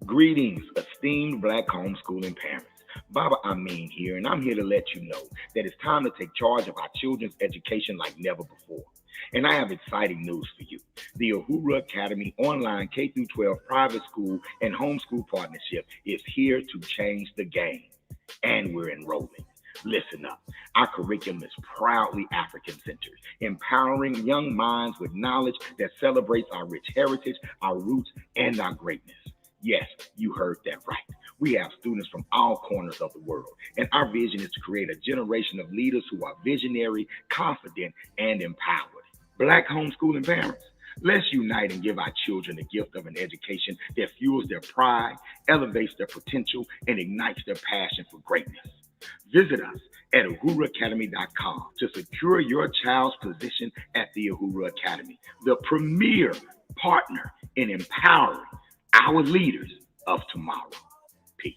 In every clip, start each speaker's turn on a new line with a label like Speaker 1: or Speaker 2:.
Speaker 1: Greetings, esteemed Black homeschooling parents. Baba Amin here, and I'm here to let you know that it's time to take charge of our children's education like never before. And I have exciting news for you. The Uhuru Academy online K-12 private school and homeschool partnership is here to change the game. And we're enrolling. Listen up. Our curriculum is proudly African centered, empowering young minds with knowledge that celebrates our rich heritage, our roots, and our greatness. Yes, you heard that right. We have students from all corners of the world, and our vision is to create a generation of leaders who are visionary, confident, and empowered. Black homeschooling parents, let's unite and give our children the gift of an education that fuels their pride, elevates their potential, and ignites their passion for greatness. Visit us at uhuruacademy.com to secure your child's position at the Uhuru Academy, the premier partner in empowering our leaders of tomorrow. Peace.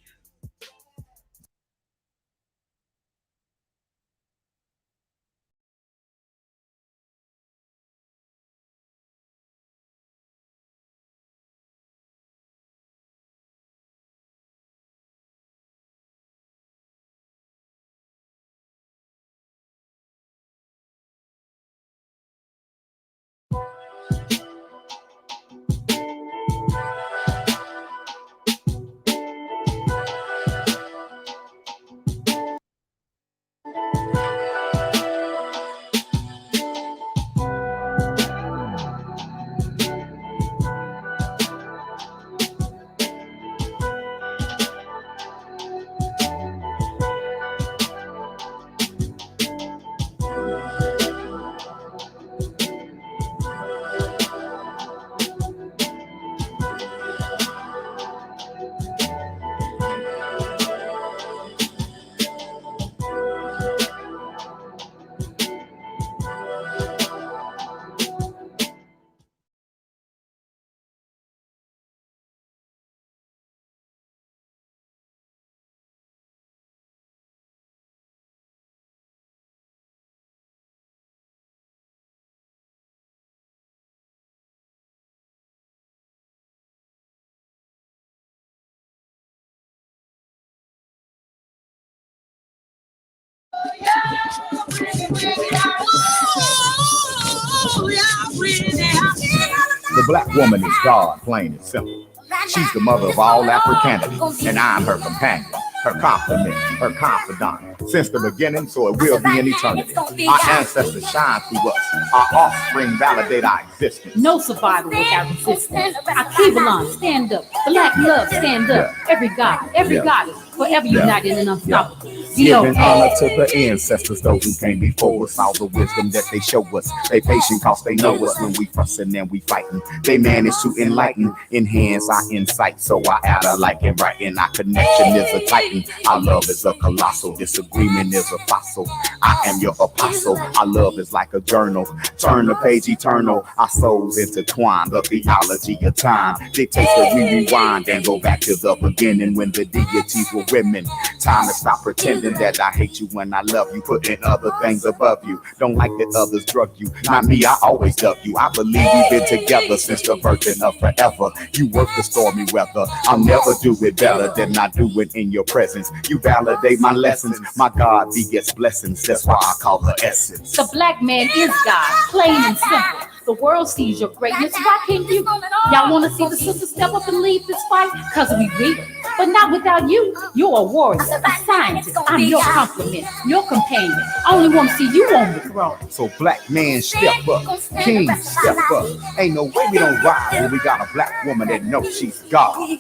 Speaker 2: The black woman is God, plain and simple. She's the mother of all Africanity, and I'm her companion, her compliment, her confidant. Since the beginning, so it will be in eternity. Our ancestors shine through us. Our offspring validate our existence.
Speaker 3: No survival without resistance. Akibalon, stand up. Black love, stand up. Every God, every goddess, forever united and unstoppable.
Speaker 2: Giving honor to the ancestors, those who came before us, all the wisdom that they show us. They patient cause they know us when we fussing and we fighting. They manage to enlighten, enhance our insight. So I add a like and right, and our connection is a titan. Our love is a colossal, disagreement is a fossil. I am your apostle, our love is like a journal. Turn the page eternal, our souls intertwined. The theology of time dictates that we rewind and go back to the beginning when the deities were women. Time to stop pretending that I hate you when I love you, putting other things above you. Don't like that others drug you, not me, I always love you. I believe we've been together since the birthing of forever. You work the stormy weather, I'll never do it better than I do it in your presence. You validate my lessons, my God begets blessings, that's why I call her essence.
Speaker 3: The black man is God, plain and simple. The world sees your greatness, why can't you? Y'all want to see the sisters step up and lead this fight? Cause we will, but not without you. You're a warrior, a scientist. I'm your complement, your companion. I only want to see you on the throne.
Speaker 2: So black man step up, king step up. Ain't no way we don't ride when we got a black woman that knows she's God.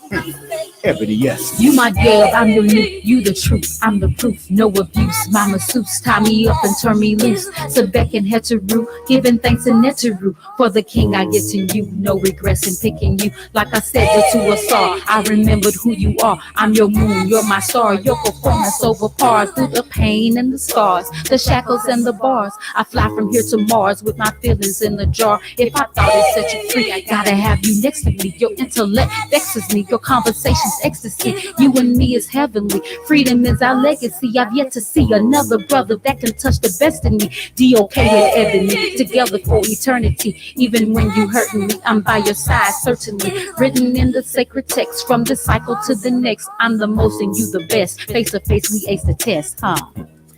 Speaker 2: Ebony, yes.
Speaker 3: You my dove, I'm your new, you the truth, I'm the proof, no abuse. My masseuse, tie me up and turn me loose. Sebek and Heteru, giving thanks and Neteru. For the king I get in you, no regrets in picking you. Like I said, the two us all, I remembered who you are. I'm your moon, you're my star, your performance over par. Through the pain and the scars, the shackles and the bars, I fly from here to Mars with my feelings in the jar. If I thought it set you free, I gotta have you next to me. Your intellect vexes me, your conversation's ecstasy. You and me is heavenly, freedom is our legacy. I've yet to see another brother that can touch the best in me. DOK and Ebony, together for eternity. certainty. Even when you hurting me, I'm by your side, certainly. Written in the sacred text, from this cycle to the next, I'm the most and you the best. Face to face, we ace the test, huh?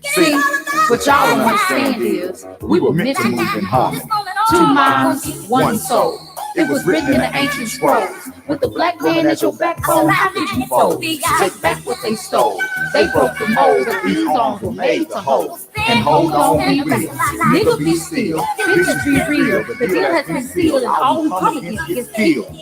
Speaker 3: See, what y'all don't understand is we were meant to move in harmony. Two minds, one soul. It was written in the ancient scrolls. With the black man as your backbone, how did you fold? Take back what they stole. They broke the mold, but these arms were made to hold. And hold on, be real. Nigga, be still. Bitches be real. The deal has been sealed, and all who come against gets killed.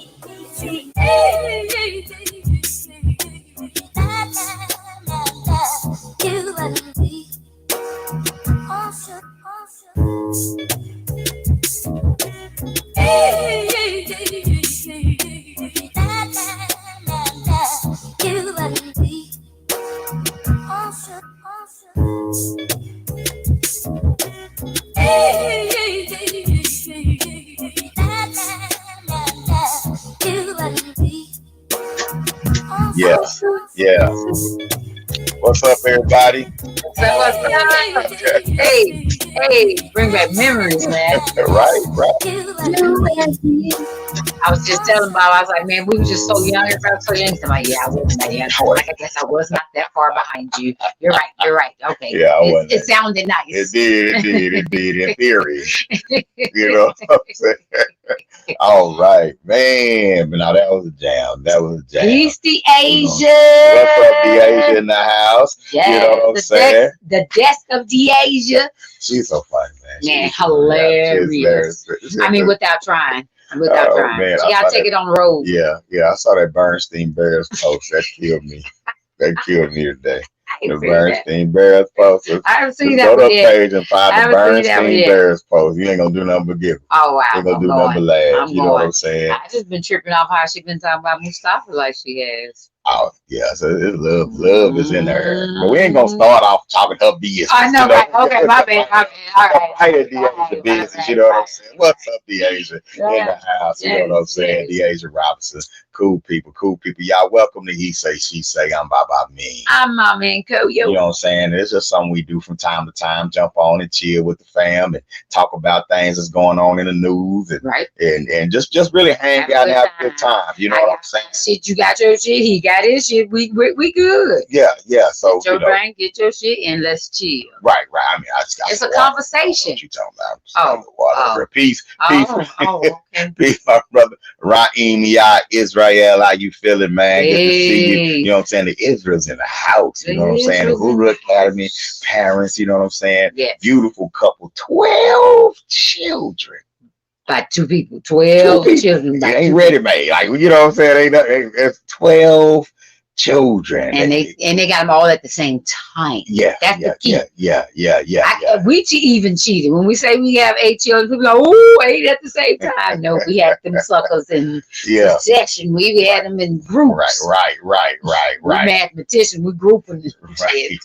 Speaker 2: Yeah, yeah. What's up, everybody?
Speaker 4: Hey, bring back memories, man.
Speaker 2: Right.
Speaker 4: I was just telling Bob, I was like, man, we were just so young. I was so young. He's like, yeah, I wasn't that young. Like, I guess I was not that far behind you. You're right. Okay.
Speaker 2: Yeah,
Speaker 4: it sounded nice.
Speaker 2: It did, in theory. You know what I'm saying? All right, man. But now that was a jam.
Speaker 4: Peace, Deasia.
Speaker 2: What's up, Deasia in the house?
Speaker 4: Yes,
Speaker 2: you know what I'm saying?
Speaker 4: The desk of Deasia.
Speaker 2: She's so funny, man.
Speaker 4: Man, hilarious. I mean, without trying. Man, you gotta take it on the road.
Speaker 2: Yeah. I saw that Bernstein Bears post. That killed me. Today. The Bernstein Bears post.
Speaker 4: I haven't seen that.
Speaker 2: Go to the page and find the Bernstein Bears post. You ain't gonna do nothing but give.
Speaker 4: Oh wow.
Speaker 2: You ain't gonna do nothing but laugh. You know what I'm saying?
Speaker 4: I just been tripping off how she been talking about Mustafa like she has.
Speaker 2: Oh yeah, so it's love is in there. But we ain't gonna start off talking her business.
Speaker 4: I know, right? Okay, my bad. All right.
Speaker 2: I had Deasia business. You know what I'm saying? What's up, Deasia in the house? You know what I'm saying? Deasia Robinson, cool people. Y'all welcome to He Say She Say. I'm Amin.
Speaker 4: I'm Amin Nkoyo.
Speaker 2: You know what I'm saying? It's just something we do from time to time. Jump on and chill with the fam and talk about things that's going on in the news and just really hang out and have a good time. You know what I'm saying?
Speaker 4: Shit, you got your shit. He got his shit. We good.
Speaker 2: Yeah. So
Speaker 4: get your drink, get your shit, and let's chill.
Speaker 2: Right. I mean, I just got
Speaker 4: it's a conversation.
Speaker 2: What you talking about? Peace.
Speaker 4: Okay.
Speaker 2: Peace, my brother. Raheem, Israel, how you feeling, man? Good to see you. You know what I'm saying? The Israel's in the house. You know what I'm saying? The Uhuru Academy parents. You know what I'm saying?
Speaker 4: Yes.
Speaker 2: Beautiful couple. 12 children.
Speaker 4: By two people. 12 children.
Speaker 2: It ain't ready made. Like, you know what I'm saying? It's 12 children.
Speaker 4: And they got them all at the same time.
Speaker 2: Yeah.
Speaker 4: That's the key.
Speaker 2: Yeah.
Speaker 4: We even cheated. When we say we have 8 children, people go, oh, 8 at the same time. No, we had them suckers in succession. We had them in groups.
Speaker 2: Right.
Speaker 4: We mathematicians, we grouping.
Speaker 2: Right.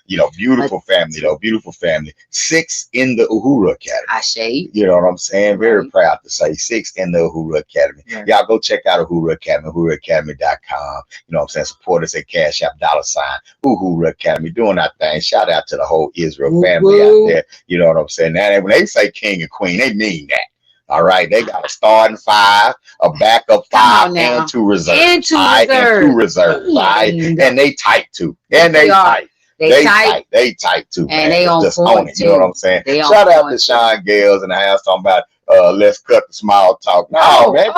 Speaker 2: You know, beautiful family though. Beautiful family. 6 in the Uhuru Academy.
Speaker 4: I say.
Speaker 2: You know what I'm saying? Very proud to say 6 in the Uhuru Academy. Yeah. Y'all go check out Uhuru Academy, uhuruacademy.com. You know what I'm saying? Support us at Cash App, $, Uhuru Academy, doing our thing. Shout out to the whole Israel family out there. You know what I'm saying? Now, when they say king and queen, they mean that. All right, they got a starting 5, a backup 5, and 2 reserves. And 2 reserves. Right? And they tight too. And they tight. They tight too.
Speaker 4: And
Speaker 2: man.
Speaker 4: they on
Speaker 2: just
Speaker 4: point
Speaker 2: on it. You know what I'm saying? Shout out to Sean Gales in the house talking about let's cut the small talk. No, man.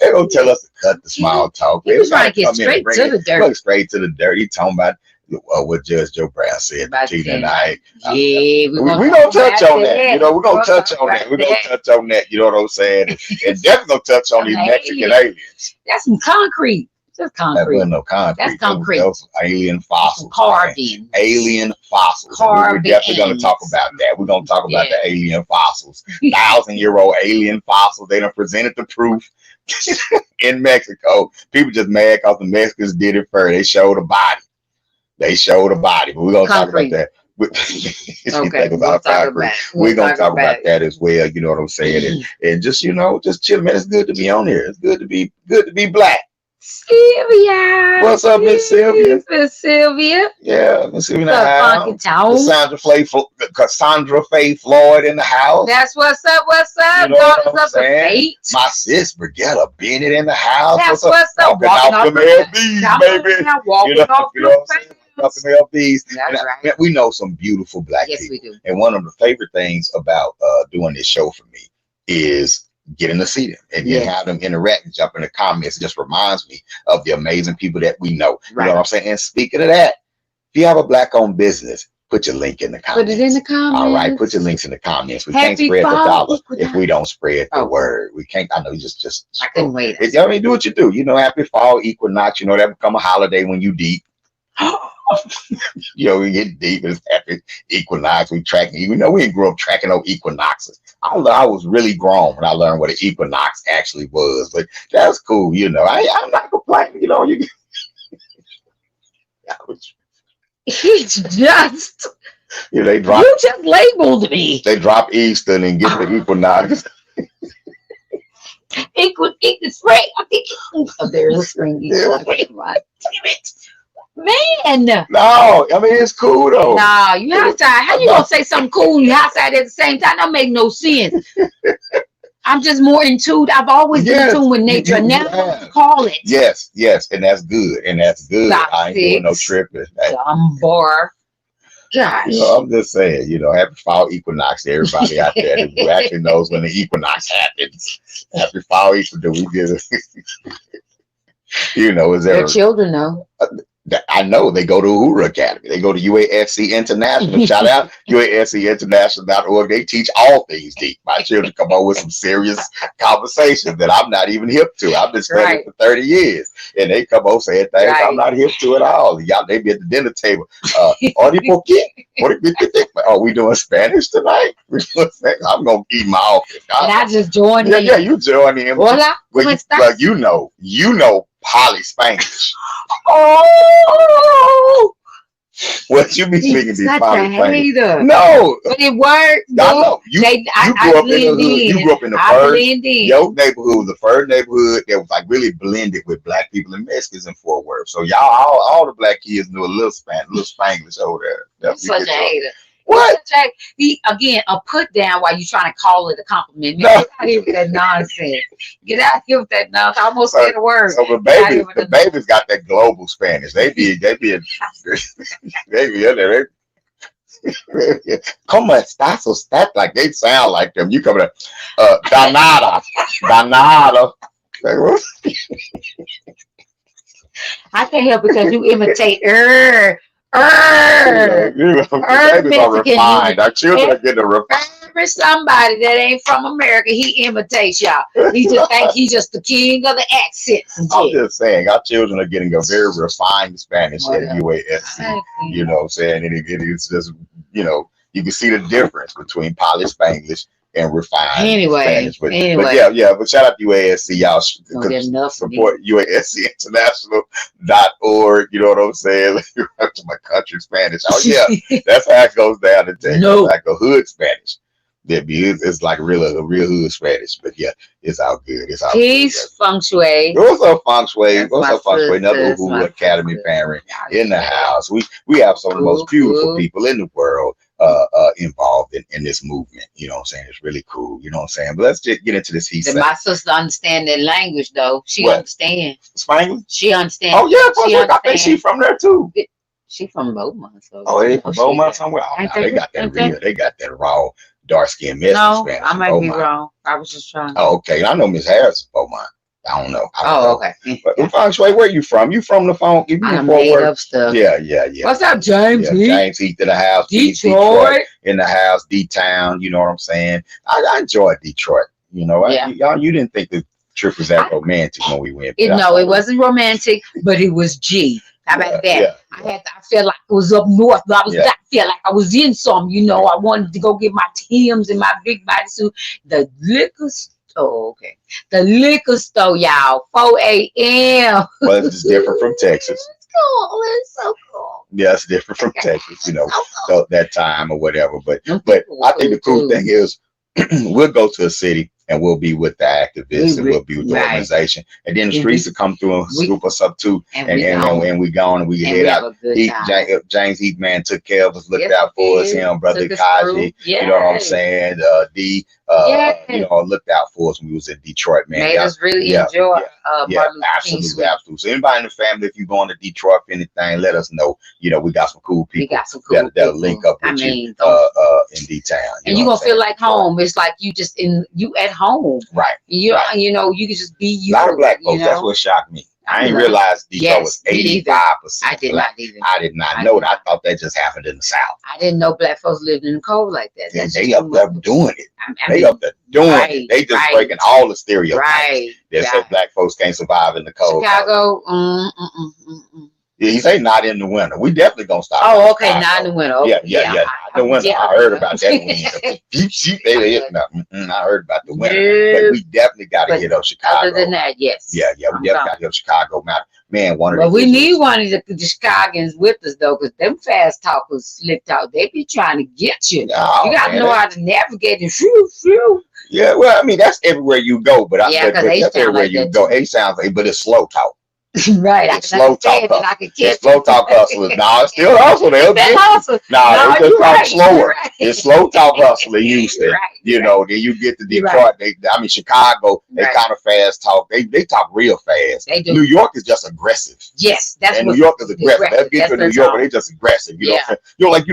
Speaker 2: They don't tell us to cut the small talk.
Speaker 4: He was trying to get straight to the dirt.
Speaker 2: Straight to the dirt. He talking about what Judge Joe Brown said tonight.
Speaker 4: We're
Speaker 2: gonna touch on that. You know, we're gonna touch on that. We're gonna touch on that. You know what I'm saying? And definitely gonna touch on these Mexican aliens.
Speaker 4: That's some concrete. That's concrete.
Speaker 2: That wasn't no concrete.
Speaker 4: That's concrete.
Speaker 2: Those alien fossils.
Speaker 4: Carving.
Speaker 2: Alien fossils. We're definitely going to talk about that. We're going to talk about the alien fossils. 1,000-year-old alien fossils. They done presented the proof in Mexico. People just mad because the Mexicans did it first. They showed a body. But we're going to talk about that.
Speaker 4: Okay,
Speaker 2: we're gonna talk about that as well. You know what I'm saying? And just, you know, just chill, man. It's good to be on here. It's good to be black.
Speaker 4: Sylvia.
Speaker 2: What's up, Miss Sylvia?
Speaker 4: Miss Sylvia.
Speaker 2: Yeah, Miss Sylvia in the
Speaker 4: What's up,
Speaker 2: house.
Speaker 4: Funky Town?
Speaker 2: Cassandra Faye Floyd in the house.
Speaker 4: That's what's up. What's up?
Speaker 2: You know what
Speaker 4: Daughters
Speaker 2: I'm
Speaker 4: of the
Speaker 2: saying?
Speaker 4: Fate.
Speaker 2: My sis, Brigitta Bennett in the house.
Speaker 4: That's what's up.
Speaker 2: Walking off them LBs, baby.
Speaker 4: Walking off
Speaker 2: You know what I'm saying? Up them LBs.
Speaker 4: That's right.
Speaker 2: We know some beautiful black
Speaker 4: Yes,
Speaker 2: people.
Speaker 4: we do.
Speaker 2: And one of the favorite things about doing this show for me is getting to see them and have them interact and jump in the comments. It just reminds me of the amazing people that we know. You know what I'm saying? And speaking of that, if you have a black-owned business, put your link in the comments.
Speaker 4: Put it in the comments.
Speaker 2: All right, put your links in the comments. We can't
Speaker 4: Happy
Speaker 2: spread the
Speaker 4: fall
Speaker 2: dollar
Speaker 4: equinox.
Speaker 2: if we don't spread the word. We can't. I know you just.
Speaker 4: I couldn't wait.
Speaker 2: I mean, do what you do. You know, happy fall equinox. You know, that become a holiday when you deep. You know, we get deep. It's happy equinox. We tracking. You know, we didn't grow up tracking no equinoxes. I was really grown when I learned what an equinox actually was. But that's cool. You know, I'm not complaining. You know, you.
Speaker 4: He's just.
Speaker 2: You know, they drop.
Speaker 4: You just labeled me.
Speaker 2: They drop Easter and get the equinox.
Speaker 4: Spring. I think. Oh, there's a spring equinox. Right. Damn it. Man.
Speaker 2: No, I mean it's cool though.
Speaker 4: Nah, you outside. How you gonna say something cool and you outside at the same time? That make no sense. I'm just more in tune. I've always been in tune with nature. And now call it.
Speaker 2: Yes, and that's good. I ain't doing no tripping.
Speaker 4: Bar. Gosh.
Speaker 2: You know, I'm just saying, you know, happy fall equinox to everybody out there who actually knows when the equinox happens. Happy fall equinox. We get it. You know, is there
Speaker 4: their children know?
Speaker 2: I know they go to Uhuru Academy. They go to UASC International. Shout out UASCinternational.org. They teach all things deep. My children come on with some serious conversations that I'm not even hip to. I've been studying for 30 years. And they come on saying things I'm not hip to at all. Y'all, they be at the dinner table. Oh, we doing Spanish tonight? I'm going to eat my office.
Speaker 4: And I just joined in.
Speaker 2: Yeah, you join in.
Speaker 4: Hola.
Speaker 2: Well, you know Poly Spanglish.
Speaker 4: Oh,
Speaker 2: What you be speaking to Poly Spanglish?
Speaker 4: No, but it worked.
Speaker 2: I know. You grew up in the hood. You grew up in the first. Your neighborhood was the first neighborhood that was like really blended with black people and Mexicans in Fort Worth. So y'all, all the black kids knew a little Spanglish over there.
Speaker 4: Such a hater.
Speaker 2: What?
Speaker 4: Again, a put down while you trying to call it a compliment.
Speaker 2: No.
Speaker 4: Get out here with that nonsense. Get out here with that nonsense. I almost said a word.
Speaker 2: So the babies got that global Spanish. They be in there. Como estás usted? Like they sound like them. You come to Danada.
Speaker 4: I can't help because you imitate
Speaker 2: Babies are refined. Our children are getting refined.
Speaker 4: Somebody that ain't from America, he imitates y'all. He just think he's just the king of the accents.
Speaker 2: I'm just saying, our children are getting a very refined Spanish at UASC. You know what I'm saying? And it's just, you know, you can see the difference between Poly Spanglish and refined Spanish. But yeah, but shout out to UASC, y'all. Support UASCinternational.org. You know what I'm saying? To my country Spanish. Oh yeah, that's how it goes down today. No. Like a hood Spanish. It's like a real hood Spanish, but yeah, it's all good. It's all
Speaker 4: Peace, feng shui.
Speaker 2: What's up, feng shui? What's up, feng shui? Another Uhuru Academy parent in the house. We have some of the most beautiful people in the world involved in this movement. You know what I'm saying? It's really cool. You know what I'm saying? But let's just get into this.
Speaker 4: My sister understand that language though. She understands.
Speaker 2: Spanglish?
Speaker 4: She understands.
Speaker 2: Oh yeah, I think she's from there too.
Speaker 4: She from Beaumont. So
Speaker 2: they from Beaumont somewhere? Oh, no, they got that real. They got that raw, dark skinned mess.
Speaker 4: No, I might be wrong. I was just trying.
Speaker 2: Oh, okay. I know Miss Harris is Beaumont. I don't know.
Speaker 4: Okay.
Speaker 2: But feng shui, where you from? You from the phone?
Speaker 4: I made up stuff.
Speaker 2: Yeah.
Speaker 4: What's up, James?
Speaker 2: Yeah, James Heath in the house.
Speaker 4: Detroit
Speaker 2: in the house. D-Town. You know what I'm saying? I enjoyed Detroit. You know, you didn't think the trip was that romantic when we went.
Speaker 4: No, it wasn't romantic, but it was G. How about that?
Speaker 2: Yeah.
Speaker 4: I felt like it was up north, but I felt like I was in some, you know. I wanted to go get my Timbs and my big bodysuit. The liquor store, the liquor store, y'all, 4 a.m.
Speaker 2: Well, it's different from Texas.
Speaker 4: It's so cool.
Speaker 2: Yeah, it's different from Texas, you know, so that time or whatever. But I think the cool thing is we'll go to a city and we'll be with the activists, and we'll be with the organization, and then the streets will come through and scoop us up too, and we gone and we head out. James Heatman took care of us, looked out for us. Him, brother Kaji, you know what I'm saying? D, you know, looked out for us when we was in Detroit, man.
Speaker 4: Made us really enjoy.
Speaker 2: Absolutely. So anybody in the family, if you're going to Detroit for anything, let us know. You know, we got some cool people. That'll link up with you in D-Town.
Speaker 4: And you're gonna feel like home. It's like you at home.
Speaker 2: Right.
Speaker 4: You know, you can just be you.
Speaker 2: A lot of black folks, that's what shocked me. I didn't realize Detroit was 85%.
Speaker 4: I did not either.
Speaker 2: I did not know that. I thought that just happened in the South.
Speaker 4: I didn't know black folks lived in the cold like that.
Speaker 2: Yeah, they up there doing it. They up there doing it. They just breaking all the stereotypes.
Speaker 4: Right.
Speaker 2: They say black folks can't survive in the cold.
Speaker 4: Chicago.
Speaker 2: Yeah, he say not in the winter. We definitely gonna stop.
Speaker 4: Oh, okay, not in the winter. Okay.
Speaker 2: Yeah. The winter. I heard about that winter. I heard about the winter, but we definitely got to hit up Chicago.
Speaker 4: Other than that, yes.
Speaker 2: Yeah, we definitely got to hit up Chicago. Man,
Speaker 4: we need one of the Chicagoans with us though, because them fast talkers, slick talk, they be trying to get you.
Speaker 2: Oh,
Speaker 4: you got to know how to navigate and shoo.
Speaker 2: Yeah, well, I mean that's everywhere you go, but that's everywhere
Speaker 4: like
Speaker 2: you go. It sounds like, but it's slow talk.
Speaker 4: Right,
Speaker 2: it's slow talk. It's slow talk hustlers. No, it's still hustle. They'll get you. No, they just talk slower. It's slow talk hustler Houston. You know, then you get to Detroit. Chicago. They kind of fast talk. They talk real fast.
Speaker 4: They do.
Speaker 2: New York is just aggressive.
Speaker 4: Yes, that's
Speaker 2: New York is aggressive. Let's get to New York, but they just aggressive. You know what I'm saying? You're like,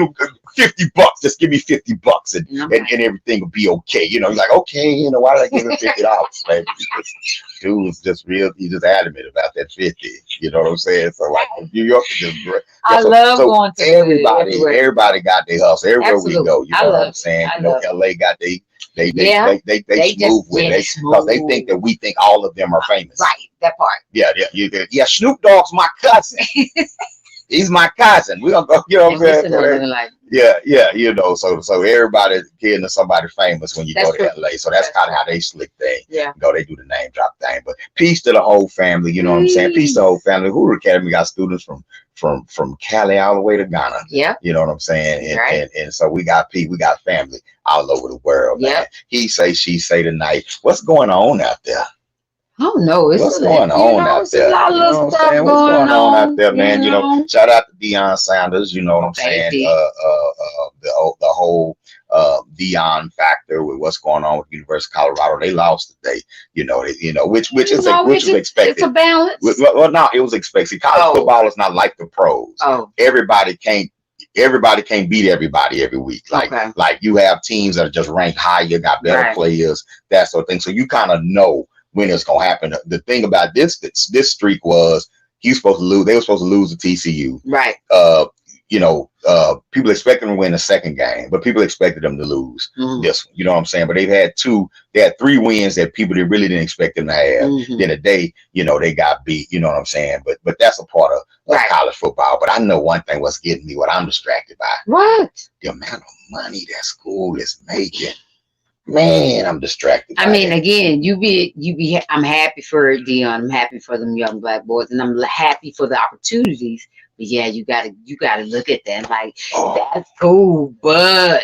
Speaker 2: $50. Just give me $50, and everything will be okay. You know, you're like, okay, you know, why did I give him $50, man? Dude was just real. He just adamant about that 50. You know what I'm saying? So like New York is just great.
Speaker 4: I love going to
Speaker 2: everybody got their hustle everywhere we go. You know what I'm saying? You know, LA got they smooth with it because they think that we think all of them are famous.
Speaker 4: Right, that part.
Speaker 2: Yeah. Snoop Dogg's my cousin. He's my cousin. We gonna go. You know what I'm saying? Yeah. You know, so everybody getting to somebody famous when you go to LA. So that's kind of how they slick thing.
Speaker 4: Yeah.
Speaker 2: They do the name drop thing. But peace to the whole family. You know what I'm saying? Peace to the whole family. Hoover Academy got students from Cali all the way to Ghana.
Speaker 4: Yeah.
Speaker 2: You know what I'm saying? And so we got family all over the world.
Speaker 4: Yeah.
Speaker 2: Man. He say, she say tonight. What's going on out there?
Speaker 4: Oh no,
Speaker 2: what's going on out there?
Speaker 4: A lot of little stuff
Speaker 2: what's going on out there, man? You know, shout out to Deion Sanders. You know what I'm saying? The whole Deion Factor with what's going on with University of Colorado. They lost today. Which was expected.
Speaker 4: It's a balance.
Speaker 2: Well, no, it was expected. College football is not like the pros. Everybody can't beat everybody every week. Like you have teams that are just ranked higher, got better players, that sort of thing. So you kind of know when it's gonna happen. The thing about this streak was he was supposed to lose. They were supposed to lose to TCU.
Speaker 4: Right.
Speaker 2: People expected them to win the second game, but people expected them to lose this one. You know what I'm saying? But they had 3 wins that people really didn't expect them to have. Then today, they got beat. You know what I'm saying? But that's a part of college football. But I know one thing what's getting me, what I'm distracted by.
Speaker 4: What?
Speaker 2: The amount of money that school is making. Man, I'm distracted.
Speaker 4: I mean, again, I'm happy for Deion. I'm happy for them young black boys, and I'm happy for the opportunities. But yeah, you gotta look at that like that's cool, but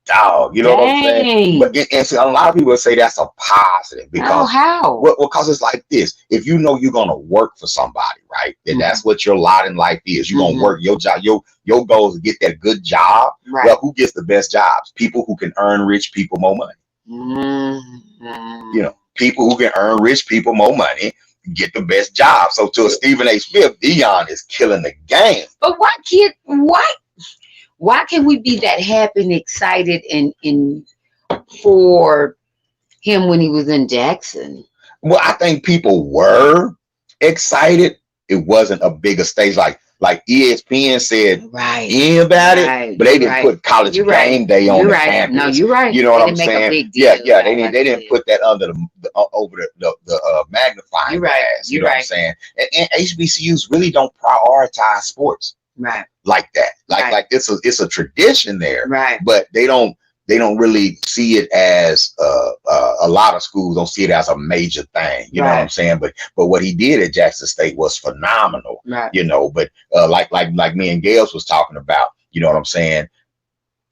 Speaker 2: dog, you know what I'm saying? But and so a lot of people say that's a positive because
Speaker 4: how?
Speaker 2: Well, because it's like this: if you know you're gonna work for somebody, right? Then that's what your lot in life is. You're gonna work your job. Your goal is to get that good job.
Speaker 4: Right.
Speaker 2: Well, who gets the best jobs? People who can earn rich people more money. People who can earn rich people more money get the best job. So to Stephen A. Smith, Deion is killing the game.
Speaker 4: But why can we be that happy and excited and for him when he was in Jackson?
Speaker 2: Well, I think people were excited. It wasn't a bigger stage like ESPN said about it, but they didn't put college game day on the campus.
Speaker 4: No, you're right.
Speaker 2: You know what I'm saying? Yeah, they didn't put that under over the magnifying glass. You know what I'm saying? And HBCUs really don't prioritize sports like that. Like it's a tradition there, but they don't really see it as a lot of schools don't see it as a major thing. You know what I'm saying? But what he did at Jackson State was phenomenal. But like me and Gales was talking about, you know what I'm saying?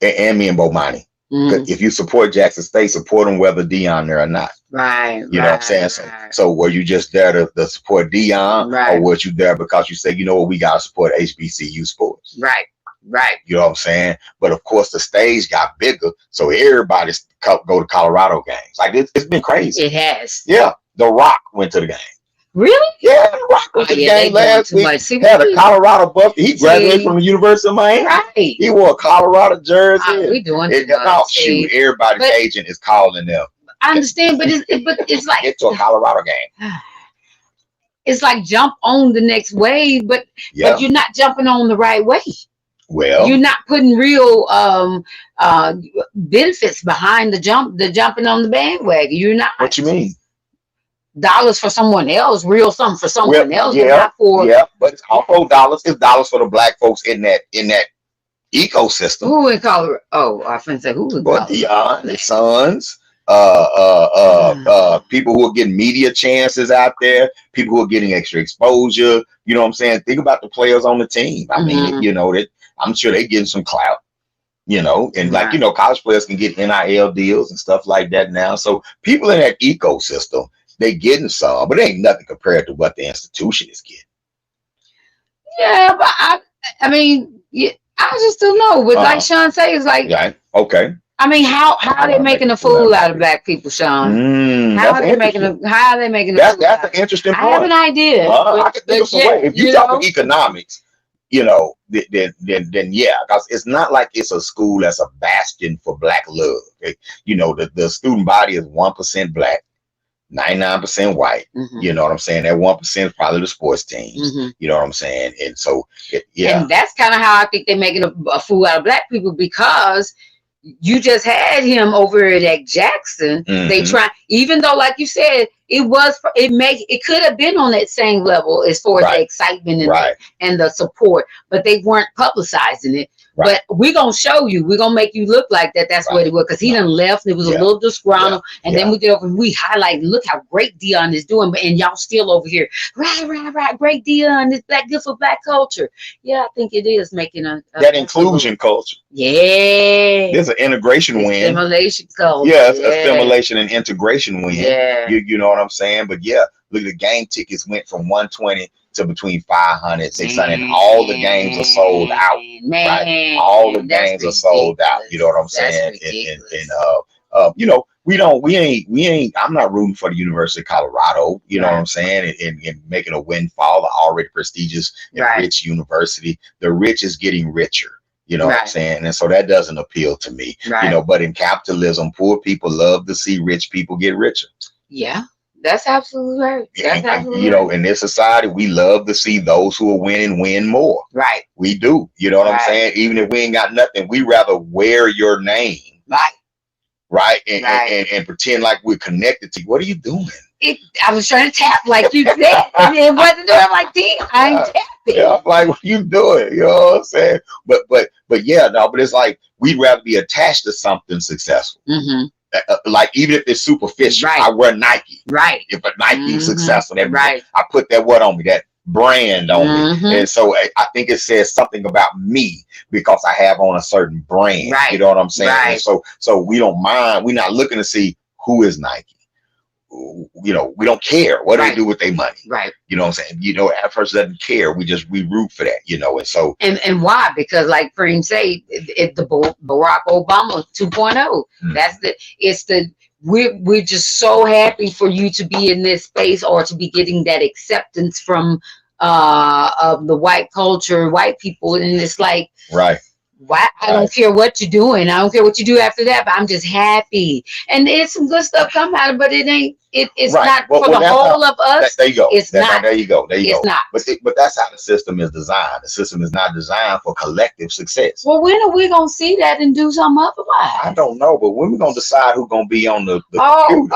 Speaker 2: And me and Bomani. If you support Jackson State, support them whether Deion there or not.
Speaker 4: Right.
Speaker 2: You know what I'm saying? So were you just there to support Deion, or was you there because you said, you know what, we gotta support HBCU sports?
Speaker 4: Right.
Speaker 2: You know what I'm saying? But of course, the stage got bigger, so everybody's go to Colorado games. Like it's been crazy.
Speaker 4: It has.
Speaker 2: Yeah, The Rock went to the game.
Speaker 4: Really?
Speaker 2: Yeah, The Rock went to the game last week.
Speaker 4: See,
Speaker 2: had a Colorado buff. He graduated from the University of Miami.
Speaker 4: Right.
Speaker 2: He wore a Colorado jersey.
Speaker 4: We doing
Speaker 2: it. Shoot, everybody's agent is calling them.
Speaker 4: I understand, but it's like
Speaker 2: get to a Colorado game.
Speaker 4: It's like jump on the next wave, but you're not jumping on the right way.
Speaker 2: Well,
Speaker 4: you're not putting real benefits behind the jumping on the bandwagon. You're not.
Speaker 2: What you mean?
Speaker 4: Dollars for someone else, real something for someone else, but not for.
Speaker 2: Yeah, but it's also dollars. It's dollars for the black folks in that ecosystem.
Speaker 4: Who in Colorado? Oh, I finna say who in Colorado?
Speaker 2: Deion, the Sons. People who are getting media chances out there, people who are getting extra exposure. You know what I'm saying? Think about the players on the team. I mean, you know, that I'm sure they're getting some clout, you know, and like, you know, college players can get NIL deals and stuff like that now. So people in that ecosystem, they getting some, but it ain't nothing compared to what the institution is getting.
Speaker 4: Yeah, but I mean, I just don't know. But like Sean said, it's like,
Speaker 2: okay.
Speaker 4: I mean, how are they making a fool out of black people, Sean? How are they making a
Speaker 2: That's an interesting point.
Speaker 4: I have an idea.
Speaker 2: I can think of some way. If you talk economics, you know, then yeah, because it's not like it's a school that's a bastion for black love. You know, the student body is 1% black, 99% white. You know what I'm saying? That 1% is probably the sports teams. You know what I'm saying? And so,
Speaker 4: and that's kind of how I think they're making a fool out of black people, because you just had him over at Jackson. They try, even though, like you said, it could have been on that same level as far as the excitement and the support, but they weren't publicizing it. But we're gonna show you, we're gonna make you look like that's what it was, because he done left. It was a little disgruntled, and then we get over and we highlight, look how great Deion is doing, and y'all still over here, right, great Deion, it's that good for black culture. Yeah, I think it is making that
Speaker 2: inclusion culture.
Speaker 4: Yeah,
Speaker 2: there's an integration win.
Speaker 4: Assimilation culture.
Speaker 2: Yeah, it's assimilation and integration win.
Speaker 4: Yeah,
Speaker 2: you know what I'm saying? But yeah, look, the game tickets went from 120 to between 500, 600, and all the games are sold out. Right? All the games are sold out. You know what I'm saying? And you know, we ain't. I'm not rooting for the University of Colorado. You know what I'm saying? And making a windfall, the already prestigious and rich university. The rich is getting richer. You know what I'm saying? And so that doesn't appeal to me. You know, but in capitalism, poor people love to see rich people get richer.
Speaker 4: Yeah. That's absolutely right. That's absolutely
Speaker 2: you know, in this society, we love to see those who are winning win more.
Speaker 4: Right.
Speaker 2: We do. You know what I'm saying? Even if we ain't got nothing, we rather wear your name. Right. And pretend like we're connected to you. What are you doing?
Speaker 4: I was trying to tap like you said, and it wasn't doing like, damn, I ain't tapping.
Speaker 2: Yeah, I'm like, what you doing? You know what I'm saying? But yeah, no, but it's like we'd rather be attached to something successful. Like even if it's superficial, I wear Nike.
Speaker 4: Right.
Speaker 2: If a Nike is successful, I put that on me, that brand on me. And so I think it says something about me because I have on a certain brand.
Speaker 4: Right.
Speaker 2: You know what I'm saying?
Speaker 4: Right.
Speaker 2: And so we don't mind. We're not looking to see who is Nike. You know, we don't care what they do with their money.
Speaker 4: Right.
Speaker 2: You know what I'm saying? You know, our person doesn't care. We root for that, you know, and so.
Speaker 4: And why? Because like Freem say, the Barack Obama 2.0, we're just so happy for you to be in this space or to be getting that acceptance from of the white culture, white people. And it's like, why? I don't care what you're doing. I don't care what you do after that, but I'm just happy. And there's some good stuff come out of it, but it ain't. It's not for the whole of us.
Speaker 2: There you go.
Speaker 4: It's not.
Speaker 2: There you go.
Speaker 4: It's not.
Speaker 2: But that's how the system is designed. The system is not designed for collective success.
Speaker 4: Well, when are we gonna see that and do something otherwise?
Speaker 2: I don't know, but when we gonna decide who's gonna be on the computer?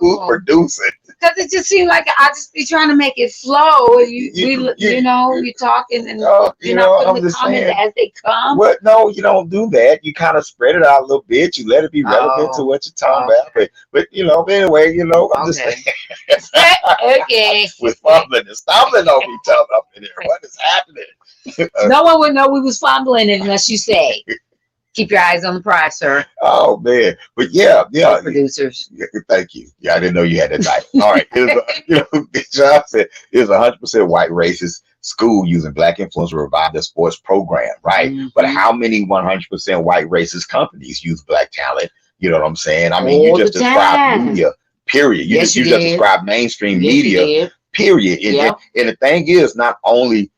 Speaker 2: Who's producing?
Speaker 4: Because it just seems like I just be trying to make it flow. You know, you're talking and you're not putting the comments as they come.
Speaker 2: What? No, you don't do that. You kind of spread it out a little bit. You let it be relevant to what you're talking about. But you know, anyway, you know, I'm just saying.
Speaker 4: Okay.
Speaker 2: We're fumbling and stumbling over each other up in here. What is happening?
Speaker 4: No one would know we was fumbling unless you say. Keep your eyes on the prize, sir.
Speaker 5: Oh man, but yeah,
Speaker 4: Producers.
Speaker 5: Thank you. Yeah, I didn't know you had that night. All right, John said it's 100% white racist school using black influence to revive their sports program, right? But how many 100% white racist companies use black talent? You know what I'm saying? I mean, you just described media, period. You just described mainstream media, period. And the thing is, not only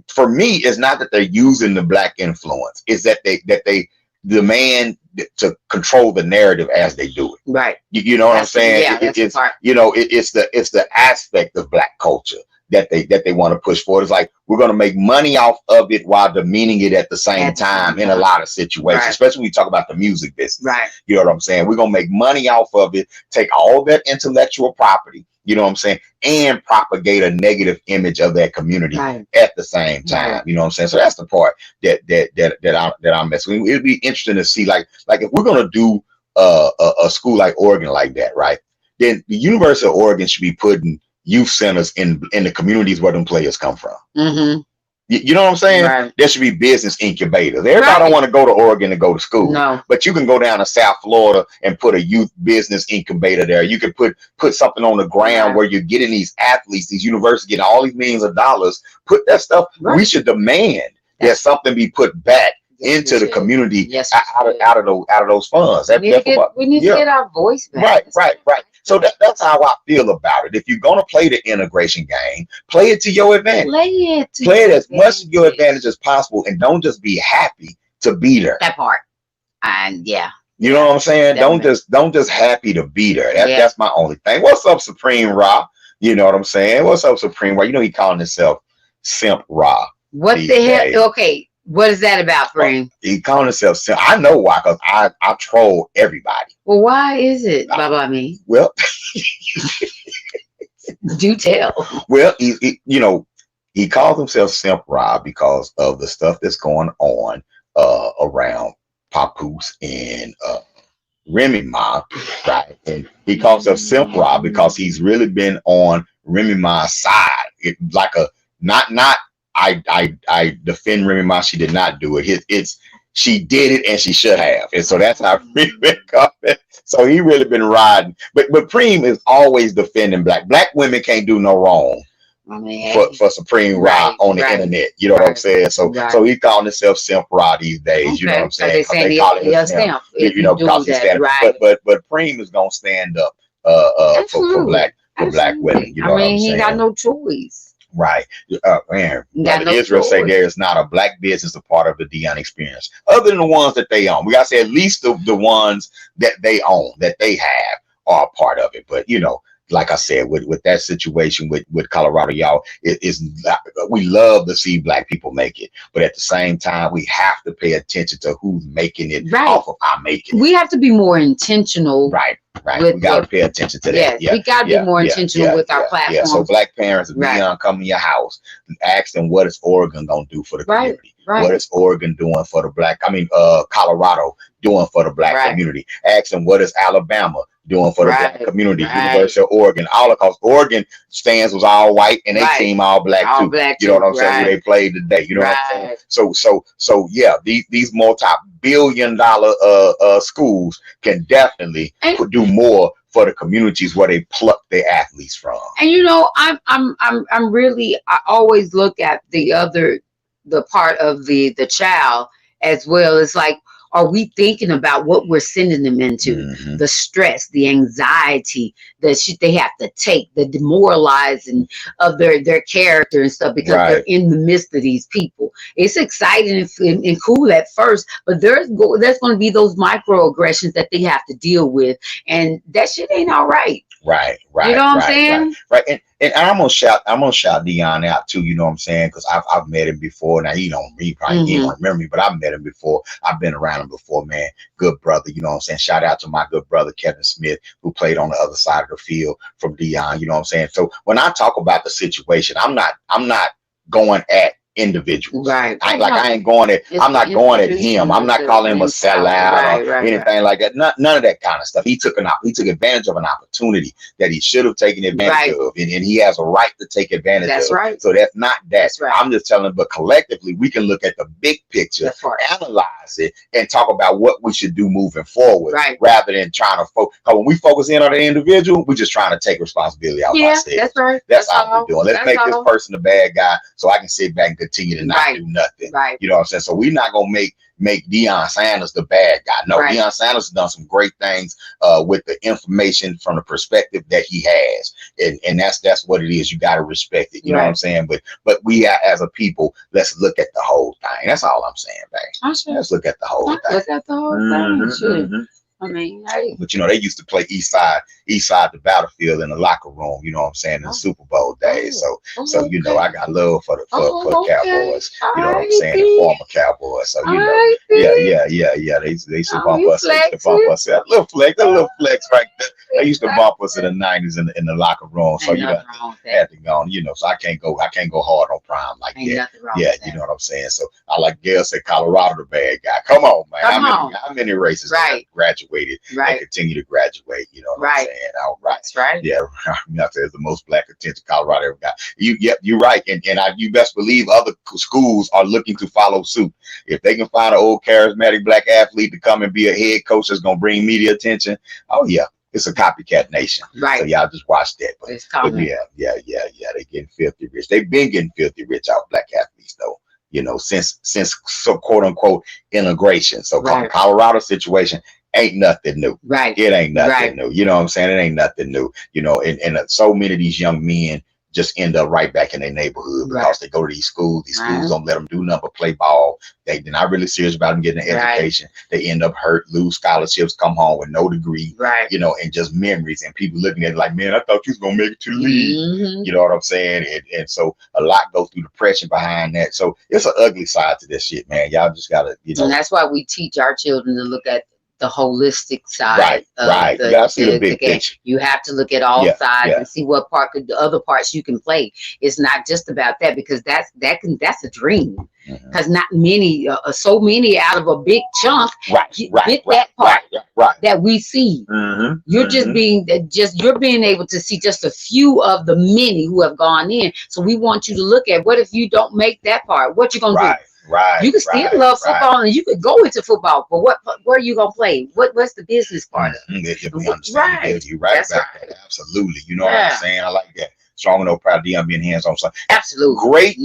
Speaker 5: for me, it's not that they're using the black influence; it's that they demand to control the narrative as they do it.
Speaker 4: Right.
Speaker 5: You know what I'm saying?
Speaker 4: Yeah, it's
Speaker 5: the aspect of black culture that they want to push forward. It's like we're going to make money off of it while demeaning it at the same time in a lot of situations, especially when we talk about the music business.
Speaker 4: Right.
Speaker 5: You know what I'm saying? We're going to make money off of it, take all that intellectual property, you know what I'm saying, and propagate a negative image of that community at the same time. You know what I'm saying? So that's the part that I'm messing with. It'd be interesting to see, like if we're gonna do a school like Oregon like that, right? Then the University of Oregon should be putting youth centers in the communities where them players come from. You know what I'm saying?
Speaker 4: Right.
Speaker 5: There should be business incubators. Everybody don't want to go to Oregon to go to school.
Speaker 4: No.
Speaker 5: But you can go down to South Florida and put a youth business incubator there. You can put something on the ground where you're getting these athletes, these universities getting all these millions of dollars. Put that stuff. We should demand that something be put back into the community out of those funds.
Speaker 4: We need to get our voice back.
Speaker 5: Right. So that's how I feel about it. If you're gonna play the integration game, play it to your advantage. Play it as much to your advantage as possible, and don't just be happy to be there.
Speaker 4: That part. And
Speaker 5: you know what I'm saying? Definitely. Don't just happy to be there. That's my only thing. What's up, Supreme Ra? You know what I'm saying? What's up, Supreme Ra? You know he calling himself Simp Ra.
Speaker 4: What the hell? Okay. What is that about, friend?
Speaker 5: He calling himself Simp. I know why, because I troll everybody.
Speaker 4: Well, why is it, Baba Amin?
Speaker 5: Well,
Speaker 4: do tell.
Speaker 5: Well, he calls himself Simp Rob because of the stuff that's going on around Papoose and Remy Ma, right? And he calls himself Simp Rob because he's really been on Remy Ma's side. I defend Remy Ma. She did not do it. She did it and she should have. And so that's how Preem been coming. So he really been riding. But Preem is always defending black women can't do no wrong. For Supreme Ra on the internet. You know what I'm saying? So he calling himself Simp Ra these days. You know what I'm saying? They call him Simp. Because he's standing. But Preem is gonna stand up for black women. You know what I'm saying?
Speaker 4: He got no choice.
Speaker 5: Right. Man, Israel say there is not a black business a part of the Deion experience, other than the ones that they own. We gotta say at least the ones that they own, that they have, are a part of it. But like I said, with that situation with Colorado, y'all, we love to see black people make it, but at the same time, we have to pay attention to who's making it off of our making it.
Speaker 4: We have to be more intentional.
Speaker 5: Right. We got to pay attention to that.
Speaker 4: We got to be more intentional with our platforms.
Speaker 5: Yeah. So black parents, if Deion come in your house, ask them, what is Oregon going to do for the community? What is Oregon doing for the black? Colorado doing for the black community? Ask them, what is Alabama doing for the black community? University of Oregon, all across Oregon stands was all white and they team all black too. You know what I'm saying? They played today. You know what I'm saying? So yeah, these multi-billion-dollar schools can definitely do more for the communities where they pluck their athletes from.
Speaker 4: And I'm really, I always look at the part of the child as well. It's like, are we thinking about what we're sending them into? Mm-hmm. The stress, the anxiety, the shit they have to take, the demoralizing of their character and stuff, because they're in the midst of these people. It's exciting and cool at first, but there's going to be those microaggressions that they have to deal with, and that shit ain't all right.
Speaker 5: Right.
Speaker 4: You know what I'm saying?
Speaker 5: Right. And I'm gonna shout Deion out too. You know what I'm saying? Because I've met him before. Now he probably he don't remember me, but I've met him before. I've been around him before, man. Good brother. You know what I'm saying? Shout out to my good brother Kevin Smith, who played on the other side of the field from Deion. You know what I'm saying? So when I talk about the situation, I'm not going at individuals.
Speaker 4: Right.
Speaker 5: I ain't going at, I'm not going at him. I'm not calling him a sellout or anything like that. None of that kind of stuff. He took advantage of an opportunity that he should have taken advantage of, and he has a right to take advantage of.
Speaker 4: Right.
Speaker 5: So that's not that.
Speaker 4: That's right.
Speaker 5: I'm just telling, but collectively we can look at the big picture, analyze it, and talk about what we should do moving forward, rather than trying to focus. Because when we focus in on the individual, we're just trying to take responsibility out of ourselves.
Speaker 4: That's right.
Speaker 5: That's all we're doing. Let's make this person the bad guy so I can sit back and continue to not do nothing.
Speaker 4: Right.
Speaker 5: You know what I'm saying? So we're not gonna make Deion Sanders the bad guy. No, Deion Sanders has done some great things with the information from the perspective that he has, and that's what it is. You got to respect it. You know what I'm saying? But we as a people, let's look at the whole thing. That's all I'm saying, babe. Let's look at the whole thing.
Speaker 4: Look at the whole thing. I mean,
Speaker 5: but you know, they used to play east side the battlefield in the locker room, you know what I'm saying, in the Super Bowl days. So you know, I got love for the Cowboys, you know what I'm saying, the former Cowboys. So you know, yeah. They used to bump us. They used to bump us. A little flex right there. They used to bump us in the 90s in the locker room. So you know, had to go on, you know, so I can't go hard on Prime like that. Yeah, you know what I'm saying. So I like Gail said, Colorado the bad guy. Come on, man. How many races graduated and continue to graduate? You know what I'm saying? All right. That's right. Yeah, there's the most black attention Colorado ever got. You're right. And you best believe other schools are looking to follow suit. If they can find an old charismatic black athlete to come and be a head coach that's gonna bring media attention, oh yeah. It's a copycat nation. Right. So y'all just watch that. But yeah. They getting filthy rich. They've been getting filthy rich out black athletes though. You know, since so quote unquote integration. So Colorado situation ain't nothing new. Right. It ain't nothing new. You know what I'm saying? It ain't nothing new. You know, and so many of these young men just end up right back in their neighborhood because they go to these schools. These schools don't let them do nothing but play ball. They're not really serious about them getting an education. They end up hurt, lose scholarships, come home with no degree, you know, and just memories. And people looking at it like, man, I thought you was going to make it to the league. You know what I'm saying? And so a lot goes through depression behind that. So it's an ugly side to this shit, man. Y'all just got to, you know.
Speaker 4: And that's why we teach our children to look at the holistic side.
Speaker 5: Right. You gotta see the big picture.
Speaker 4: You have to look at all sides and see what the other parts you can play. It's not just about that, because that's a dream. Because not many, so many out of a big chunk get that part that we see. You're just you're being able to see just a few of the many who have gone in. So we want you to look at, what if you don't make that part? What you gonna do? You can still love football and you could go into football, but where are you gonna play? What's the business part of it?
Speaker 5: You're right about that. Absolutely. You know what I'm saying? I like that. Strong and no proud of Deion being hands on.
Speaker 4: Absolutely.
Speaker 5: Great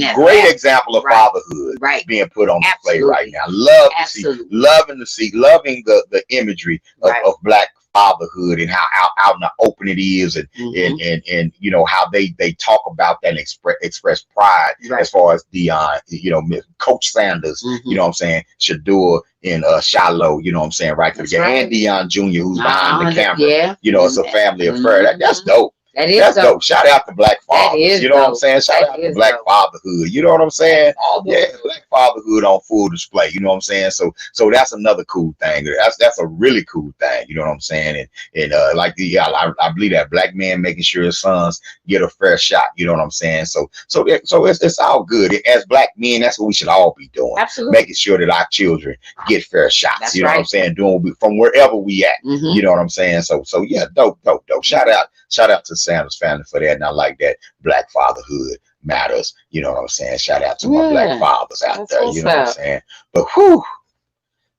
Speaker 5: example of fatherhood being put on display right now. Loving the imagery of black fatherhood and how out in the open it is, and you know how they talk about that and express pride as far as Deion, you know, Coach Sanders, you know what I'm saying, Shador and Shiloh, you know what I'm saying, and Deion Jr., who's behind the camera. You know, it's a family affair. That's dope. That's dope. Shout out to black fathers. You know what I'm saying? Shout out to black fatherhood. You know what I'm saying? Yeah, black fatherhood on full display. You know what I'm saying? So that's another cool thing. That's a really cool thing. You know what I'm saying? And I believe that black man making sure his sons get a fair shot. You know what I'm saying? So it's all good. As black men, that's what we should all be doing. Absolutely. Making sure that our children get fair shots. You know what I'm saying? Doing from wherever we at. You know what I'm saying? So yeah, dope. Shout out to Sanders family for that, and I like that black fatherhood matters. You know what I'm saying? Shout out to my black fathers out there. You know what I'm saying? But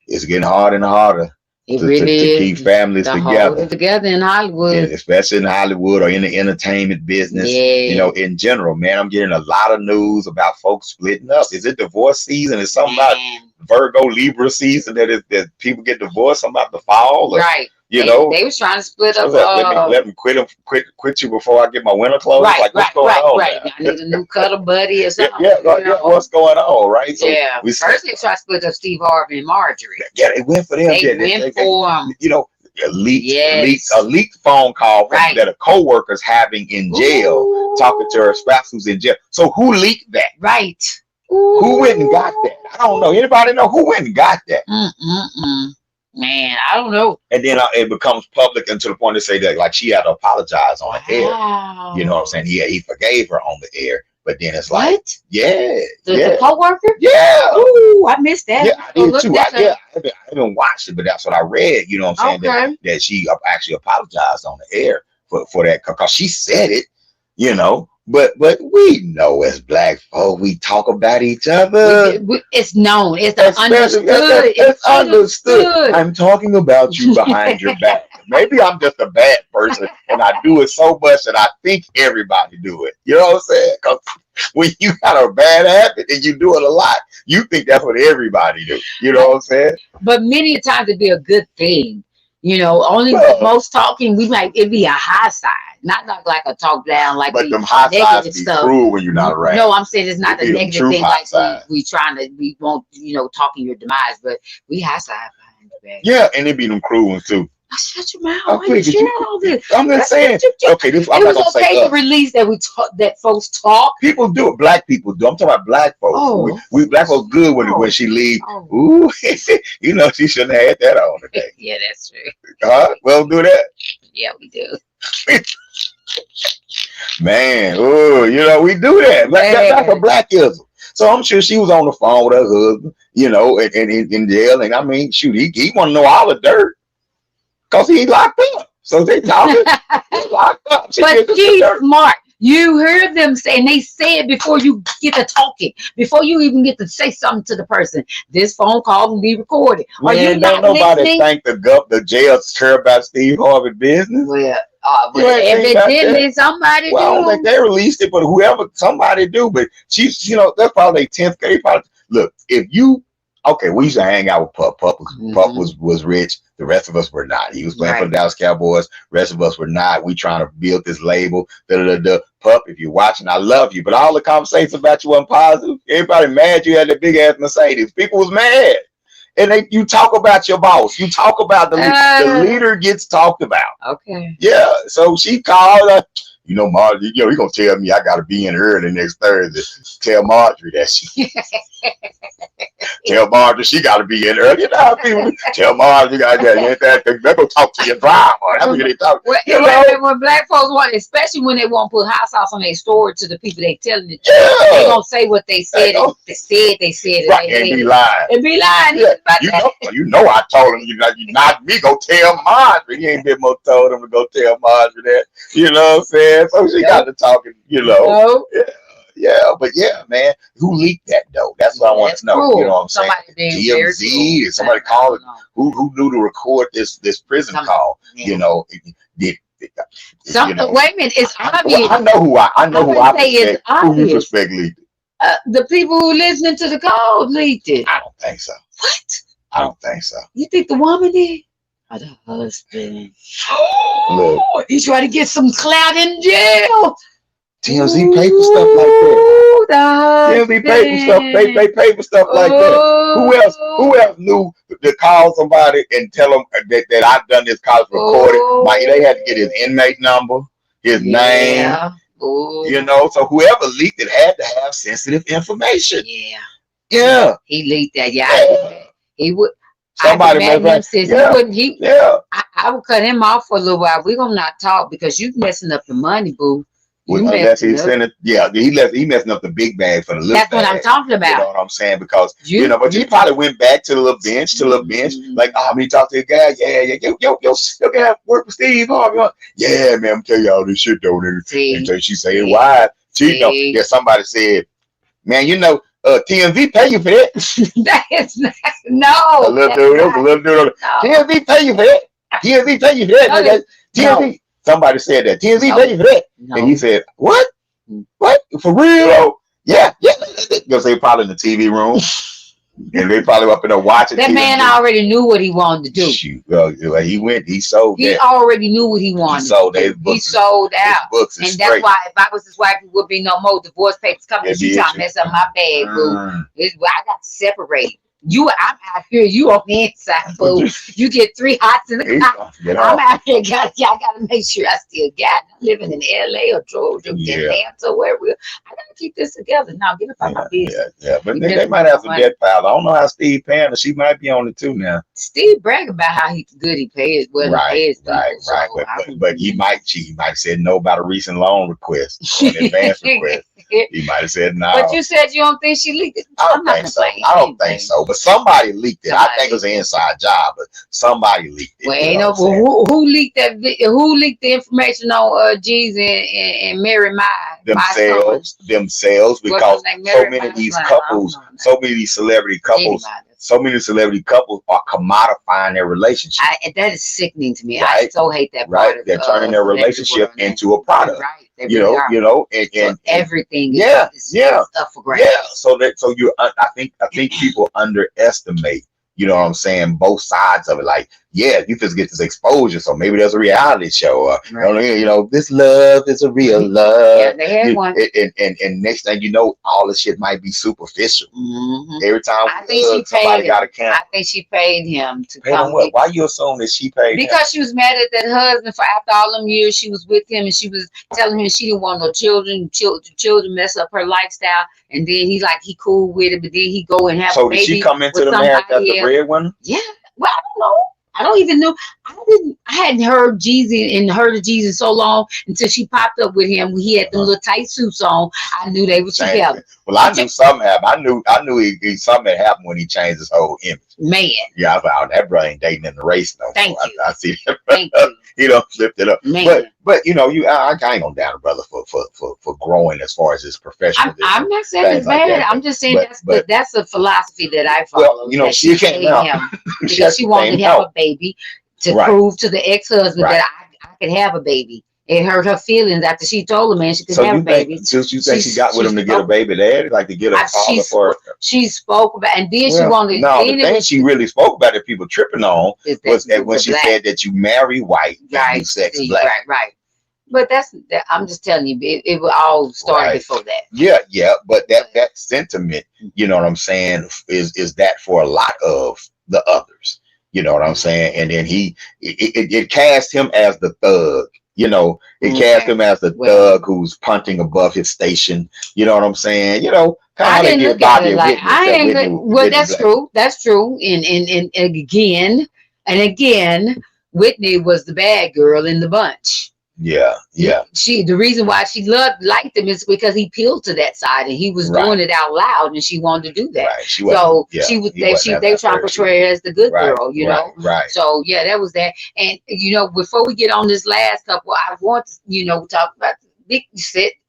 Speaker 5: it's getting harder and harder to keep families together
Speaker 4: in Hollywood,
Speaker 5: especially in Hollywood or in the entertainment business. You know, in general, man, I'm getting a lot of news about folks splitting up. Is it divorce season? Is something about Virgo Libra season that people get divorced? Something about the fall? You know,
Speaker 4: they was trying to split up.
Speaker 5: Let me quit you before I get my winter clothes. What's going on?
Speaker 4: I need a new cuddle buddy or something.
Speaker 5: What's going on, right? So
Speaker 4: first they tried to split up Steve Harvey and Marjorie.
Speaker 5: They went for them.
Speaker 4: They went for
Speaker 5: you know, a leaked phone call that a co-worker's having in jail, talking to her spouse who's in jail. So who leaked that?
Speaker 4: Right.
Speaker 5: Who went and got that? I don't know. Anybody know who went and got that?
Speaker 4: Man, I don't know.
Speaker 5: And then it becomes public until the point to say that like she had to apologize on the air. You know what I'm saying? He forgave her on the air. But then it's like,
Speaker 4: What?
Speaker 5: yeah,
Speaker 4: The co-worker?
Speaker 5: yeah.
Speaker 4: Ooh, I missed that.
Speaker 5: Yeah, I did too. I haven't watched it, but that's what I read. You know what I'm saying?
Speaker 4: Okay.
Speaker 5: That she actually apologized on the air for that because she said it. You know, but we know as black folk, we talk about each other.
Speaker 4: It's known. It's
Speaker 5: Especially-
Speaker 4: understood.
Speaker 5: It's understood. I'm talking about you behind your back. Maybe I'm just a bad person and I do it so much that I think everybody do it. You know what I'm saying? Because when you got a bad habit and you do it a lot, you think that's what everybody do. You know what I'm saying?
Speaker 4: But many times it'd be a good thing. You know, only most talking, it'd be a high side, not like a talk down, like
Speaker 5: but them high sides be cruel when you're not around.
Speaker 4: No, I'm saying it's not the negative thing, like
Speaker 5: side.
Speaker 4: we won't, talking your demise, but we high side behind the back.
Speaker 5: Yeah, and it be them cruel ones too.
Speaker 4: Shut your mouth.
Speaker 5: I'm just saying. Okay,
Speaker 4: it was okay to release that folks talk.
Speaker 5: People do it. Black people do. I'm talking about black folks.
Speaker 4: Oh.
Speaker 5: We black folks good when she leave.
Speaker 4: Oh.
Speaker 5: Ooh, she shouldn't have had that on today.
Speaker 4: Yeah, that's true.
Speaker 5: Well, do that.
Speaker 4: Yeah, we do.
Speaker 5: Man, we do that. That's a blackism. So I'm sure she was on the phone with her husband, and in jail. And I mean, shoot, he want to know all the dirt. Because he locked up. So they talking. He locked up.
Speaker 4: But she's smart. You heard them say, and they say it before you get to talking, before you even get to say something to the person. This phone call will be recorded. Are you not
Speaker 5: nobody
Speaker 4: listening?
Speaker 5: think the jail care about Steve Harvey business?
Speaker 4: Well, if it didn't, then somebody do.
Speaker 5: I don't think they released it, but somebody do. But she's, that's probably their 10th grade. Look, if you. Okay, we used to hang out with Pup. Pup was rich. The rest of us were not. He was playing for the Dallas Cowboys. The rest of us were not. We trying to build this label. Pup, if you're watching, I love you. But all the conversations about you wasn't positive. Everybody mad you had that big ass Mercedes. People was mad. And you talk about your boss. You talk about the leader gets talked about.
Speaker 4: Okay.
Speaker 5: Yeah. So she called her. Marjorie, he gonna tell me I gotta be in early next Thursday. Tell Marjorie that tell Marjorie she gotta be in early. People tell Marjorie they're gonna talk to your driver. That's what they talk.
Speaker 4: When black folks want, especially when they won't put hot sauce on their story to the people they telling it, they gonna say what they said. They said
Speaker 5: right, and be lying.
Speaker 4: Yeah.
Speaker 5: I told him you not me go tell Marjorie. He ain't been more told him to go tell Marjorie that. You know what I'm saying? So she got to talking,
Speaker 4: No.
Speaker 5: Yeah, but yeah, man, who leaked that though? That's what I want to know.
Speaker 4: Cool.
Speaker 5: You know what I'm saying? TMZ, and somebody called it. Who knew to record this prison call?
Speaker 4: Yeah.
Speaker 5: Wait
Speaker 4: a minute, it's obvious.
Speaker 5: I know who I suspect. Who you suspect leaked it?
Speaker 4: The people who listening to the call leaked it.
Speaker 5: I don't think so.
Speaker 4: What?
Speaker 5: I don't think so.
Speaker 4: You think the woman did? Or the husband?
Speaker 5: Look,
Speaker 4: he tried to get some clout in jail.
Speaker 5: TMZ pay for stuff like that. TMZ pay for stuff. They pay for stuff like that. Who else knew to call somebody and tell them that I've done this college recording? They had to get his inmate number, his name. So whoever leaked it had to have sensitive information. Yeah.
Speaker 4: He leaked that. Yeah. He would.
Speaker 5: Somebody
Speaker 4: he wouldn't. I would cut him off for a little while. We're gonna not talk because you messing up the money, boo.
Speaker 5: Unless he sent it, he messing up the big bag for the little
Speaker 4: That's
Speaker 5: bag.
Speaker 4: what I'm talking about.
Speaker 5: You know what I'm saying? Because but you probably went back to the little bench, like, me talk to the guy, yo, guy work for Steve Harvey. Yeah, man, I'm telling you all this shit though. And so she said, why? Somebody said, man, TMZ pay you for that.
Speaker 4: That is not, no.
Speaker 5: A little dude. TMZ pay you for that. TMZ pay you for that. TMZ. Somebody said that. TMZ pay you for that. And he said, what? What? For real? Yeah. They'll say probably in the TV room. And they probably up in there watching.
Speaker 4: That man already knew what he wanted to do.
Speaker 5: Shoot. He sold
Speaker 4: He already knew what he wanted. He sold out.
Speaker 5: Books
Speaker 4: and that's why if I was his wife, it would be no more divorce papers coming. You trying to mess up my bag, boo. I got to separate. I'm out here. You on the inside, boo. You get 3 hots in the car. I'm out here. Y'all got to make sure I still got. I'm living in LA or Georgia, Atlanta, where I got to keep this together. Now, get up on my business.
Speaker 5: Yeah. But they might have some debt piles. I don't know how Steve paying her. She might be on it too now.
Speaker 4: Steve brag about how good he pays. Well,
Speaker 5: right. But she might have said no about a recent loan request, or an advance request. He might have said no.
Speaker 4: But you said you don't think she leaked it.
Speaker 5: I don't think so. I don't think so. But somebody leaked it. I think it was an inside job, but somebody leaked it.
Speaker 4: Well, ain't no who leaked that? Who leaked the information on G's and Mary
Speaker 5: themselves, because so many of these couples, so many of these celebrity couples. So many celebrity couples are commodifying their relationship.
Speaker 4: That is sickening to me.
Speaker 5: Right?
Speaker 4: I so hate that
Speaker 5: right?
Speaker 4: part.
Speaker 5: They're turning their relationship into a product.
Speaker 4: Right.
Speaker 5: You know, and
Speaker 4: so everything.
Speaker 5: Is
Speaker 4: up for grabs.
Speaker 5: Yeah. So you, I think people underestimate. You know what I'm saying? Both sides of it. Like, yeah, you just get this exposure. So maybe there's a reality show. You know, this love is a real love.
Speaker 4: Yeah, they had one.
Speaker 5: And next thing you know, all this shit might be superficial.
Speaker 4: Mm-hmm.
Speaker 5: Every time
Speaker 4: somebody
Speaker 5: got a camera.
Speaker 4: I think she paid him to
Speaker 5: come. Him what? Why you assume that she paid
Speaker 4: because
Speaker 5: him?
Speaker 4: She was mad at that husband for after all them years she was with him, and she was telling him she didn't want no children mess up her lifestyle. And then he cool with it, but then he go and have a baby.
Speaker 5: So did she come into the marriage as the breadwinner?
Speaker 4: Yeah. Well, I don't know. I don't even know. I hadn't heard Jeezy and heard of Jeezy so long until she popped up with him. He had them little tight suits on. I knew they were together.
Speaker 5: Well, I knew something happened. I knew something had happened when he changed his whole image.
Speaker 4: Man.
Speaker 5: Yeah, I was like, oh, that brother ain't dating in the race no more.
Speaker 4: Thank you.
Speaker 5: I see that.
Speaker 4: Thank you.
Speaker 5: You know, flipped it up.
Speaker 4: Man.
Speaker 5: But you know, I ain't gonna down a brother for growing as far as his professional.
Speaker 4: I'm not saying it's bad. Like I'm just saying that's a philosophy that I follow.
Speaker 5: Well, you know, she came out
Speaker 4: because she wanted to have a baby to prove to the ex-husband that I could have a baby. It hurt her feelings after she told the man she could have a baby.
Speaker 5: So you think she got with him to get a baby daddy, like to get a father for?
Speaker 4: She spoke about, and then she wanted.
Speaker 5: No, the thing she really spoke about that people tripping on was that when she said that you marry white, and you sex black.
Speaker 4: Right. But I'm just telling you, it all started before that.
Speaker 5: Yeah. But that sentiment, you know what I'm saying, is that for a lot of the others. You know what I'm saying? And then it cast him as the thug. You know, it cast him as the thug who's punting above his station. You know what I'm saying? You know,
Speaker 4: I didn't look at it like that's true. That's true. And again, Whitney was the bad girl in the bunch.
Speaker 5: Yeah.
Speaker 4: The reason why she liked him is because he peeled to that side and he was doing it out loud, and she wanted to do that.
Speaker 5: Right.
Speaker 4: They trying to portray her as the good girl, you know.
Speaker 5: Right.
Speaker 4: So yeah, that was that. And you know, before we get on this last couple, I want to talk about Big Cedric.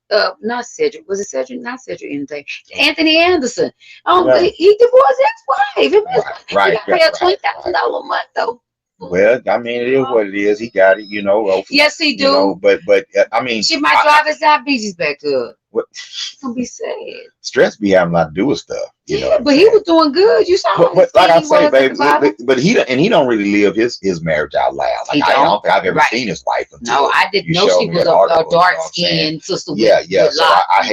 Speaker 4: Not Cedric. Was it Cedric? Not Cedric. Anything. Anthony Anderson. He divorced his wife.
Speaker 5: Right.
Speaker 4: He got paid $20,000 a month though.
Speaker 5: Well, I mean, it is what it is. He got it, you know.
Speaker 4: Yes, he do.
Speaker 5: You know, but I mean,
Speaker 4: she might drive his diabetes back to her.
Speaker 5: What?
Speaker 4: It's gonna be sad.
Speaker 5: Stress be having a lot to do with stuff. You know
Speaker 4: but he was doing good. You saw.
Speaker 5: But like I say, baby, but he don't really live his marriage out loud. Like I don't think I've ever seen his wife.
Speaker 4: No, I didn't know she was a dark skinned sister.
Speaker 5: Yeah. So I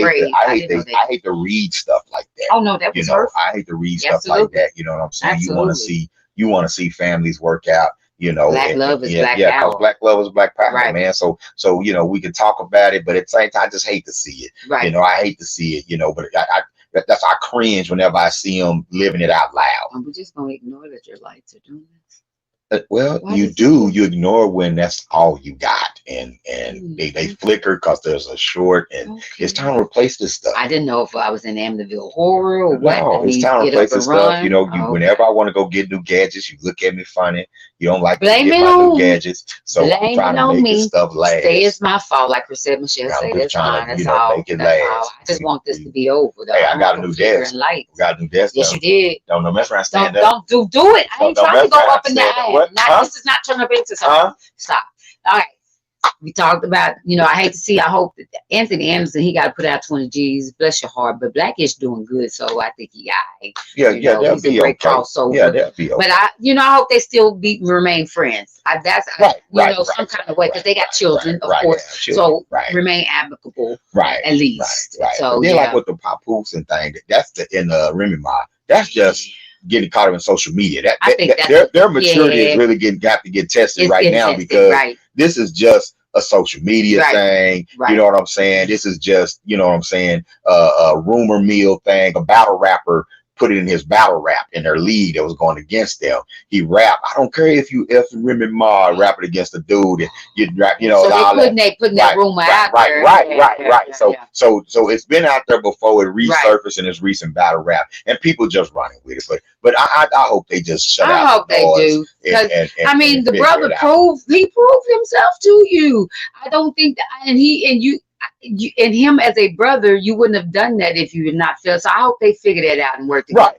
Speaker 5: hate to read stuff like that.
Speaker 4: Oh no, that was hurtful.
Speaker 5: I hate to read stuff like that. You know what I'm saying? Absolutely. You want to see families work out. You know,
Speaker 4: black love is black power.
Speaker 5: Yeah, because black love is black power, man. So you know, we can talk about it, but at the same time, I just hate to see it. Right. You know, I hate to see it. You know, but that's I cringe whenever I see them living it out loud.
Speaker 4: We're just gonna ignore that your lights are doing this.
Speaker 5: Well, you ignore when that's all you got, and they flicker because there's a short, and it's time to replace this stuff.
Speaker 4: I didn't know if I was in Amityville Horror or what.
Speaker 5: No, it's time to replace this stuff. You know, whenever I want to go get new gadgets, you look at me funny. You don't like to get my new gadgets, so I'm trying to make this stuff last.
Speaker 4: Say it's my fault, like Michelle said. That's fine. That's all.
Speaker 5: Make it last.
Speaker 4: I just want this to be over.
Speaker 5: Hey, I got a new desk. Got a new desk.
Speaker 4: Yes, you did.
Speaker 5: Don't mess around. Stand up.
Speaker 4: Don't do it. I ain't trying to go up and down. This is not turning up into something. Stop. All right. We talked about, I hate to see, I hope that Anthony Anderson, he got to put out 20 G's, bless your heart, but Blackish doing good, so I think he got
Speaker 5: that'll be a great crossover. Yeah, that'll be okay.
Speaker 4: But I hope they still remain friends. Some kind of way, because they got children, of course, so remain amicable, at least.
Speaker 5: Right.
Speaker 4: So
Speaker 5: then like with the papoose and thing, that's in the Remy Ma, that's just getting caught up in social media. Their maturity is really got to get tested right now, because this is just a social media thing. You know what I'm saying? This is just, a rumor mill thing, a battle rapper put it in his battle rap in their league that was going against them. He rapped, I don't care if you F and Remy Ma rapping against the dude and you rap, you know,
Speaker 4: so
Speaker 5: all
Speaker 4: they putting that rumor out there.
Speaker 5: Right. So it's been out there before. It resurfaced in his recent battle rap, and people just running with it. But I hope they just shut out.
Speaker 4: I hope they do. Because I mean, the brother proved himself to you. I don't think that, and you and him as a brother, you wouldn't have done that if you did not feel. So I hope they figure that out and work together.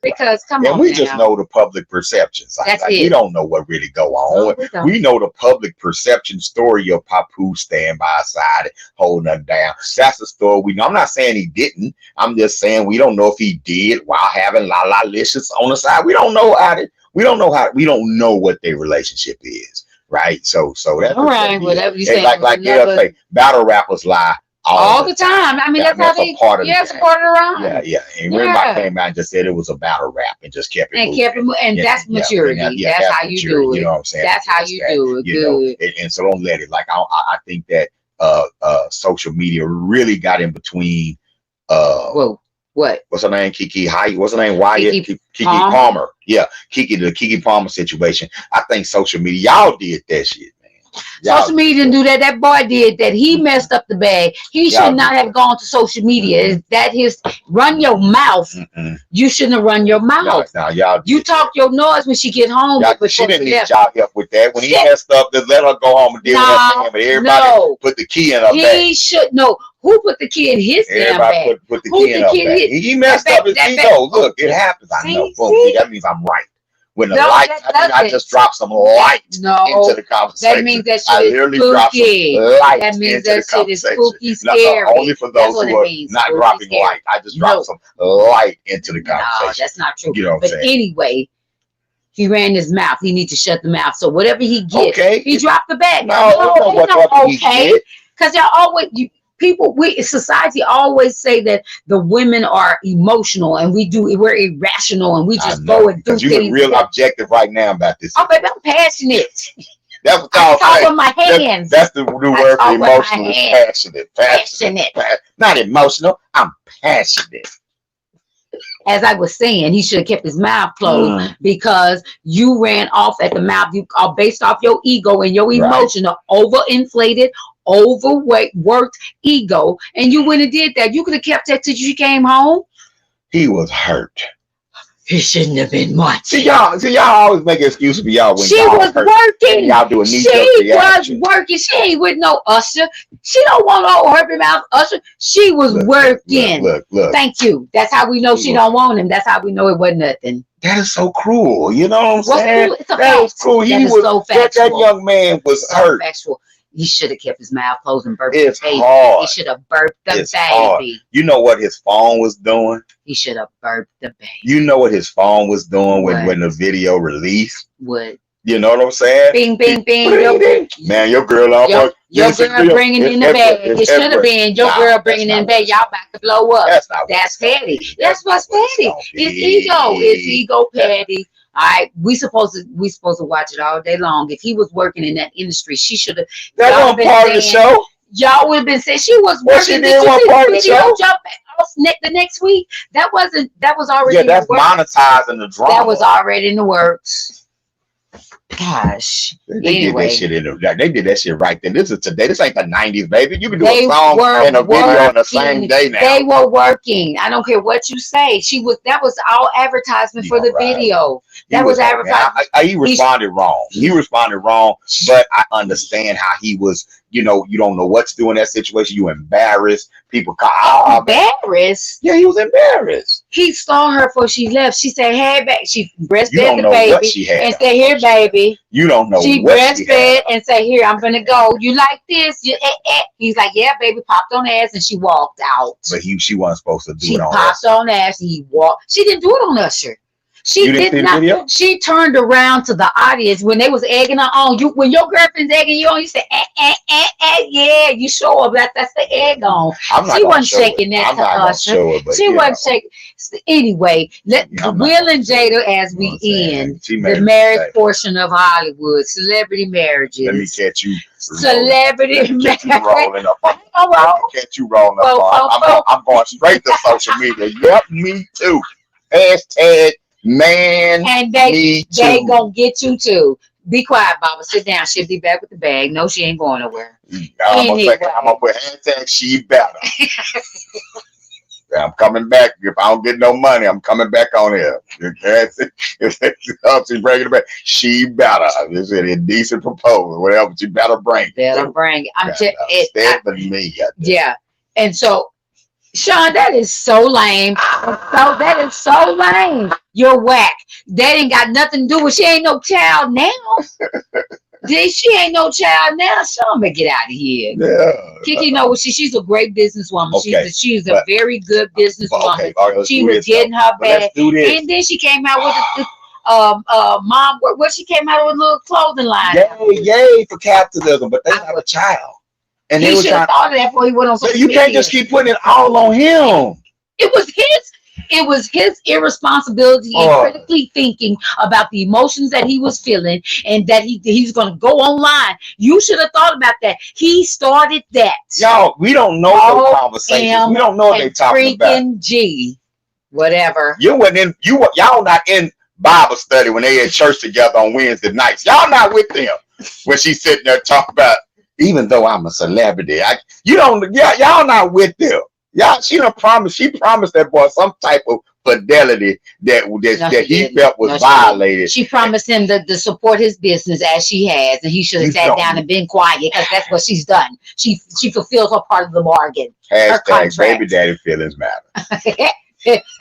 Speaker 4: Because come on,
Speaker 5: and we just know the public perceptions. Like, we don't know what really go on. No, we know the public perception story of Papu staying by his side and holding her down. That's the story we know. I'm not saying he didn't. I'm just saying we don't know if he did while having La Licious on the side. We don't know we don't know what their relationship is. Right, so that's
Speaker 4: all right. Whatever you say,
Speaker 5: like say, battle rappers lie all the time.
Speaker 4: I mean, that's how they
Speaker 5: part of
Speaker 4: it's a part of the rhyme.
Speaker 5: Yeah. And everybody came out and just said it was a battle rap and just kept it
Speaker 4: and that's maturity. That's how you do it.
Speaker 5: You know what I'm saying?
Speaker 4: That's how you do it. Good.
Speaker 5: And so don't let it. Like I think that social media really got in between.
Speaker 4: What?
Speaker 5: What's her name? What's her name? Wyatt? Kiki Palmer. Yeah, the Kiki Palmer situation. I think social media, y'all did that shit, man.
Speaker 4: Social media didn't do that. That boy did that. He messed up the bag. He should not have gone to social media. Is that his run your mouth? You shouldn't have run your mouth.
Speaker 5: No, y'all.
Speaker 4: You talk your noise when she get home.
Speaker 5: She didn't need y'all help with that. When he messed up, just let her go home and deal with that. But everybody put the key in her bag.
Speaker 4: He should know. Who put the key in his damn bag?
Speaker 5: Put the key in her bag. He messed up his ego. Look, it happens. I know. Boom. That means I'm right. When the light, I just dropped some light into the conversation.
Speaker 4: That means that shit is spooky. That means that shit is spooky, scary.
Speaker 5: Only for those who are not dropping light. I just dropped some light into the conversation.
Speaker 4: No, that's not true.
Speaker 5: You know what I'm saying?
Speaker 4: But anyway, he ran his mouth. He needs to shut the mouth. So whatever he gets, he dropped the bag. No, okay. Because y'all always society always say that the women are emotional and we're irrational and we just go and do things.
Speaker 5: You're real objective right now about this.
Speaker 4: Oh, baby, I'm passionate.
Speaker 5: That's what y'all
Speaker 4: say. With my hands.
Speaker 5: That's the new word for emotional. Passionate. Not emotional. I'm passionate.
Speaker 4: As I was saying, he should have kept his mouth closed because you ran off at the mouth. You are based off your ego and your emotional, overinflated, overweight, worked ego, and you went and did that. You could have kept that till you came home.
Speaker 5: He was hurt.
Speaker 4: It shouldn't have been much.
Speaker 5: See y'all always make excuses for y'all when y'all
Speaker 4: was working.
Speaker 5: Y'all doing
Speaker 4: She was working. She ain't with no usher. She don't want no herpy mouth usher. She was working.
Speaker 5: Look.
Speaker 4: Thank you. That's how we know she don't want him. That's how we know it wasn't nothing.
Speaker 5: That is so cruel. You know what I'm saying?
Speaker 4: Cool? It's a
Speaker 5: that was cruel.
Speaker 4: That
Speaker 5: young man was hurt.
Speaker 4: Factual. He should have kept his mouth closed and birthed
Speaker 5: the
Speaker 4: baby.
Speaker 5: Hard.
Speaker 4: He should have birthed the baby.
Speaker 5: Hard. You know what his phone was doing?
Speaker 4: He should have birthed the baby.
Speaker 5: You know what his phone was doing when the video released?
Speaker 4: What?
Speaker 5: You know what I'm saying?
Speaker 4: Bing, bing, bing.
Speaker 5: Man, your girl almost.
Speaker 4: Your girl bringing in the bag. It should have been your girl bringing in the bag. Y'all about to blow up. That's petty. That's what's petty. It's ego. It's ego petty. All right, we supposed to watch it all day long. If he was working in that industry, she should have.
Speaker 5: That wasn't part of the show.
Speaker 4: Y'all would have been saying she was working.
Speaker 5: She did one part of the show.
Speaker 4: Jump the next week. That was already.
Speaker 5: Yeah, that's monetizing the drama.
Speaker 4: That was already in the works. Gosh.
Speaker 5: They did that shit they did that shit right then. This is today. This ain't the 90s, baby. You can do a song and a video on the same day now.
Speaker 4: They were working. I don't care what you say. That was all advertisement for the video. That was advertisement.
Speaker 5: He responded wrong. He responded wrong, but I understand how he was. You know, you don't know what to do in that situation. You embarrassed. People call
Speaker 4: embarrassed.
Speaker 5: Yeah, he was embarrassed.
Speaker 4: He saw her before she left. She said, "Hey, baby." She breastfed the baby and said, "Here, baby."
Speaker 5: You don't know.
Speaker 4: She breastfed and said, "Here, I'm gonna go. You like this?" He's like, "Yeah, baby." Popped on ass and she walked out.
Speaker 5: But she wasn't supposed to do it on.
Speaker 4: She popped on ass and he walked. She didn't do it on Usher. She
Speaker 5: You didn't
Speaker 4: did
Speaker 5: see the
Speaker 4: not.
Speaker 5: video?
Speaker 4: She turned around to the audience when they was egging her on. You, when your girlfriend's egging you on, you say, yeah, you show up. That's the egg on.
Speaker 5: I'm not
Speaker 4: She
Speaker 5: gonna
Speaker 4: wasn't
Speaker 5: show
Speaker 4: shaking
Speaker 5: it.
Speaker 4: that
Speaker 5: I'm
Speaker 4: to
Speaker 5: not gonna
Speaker 4: Usher.
Speaker 5: show it, but
Speaker 4: She
Speaker 5: you know,
Speaker 4: wasn't shaking. Anyway, let
Speaker 5: I'm not
Speaker 4: Will
Speaker 5: gonna
Speaker 4: and
Speaker 5: show it.
Speaker 4: Jada, as
Speaker 5: You know
Speaker 4: we
Speaker 5: what I'm saying?
Speaker 4: end
Speaker 5: She
Speaker 4: the
Speaker 5: made a
Speaker 4: marriage
Speaker 5: mistake.
Speaker 4: portion of Hollywood, celebrity marriages.
Speaker 5: Let me catch you.
Speaker 4: Celebrity
Speaker 5: Let me catch you
Speaker 4: marriage.
Speaker 5: rolling up on.
Speaker 4: All
Speaker 5: Let
Speaker 4: right.
Speaker 5: me catch you rolling up
Speaker 4: Bo,
Speaker 5: on.
Speaker 4: bo, bo.
Speaker 5: I'm going straight to social media. Yep, me too. Hashtag man.
Speaker 4: And
Speaker 5: Me too.
Speaker 4: they gonna get you too. Be quiet, Baba. Sit down. She'll be back with the bag. No, she ain't going nowhere.
Speaker 5: I'm
Speaker 4: Anyway.
Speaker 5: gonna put hashtag she better. I'm coming back. If I don't get no money, I'm coming back on here. If she bring it back, she better. This is a indecent proposal. Whatever, she better bring it.
Speaker 4: Better bring it. I'm
Speaker 5: stabbing me.
Speaker 4: yeah. And so, Sean, that is so lame. So that is so lame. You're whack. That ain't got nothing to do with. She ain't no child now. She ain't no child now. Sean, better get out of here.
Speaker 5: Yeah.
Speaker 4: Kiki, no, she's a great businesswoman.
Speaker 5: Okay,
Speaker 4: She's a very good businesswoman.
Speaker 5: Okay, all right, let's
Speaker 4: She
Speaker 5: do
Speaker 4: was
Speaker 5: this,
Speaker 4: getting
Speaker 5: though.
Speaker 4: her
Speaker 5: But let's
Speaker 4: bag,
Speaker 5: do this.
Speaker 4: and then she came out with mom. What she came out with a little clothing line.
Speaker 5: Yay for capitalism, but they have a child, and
Speaker 4: He
Speaker 5: they were
Speaker 4: should have
Speaker 5: trying.
Speaker 4: thought of that before he went on social
Speaker 5: You can't
Speaker 4: media.
Speaker 5: just keep putting it all on him.
Speaker 4: It was his irresponsibility and critically thinking about the emotions that he was feeling, and that he's going to go online. You should have thought about that. He started that.
Speaker 5: Y'all, we don't know those conversations. We don't know what they're talking about.
Speaker 4: Freaking G, whatever.
Speaker 5: You wasn't in. Y'all not in Bible study when they in church together on Wednesday nights. Y'all not with them when she's sitting there talking about. Even though I'm a celebrity, y'all not with them. Y'all, she promised that boy some type of fidelity that he felt was violated.
Speaker 4: She promised him to support his business as she has, and he should have sat down and been quiet, because that's what she's done. She fulfilled her part of the bargain.
Speaker 5: Hashtag baby daddy feelings matter.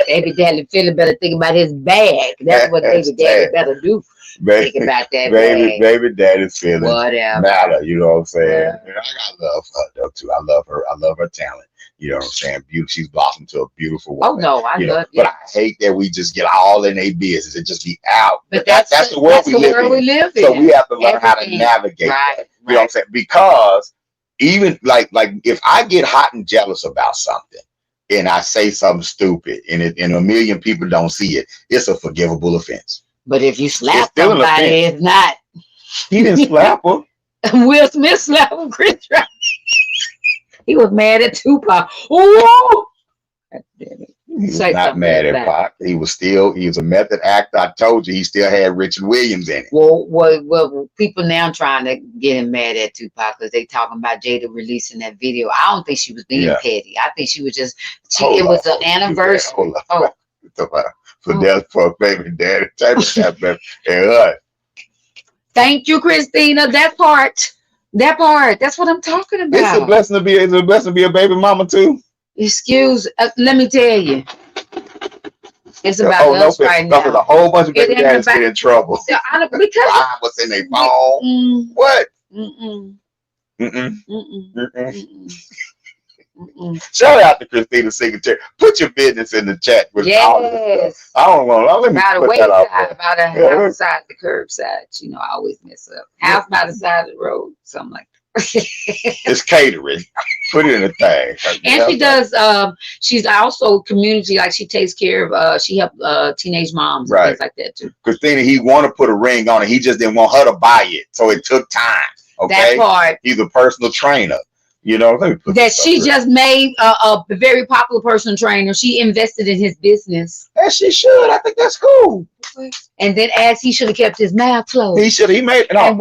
Speaker 4: Baby daddy feeling better think about his bag. That's what baby daddy better do. Think about that
Speaker 5: baby daddy's feelings matter. You know what I'm saying?
Speaker 4: Yeah.
Speaker 5: And I love her though too. I love her talent. You know what I'm saying? She's blossomed to a beautiful woman.
Speaker 4: Oh no, I love it.
Speaker 5: But I hate that we just get all in their business and just be out.
Speaker 4: But that's the world we live in.
Speaker 5: So we have to learn how to navigate that. You know what I'm saying? Because even like if I get hot and jealous about something, and I say something stupid, and a million people don't see it, it's a forgivable offense.
Speaker 4: But if you slap somebody, it's not.
Speaker 5: He didn't slap her.
Speaker 4: Will Smith slapped him, Chris Rock. He was mad at Tupac. Oh,
Speaker 5: he was not mad at Pac. He was a method actor. I told you he still had Richard Williams in it.
Speaker 4: Well, people now trying to get him mad at Tupac because they talking about Jada releasing that video. I don't think she was being petty. I think she was just. It was an anniversary.
Speaker 5: For baby daddy type of stuff. And
Speaker 4: thank you, Christina. That part. That's what I'm talking about.
Speaker 5: It's a blessing to be a baby mama too.
Speaker 4: Let me tell you. It's about us right now.
Speaker 5: A whole bunch of baby daddies get in trouble.
Speaker 4: Because
Speaker 5: what's in their phone? What? Shout out to Christina Signature. Put your business in the chat with all this stuff. I don't know. Let me put that out.
Speaker 4: About a house side, the curbside. You know, I always mess up. House by the side of the road, something like that.
Speaker 5: It's catering. Put it in a thing.
Speaker 4: And she does. She's also community. Like she takes care of. She helps teenage moms and things like that too.
Speaker 5: Christina, he wanted to put a ring on it. He just didn't want her to buy it, so it took time. Okay,
Speaker 4: that part.
Speaker 5: He's a personal trainer. You know,
Speaker 4: that she just made a very popular personal trainer. She invested in his business.
Speaker 5: As she should. I think that's cool.
Speaker 4: And then, as he should have kept his mouth closed.
Speaker 5: He should. He made a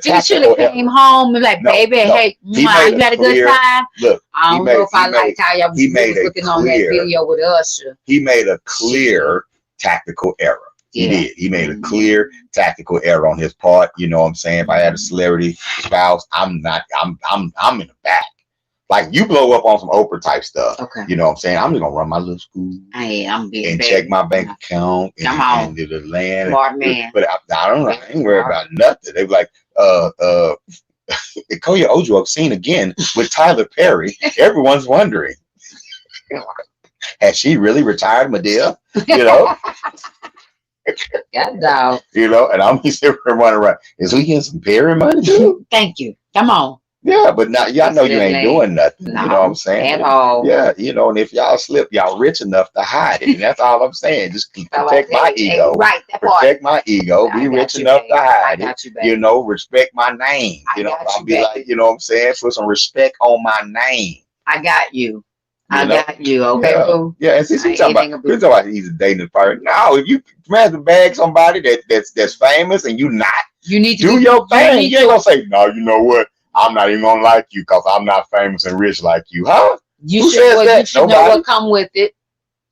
Speaker 4: He should have came home and like, baby, hey, you had a good time.
Speaker 5: Look,
Speaker 4: I don't know if I liked how y'all was looking on that video with Usher.
Speaker 5: He made a clear tactical error. He did. He made a clear tactical error on his part. You know what I'm saying? If I had a celebrity spouse, I'm in the back. Like you blow up on some Oprah type stuff. Okay. You know what I'm saying? I'm just gonna run my little school.
Speaker 4: I'm being
Speaker 5: and check my bank account and do the land.
Speaker 4: Smart man.
Speaker 5: But I don't know. I ain't worried about nothing. They were like, Nkoyo Ojuoks seen again with Tyler Perry. Everyone's wondering. Has she really retired, Madea? You know?
Speaker 4: God, dog.
Speaker 5: You know, and I'm sitting there running around. Is we getting some Perry money too?
Speaker 4: Thank you. Come on.
Speaker 5: Yeah, but now y'all know you ain't doing nothing.
Speaker 4: No,
Speaker 5: You know what I'm saying?
Speaker 4: at all.
Speaker 5: Yeah, you know, and if y'all slip, y'all rich enough to hide it. And that's all I'm saying. Just
Speaker 4: I
Speaker 5: protect
Speaker 4: like
Speaker 5: my
Speaker 4: that.
Speaker 5: ego.
Speaker 4: Right, that part.
Speaker 5: Protect my ego.
Speaker 4: I
Speaker 5: Be
Speaker 4: got
Speaker 5: rich
Speaker 4: you,
Speaker 5: enough to
Speaker 4: baby. I
Speaker 5: hide it.
Speaker 4: got you, baby.
Speaker 5: You know, respect my name.
Speaker 4: I
Speaker 5: You know,
Speaker 4: got
Speaker 5: I'll
Speaker 4: you,
Speaker 5: be
Speaker 4: baby.
Speaker 5: like, you know what I'm saying? Put some respect on my name.
Speaker 4: I got you. I
Speaker 5: You know?
Speaker 4: got you. Okay,
Speaker 5: Yeah.
Speaker 4: boo.
Speaker 5: Yeah, and see,
Speaker 4: I
Speaker 5: you talking
Speaker 4: ain't
Speaker 5: about
Speaker 4: gonna
Speaker 5: you talking about he's a dating partner. No, if you man to bag somebody that's famous and you not,
Speaker 4: You need to
Speaker 5: do your thing. You ain't
Speaker 4: to,
Speaker 5: gonna say, no, you know what? I'm not even gonna like you because I'm not famous and rich like you, huh?
Speaker 4: you
Speaker 5: Who
Speaker 4: should,
Speaker 5: says
Speaker 4: well,
Speaker 5: that?
Speaker 4: you should know
Speaker 5: Nobody.
Speaker 4: what come with it.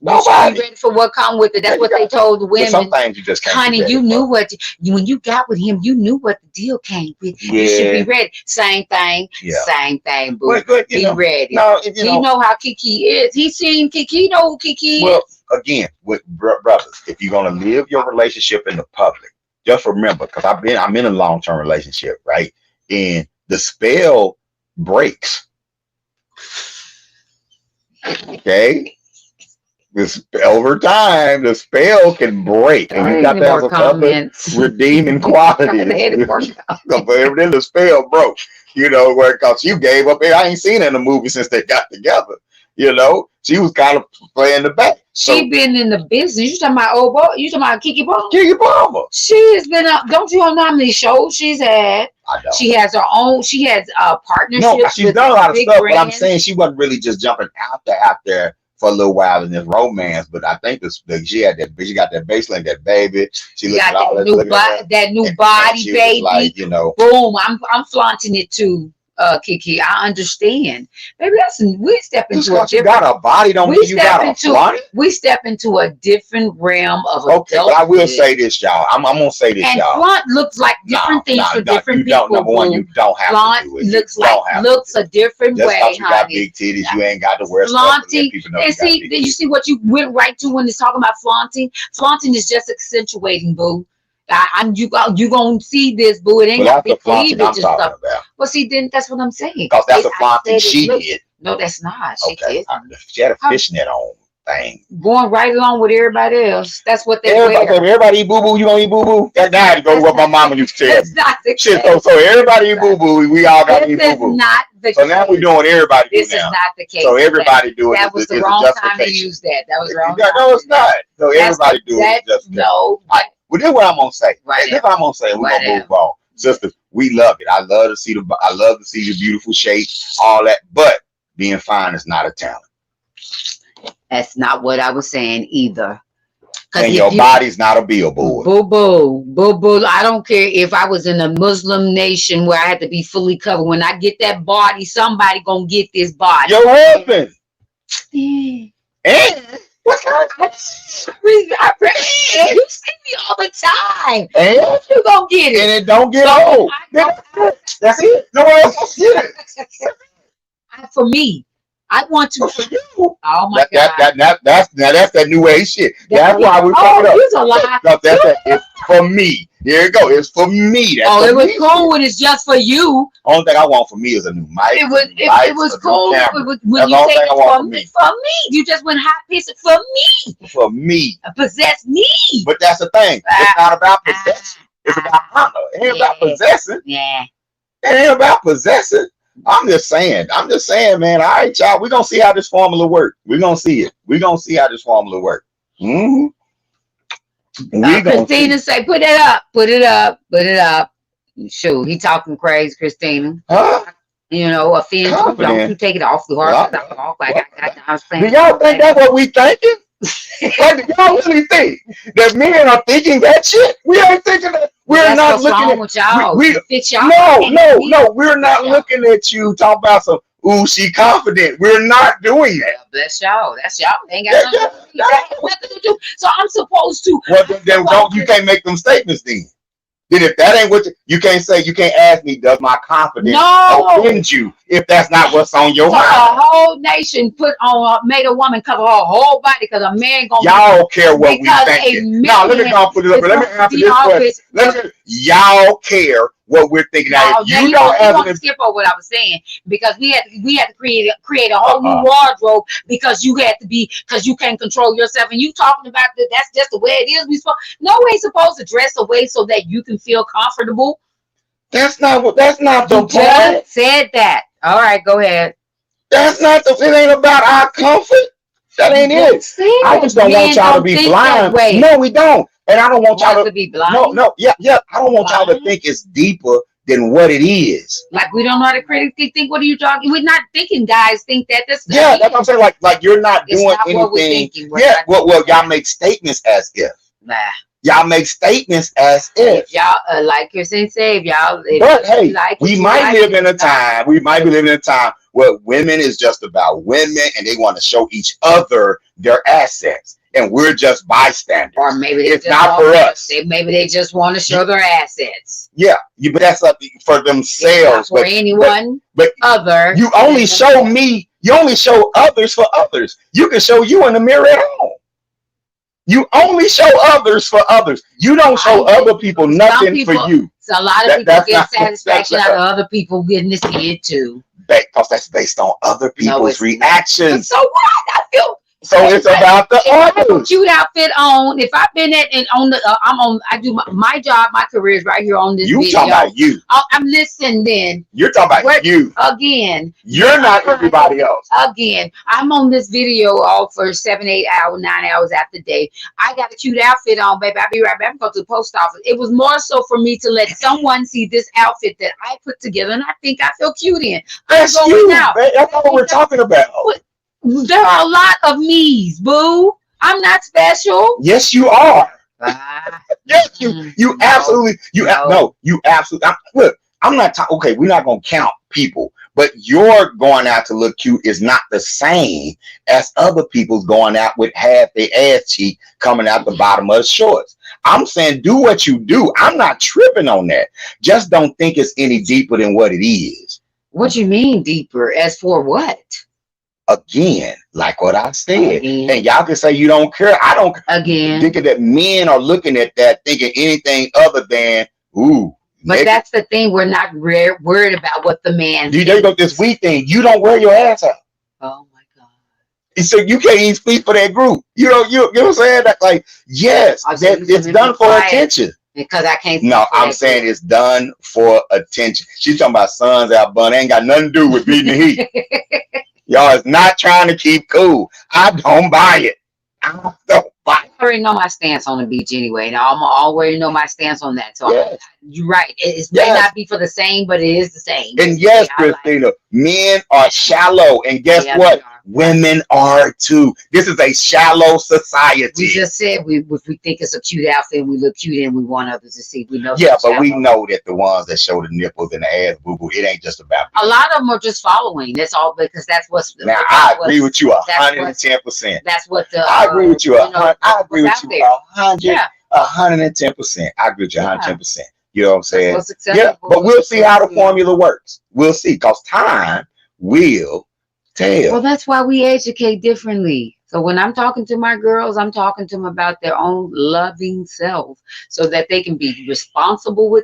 Speaker 4: You should
Speaker 5: Nobody.
Speaker 4: be ready for what come with it. That's
Speaker 5: Yeah,
Speaker 4: what they told the
Speaker 5: But some
Speaker 4: women.
Speaker 5: things you just can't.
Speaker 4: Honey,
Speaker 5: be ready
Speaker 4: you knew
Speaker 5: for.
Speaker 4: what when you got with him, you knew what the deal came with.
Speaker 5: Yeah.
Speaker 4: You should be ready. Same thing.
Speaker 5: Yeah.
Speaker 4: Same thing, boo.
Speaker 5: But
Speaker 4: Be ready.
Speaker 5: No,
Speaker 4: He know how Kiki is. He seen Kiki. He know who Kiki
Speaker 5: well,
Speaker 4: is.
Speaker 5: again, with brothers, if you're gonna live your relationship in the public, just remember, because I'm in a long-term relationship, right? And the spell breaks. Okay. Over time, the spell can break, and you got to have some other redeeming qualities. But then the spell broke, you know, where because you gave up. I ain't seen her in the movie since they got together. You know, she was kind of playing the back.
Speaker 4: She been in the business. You talking about old boy? You talking about Kiki Palmer?
Speaker 5: Kiki Palmer.
Speaker 4: She has been up. Don't you know how many shows she's had?
Speaker 5: I know.
Speaker 4: She has her own. She has partnerships.
Speaker 5: No, she's
Speaker 4: with
Speaker 5: done a lot of stuff.
Speaker 4: brands.
Speaker 5: But I'm saying she wasn't really just jumping out there for a little while in this romance. But I think she got that baseline, that baby. She got
Speaker 4: that new body, baby.
Speaker 5: Like, you know,
Speaker 4: boom! I'm flaunting it too. Kiki, I understand. Maybe we step into a different. You got
Speaker 5: a body, don't mean you got a flaunt.
Speaker 4: We step into a different realm of
Speaker 5: okay, but I will say this, y'all. I'm gonna say this, y'all.
Speaker 4: Flaunt looks like different things for different people.
Speaker 5: Number one, you don't have to do it.
Speaker 4: Looks a different way,
Speaker 5: honey. You got big titties, you ain't got to wear
Speaker 4: flaunting.
Speaker 5: Stuff
Speaker 4: and see, did you see what you went right to when it's talking about flaunting? Flaunting is just accentuating, boo. You gonna see this, boo. It ain't gonna be cleavage and stuff. Well, see, then that's what I'm saying.
Speaker 5: Because that's a flaunting she did.
Speaker 4: No, that's not. She did.
Speaker 5: She had a fishnet on thing.
Speaker 4: Going right along with everybody else. That's what they wear.
Speaker 5: Everybody eat boo boo. You gonna eat boo boo? That's not to go to what my mama used to tell me.
Speaker 4: That's not the case.
Speaker 5: So everybody eat boo boo. We all got to eat boo boo.
Speaker 4: This is not the case.
Speaker 5: So now we're doing everybody.
Speaker 4: This is not the case.
Speaker 5: So everybody do it.
Speaker 4: That was the wrong time to use that. That was the wrong time.
Speaker 5: No, it's not. So everybody do it.
Speaker 4: No.
Speaker 5: Well, this is what I'm gonna say. This is what I'm gonna say. We're gonna move on. Sisters, we love it. I love to see the beautiful shape, all that. But being fine is not a talent.
Speaker 4: That's not what I was saying either.
Speaker 5: And your body's not a billboard.
Speaker 4: Boo boo. I don't care if I was in a Muslim nation where I had to be fully covered. When I get that body, somebody gonna get this body.
Speaker 5: Your husband.
Speaker 4: And what kind of you see me all the time. And you gonna get it.
Speaker 5: And it don't get old. That's it. No one else will get it.
Speaker 4: For me. I want to.
Speaker 5: For you.
Speaker 4: Oh my God.
Speaker 5: That's that new age shit. That's why we fuck it up.
Speaker 4: He's a lie.
Speaker 5: It's for me. Here you go. It's for me. That's
Speaker 4: it was cool when it's just for you.
Speaker 5: Only thing I want for me is a new mic.
Speaker 4: It was cool when you say it's for me. You just went hot pissing for me.
Speaker 5: For me.
Speaker 4: Possess me.
Speaker 5: But that's the thing. It's not about possession. It's about honor. It ain't about possessing.
Speaker 4: Yeah.
Speaker 5: It ain't about possessing. I'm just saying, man. All right, y'all. We're gonna see how this formula works. We're gonna see it. We're gonna see how this formula works.
Speaker 4: Christina say, put it up. Shoot, he talking crazy, Christina.
Speaker 5: Huh?
Speaker 4: You know, offend you. Don't you take it off the heart.
Speaker 5: Do y'all think that's what we thinking? Like, do y'all really think that men are thinking that shit? We ain't thinking that. We're not looking at
Speaker 4: y'all.
Speaker 5: No. We're not looking at you talking about some. Ooh, she confident. We're not doing that.
Speaker 4: Bless y'all. That's y'all. They ain't got nothing to do. So I'm supposed to.
Speaker 5: Well, then you can't make them statements then. Then if that ain't what you can't say, you can't ask me, does my confidence offend you if that's not what's on your mind?
Speaker 4: A whole nation made a woman cover her whole body because a man gonna
Speaker 5: y'all care what we think. Now let me go put it up. Let me answer this question. Y'all care what we're thinking. Now,
Speaker 4: No,
Speaker 5: if
Speaker 4: now
Speaker 5: you
Speaker 4: you
Speaker 5: don't
Speaker 4: want
Speaker 5: have
Speaker 4: to
Speaker 5: an
Speaker 4: skip over what I was saying because we had to create a whole new wardrobe because you had to be because you can't control yourself and you talking about that that's just the way it is. No way supposed to dress away so that you can feel comfortable.
Speaker 5: that's not the
Speaker 4: You
Speaker 5: point.
Speaker 4: just said that. All right, go ahead.
Speaker 5: That's not the. It ain't about our comfort. That ain't it. I just don't want y'all to be blind. No, we don't. And I don't want y'all to
Speaker 4: be blind.
Speaker 5: No, yeah. I don't want y'all to think it's deeper than what it is.
Speaker 4: Like we don't know how to critically think. What are you talking? We're not thinking, guys. Think that that's
Speaker 5: that's what I'm saying. Like you're not
Speaker 4: it's
Speaker 5: doing
Speaker 4: not
Speaker 5: anything.
Speaker 4: what we're thinking.
Speaker 5: Well, y'all make statements as if.
Speaker 4: Nah.
Speaker 5: Y'all make statements as if.
Speaker 4: Y'all like your say, if y'all.
Speaker 5: But hey, we might live in a time. We might be living in a time where women is just about women, and they want to show each other their assets, and we're just bystanders.
Speaker 4: Or maybe
Speaker 5: it's not for us.
Speaker 4: Maybe they just want to show their assets.
Speaker 5: Yeah, but that's up for themselves.
Speaker 4: For anyone,
Speaker 5: but
Speaker 4: other.
Speaker 5: You only show me. You only show others for others. You can show you in the mirror at home. You only show others for others. You don't show other people nothing for you.
Speaker 4: So a lot of people get satisfaction out of other people getting this kid too.
Speaker 5: Because that's based on other people's reactions.
Speaker 4: So what? I feel.
Speaker 5: So it's about the others.
Speaker 4: Cute outfit on. If I've been at and on the, I'm on. I do my job. My career is right here on this video.
Speaker 5: You talking about you?
Speaker 4: I'm listening. Then
Speaker 5: you're talking about you
Speaker 4: again.
Speaker 5: You're not everybody else.
Speaker 4: Again, I'm on this video all for 7, 8 hours, 9 hours after day. I got a cute outfit on, baby. I'll be right back. I'm going to the post office. It was more so for me to let someone see this outfit that I put together, and I think I feel cute in.
Speaker 5: That's you. That's what we're talking about.
Speaker 4: There are a lot of me's, boo. I'm not special.
Speaker 5: Yes, you are. Yes, you absolutely. You absolutely. Look, I'm not talking. Okay, we're not gonna count people, but your going out to look cute is not the same as other people's going out with half their ass cheek coming out the bottom of the shorts. I'm saying do what you do. I'm not tripping on that. Just don't think it's any deeper than what it is.
Speaker 4: What you mean deeper? As for what?
Speaker 5: Again, like what I said, and y'all can say you don't care. I don't.
Speaker 4: Again,
Speaker 5: thinking that men are looking at that, thinking anything other than ooh.
Speaker 4: But that's the thing. We're not worried about what the man.
Speaker 5: You got this we thing. You don't wear your ass out.
Speaker 4: Oh my God.
Speaker 5: So you can't even speak for that group. You know what I'm saying? That, like, yes, it's done for attention.
Speaker 4: Because I can't.
Speaker 5: No, I'm saying it's done for attention. She's talking about sons out, but ain't got nothing to do with beating the heat. Y'all is not trying to keep cool. I don't buy it. I don't buy it.
Speaker 4: I already know my stance on the beach anyway. Now I'm already know my stance on that. So
Speaker 5: yes.
Speaker 4: You're right. It may not be for the same, but it is the same.
Speaker 5: And yes, Christina, men are shallow. And guess what? Women are too. This is a shallow society.
Speaker 4: We just said if we think it's a cute outfit, we look cute and we want others to see. We know.
Speaker 5: Yeah, but we know that the ones that show the nipples and the ass boo boo, it ain't just about.
Speaker 4: A lot of them are just following. That's all because that's what's.
Speaker 5: Now I agree with you 110%.
Speaker 4: That's what the.
Speaker 5: I agree with you. I agree with you 110%. I agree with you 110%. You know what I'm saying? Yeah, but we'll see how the formula works. We'll see, because time will tell.
Speaker 4: Well, that's why we educate differently. So when I'm talking to my girls, I'm talking to them about their own loving self, so that they can be responsible with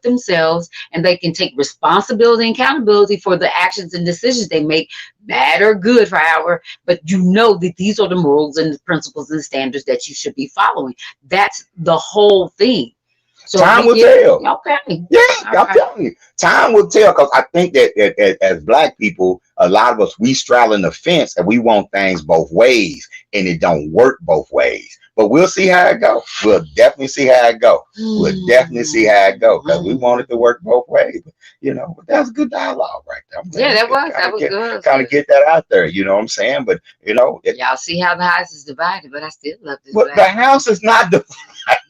Speaker 4: themselves, and they can take responsibility and accountability for the actions and decisions they make, bad or good, for however. But you know that these are the morals and the principles and standards that you should be following. That's the whole thing. So
Speaker 5: time will tell.
Speaker 4: Okay.
Speaker 5: Yeah, I'm telling you, time will tell. Because I think that as Black people, a lot of us, we straddling the fence and we want things both ways, and it don't work both ways. But we'll see how it goes. We'll definitely see how it goes. We'll definitely see how it goes, because we want it to work both ways. But, you know, that's good dialogue right there.
Speaker 4: That was good.
Speaker 5: Kind of get that out there. You know what I'm saying? But you know,
Speaker 4: y'all see how the house is divided. But I still love this.
Speaker 5: But the house is not divided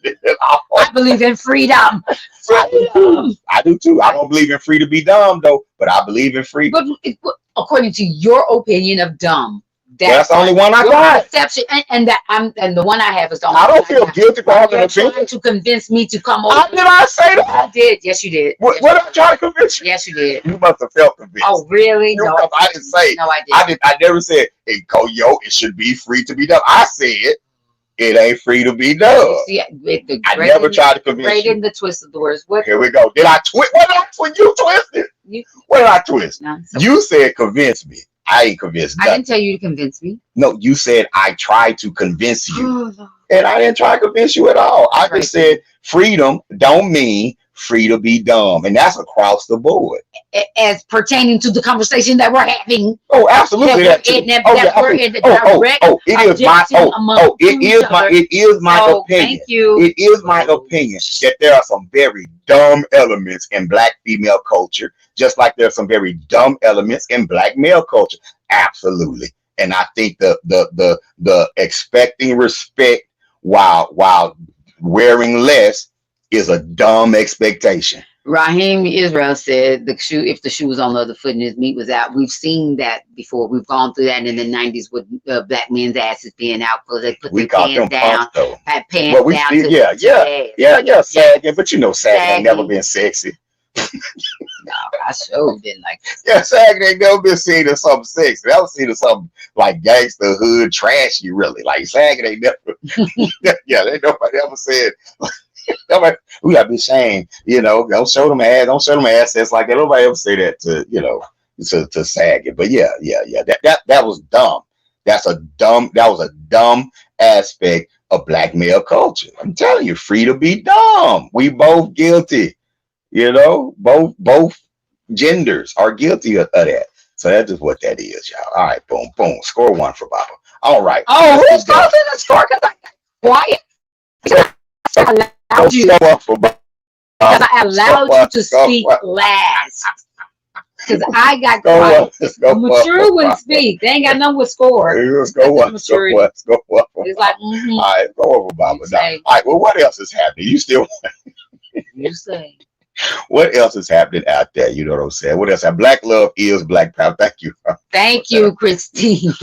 Speaker 5: at all.
Speaker 4: I believe in freedom.
Speaker 5: I do too. I don't believe in free to be dumb though, but I believe in free.
Speaker 4: But according to your opinion of dumb,
Speaker 5: that's the only one I got.
Speaker 4: Perception, and the one I have is the only.
Speaker 5: I don't feel guilty for having an opinion.
Speaker 4: Trying to convince me to come over.
Speaker 5: Did I say that?
Speaker 4: I did. Yes, you did.
Speaker 5: What did I try to convince you?
Speaker 4: Yes, you did.
Speaker 5: You must have felt convinced.
Speaker 4: Oh, really? No,
Speaker 5: I didn't say.
Speaker 4: No, I didn't.
Speaker 5: I never said, "Hey, Nkoyo, it should be free to be done." I said, It ain't free to be dumb.
Speaker 4: See,
Speaker 5: I never tried to convince
Speaker 4: right
Speaker 5: you.
Speaker 4: in the twist of the words. What?
Speaker 5: Here we go. Did I twist? What did I twist? You twisted. What did I twist?
Speaker 4: No,
Speaker 5: You said convince me. I ain't convinced.
Speaker 4: I didn't tell you to convince me.
Speaker 5: No, you said I tried to convince you. And I didn't try to convince you at all. I just said freedom don't mean free to be dumb. And that's across the board.
Speaker 4: As pertaining to the conversation that we're having.
Speaker 5: Oh, absolutely.
Speaker 4: It
Speaker 5: is my opinion.
Speaker 4: Thank you.
Speaker 5: It is my opinion that there are some very dumb elements in Black female culture, just like there are some very dumb elements in Black male culture. Absolutely. And I think the expecting respect while wearing less is a dumb expectation.
Speaker 4: Raheem Israel said if the shoe was on the other foot and his meat was out. We've seen that before. We've gone through that in the 90s with Black men's asses being out because they put their pants down. Had pants down.
Speaker 5: Sagging, but you know sagging ain't never been sexy.
Speaker 4: No, I sure been like that.
Speaker 5: Yeah, sagging ain't never been seen as something sexy. I was seen as something like gangster hood trashy, really. Like sagging ain't never ain't nobody ever said we gotta be ashamed, don't show them assets like that. Nobody ever say that to sagging. But that was dumb. That was a dumb aspect of Black male culture. I'm telling you, free to be dumb. We both guilty. Both genders are guilty of that. So that's just what that is, y'all. All right, boom, boom. Score 1 for Baba. All right.
Speaker 4: Oh, who's causing the score? Because I quiet. Because I allowed you to speak last. Because I got quiet. Mature wouldn't speak. They ain't got no with score.
Speaker 5: Let's go one.
Speaker 4: It's like,
Speaker 5: all right, go over, Baba. All right, well, what else is happening? You still
Speaker 4: you say.
Speaker 5: What else is happening out there? You know what I'm saying? What else? Black love is Black power. Thank you.
Speaker 4: Thank you, Christina.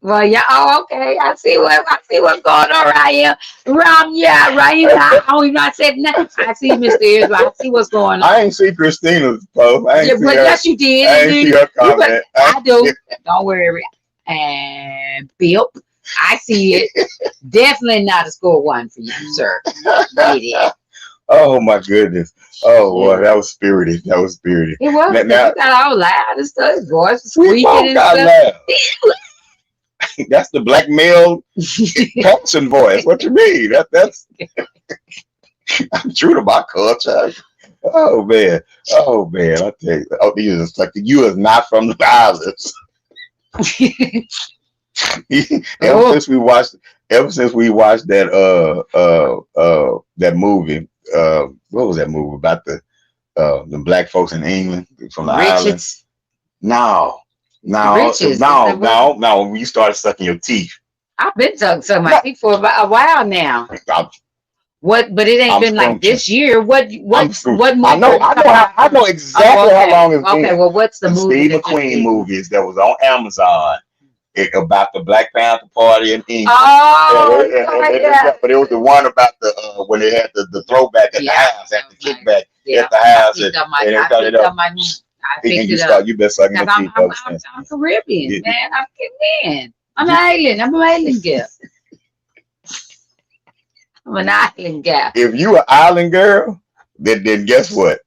Speaker 4: Well, yeah. Oh, okay. I see what's going on right here. Right here. I don't even know I said nothing. I see Mr. Israel. I see what's going on.
Speaker 5: I ain't see Christina's post.
Speaker 4: Yes, you did.
Speaker 5: I ain't see her comment.
Speaker 4: I do. Don't worry. And Bill, I see it. Definitely not a score 1 for you, sir.
Speaker 5: Oh my goodness. Oh boy, that was spirited. It was.
Speaker 4: Now, got all loud and stuff. His voice was squeaking and stuff.
Speaker 5: That's the Black male Thompson voice. What you mean? That's I'm true to my culture. Oh man. I tell you. Oh, you is not from the islands. Ever since we watched that that movie, what was that movie about the Black folks in England from the islands? No. When you started sucking your teeth.
Speaker 4: I've been sucking my teeth for about a while now. But it ain't been like this year. What movie?
Speaker 5: I know exactly how long it's been.
Speaker 4: Okay, well, what's the movie?
Speaker 5: Steve McQueen movies that was on Amazon. About the Black Panther Party in England. But it was the one about the when they had the throwback at the house, at the kickback at the house, You've been sucking your teeth.
Speaker 4: I'm Caribbean, man. I'm Caribbean. I'm an island girl. I'm an island girl.
Speaker 5: If you an island girl, then guess what?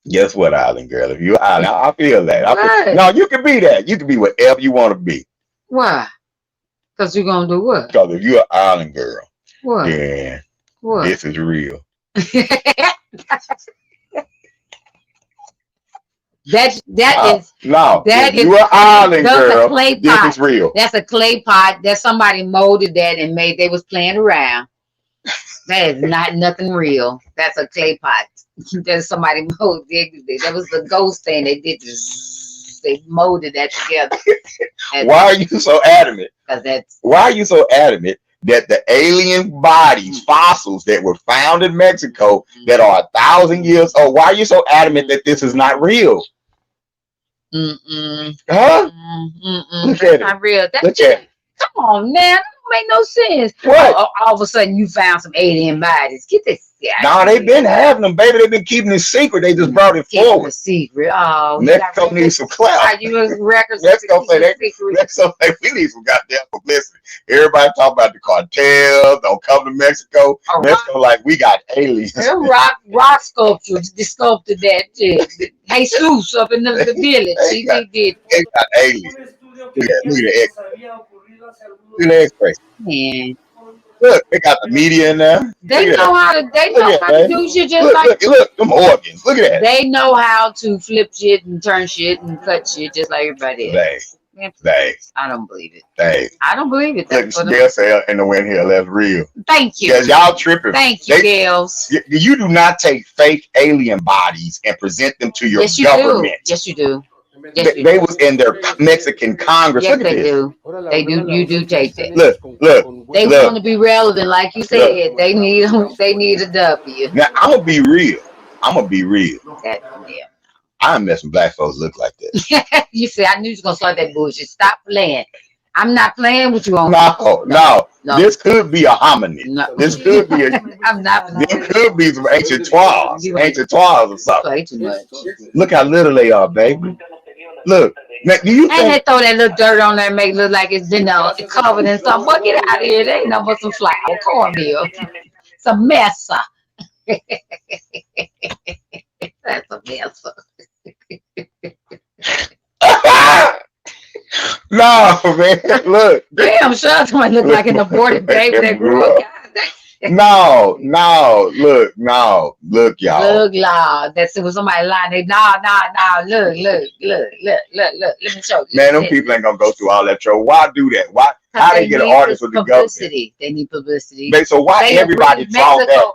Speaker 5: Guess what, island girl? If you an island, I feel that. No, you can be that. You can be whatever you want to be.
Speaker 4: Why? Because you're gonna do what?
Speaker 5: Because if you're an island girl,
Speaker 4: what?
Speaker 5: Yeah,
Speaker 4: what?
Speaker 5: This is real.
Speaker 4: That is
Speaker 5: you're an island girl.
Speaker 4: A clay pot.
Speaker 5: This is real.
Speaker 4: That's a clay pot that somebody molded that and made. They was playing around. That is not nothing real. That's a clay pot. There's somebody molded. That was the ghost thing. They did this. They molded that together.
Speaker 5: Why are you so adamant? Why are you so adamant that the alien bodies, fossils that were found in Mexico that are 1,000 years old? Why are you so adamant that this is not real? Huh?
Speaker 4: That's not real. Come on, man. That don't make no sense.
Speaker 5: What?
Speaker 4: All of a sudden, you found some alien bodies. Get this. Yeah,
Speaker 5: No, they've been having them, baby. They've been keeping it secret. They just brought it forward.
Speaker 4: A secret. Oh,
Speaker 5: Mexico needs some clout.
Speaker 4: Are you records?
Speaker 5: Mexico say we need some goddamn publicity. Everybody talk about the cartel. Don't come to Mexico. Mexico like we got aliens.
Speaker 4: Rock sculptures. They sculpted that. Jesus up in the village. He did.
Speaker 5: They got aliens. Look at the X-ray.
Speaker 4: Man.
Speaker 5: Look, they got the media in there.
Speaker 4: They know how to do shit just
Speaker 5: look, them organs. Look at that.
Speaker 4: They know how to flip shit and turn shit and cut shit just like everybody else.
Speaker 5: They.
Speaker 4: I don't believe it.
Speaker 5: I
Speaker 4: don't believe it.
Speaker 5: Look, Gail say in the wind here, that's real.
Speaker 4: Thank you.
Speaker 5: Because y'all tripping.
Speaker 4: Thank you, Gales.
Speaker 5: You do not take fake alien bodies and present them to your government.
Speaker 4: Yes, you do.
Speaker 5: They was in their Mexican Congress.
Speaker 4: Yes, they do. They do. You do take that.
Speaker 5: Look.
Speaker 4: They want to be relevant, like you said. They need a W.
Speaker 5: Now I'm gonna be real.
Speaker 4: Yeah.
Speaker 5: I'm messing black folks look like this.
Speaker 4: You said I knew you was gonna start that bullshit. Stop playing. I'm not playing with you on.
Speaker 5: No. This could be a hominid.
Speaker 4: No.
Speaker 5: This could be a.
Speaker 4: I'm not.
Speaker 5: This could be some ancient toiles or something.
Speaker 4: Play too much.
Speaker 5: Look how little they are, baby. Look. Now, do you think
Speaker 4: they throw that little dirt on there and make it look like it's been covered in something? Boy, get out of here. They ain't nothing but some flour, cornmeal, some mesa. That's a mesa.
Speaker 5: No, man. Look.
Speaker 4: Damn, sure somebody look like an aborted baby that grew up.
Speaker 5: No, look, y'all.
Speaker 4: Look, loud. That's it was somebody lying. They look. Let me show you.
Speaker 5: Man, them people ain't gonna go through all that trouble. Why do that? Why? How they get an artist with the government?
Speaker 4: They need publicity.
Speaker 5: So why everybody draw that?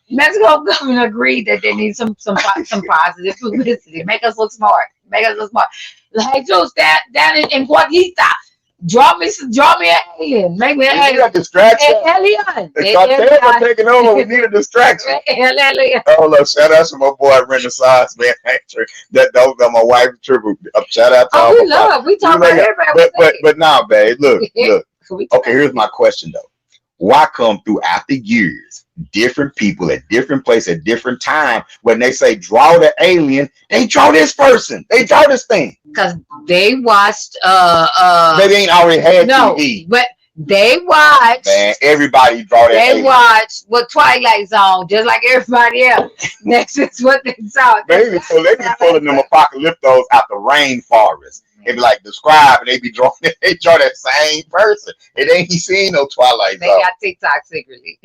Speaker 4: Mexico government agreed that they need some positive publicity. Make us look smart. Like Joe, down in Guadita. Draw me an alien. Make me an alien.
Speaker 5: We need a distraction.
Speaker 4: Alien.
Speaker 5: The cartel taking over. We need a distraction. Oh, look, shout out to my boy Renaissance, man. That was my wife triple. Shout out to
Speaker 4: we talk about everybody.
Speaker 5: But now, babe, look. Okay, here's my question though. Why come through after years, different people at different places at different time, when they say draw the alien, they draw this person, they draw this thing?
Speaker 4: Because they watched
Speaker 5: they ain't already had TV.
Speaker 4: But they watched.
Speaker 5: Man, everybody draw that alien.
Speaker 4: They watched what Twilight Zone, just like everybody else. That's just what they saw.
Speaker 5: Baby, so they be pulling them apocalyptos out the rainforest. They be like describe, and they be drawing. They draw that same person. It ain't seen no Twilight Zone.
Speaker 4: They got TikTok secretly.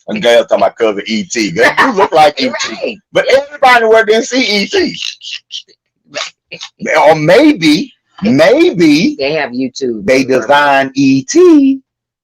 Speaker 5: And girls talking about cousin E.T. They do look like E.T. Right. But everybody where didn't see E.T. Or maybe
Speaker 4: they have YouTube.
Speaker 5: They designed E.T.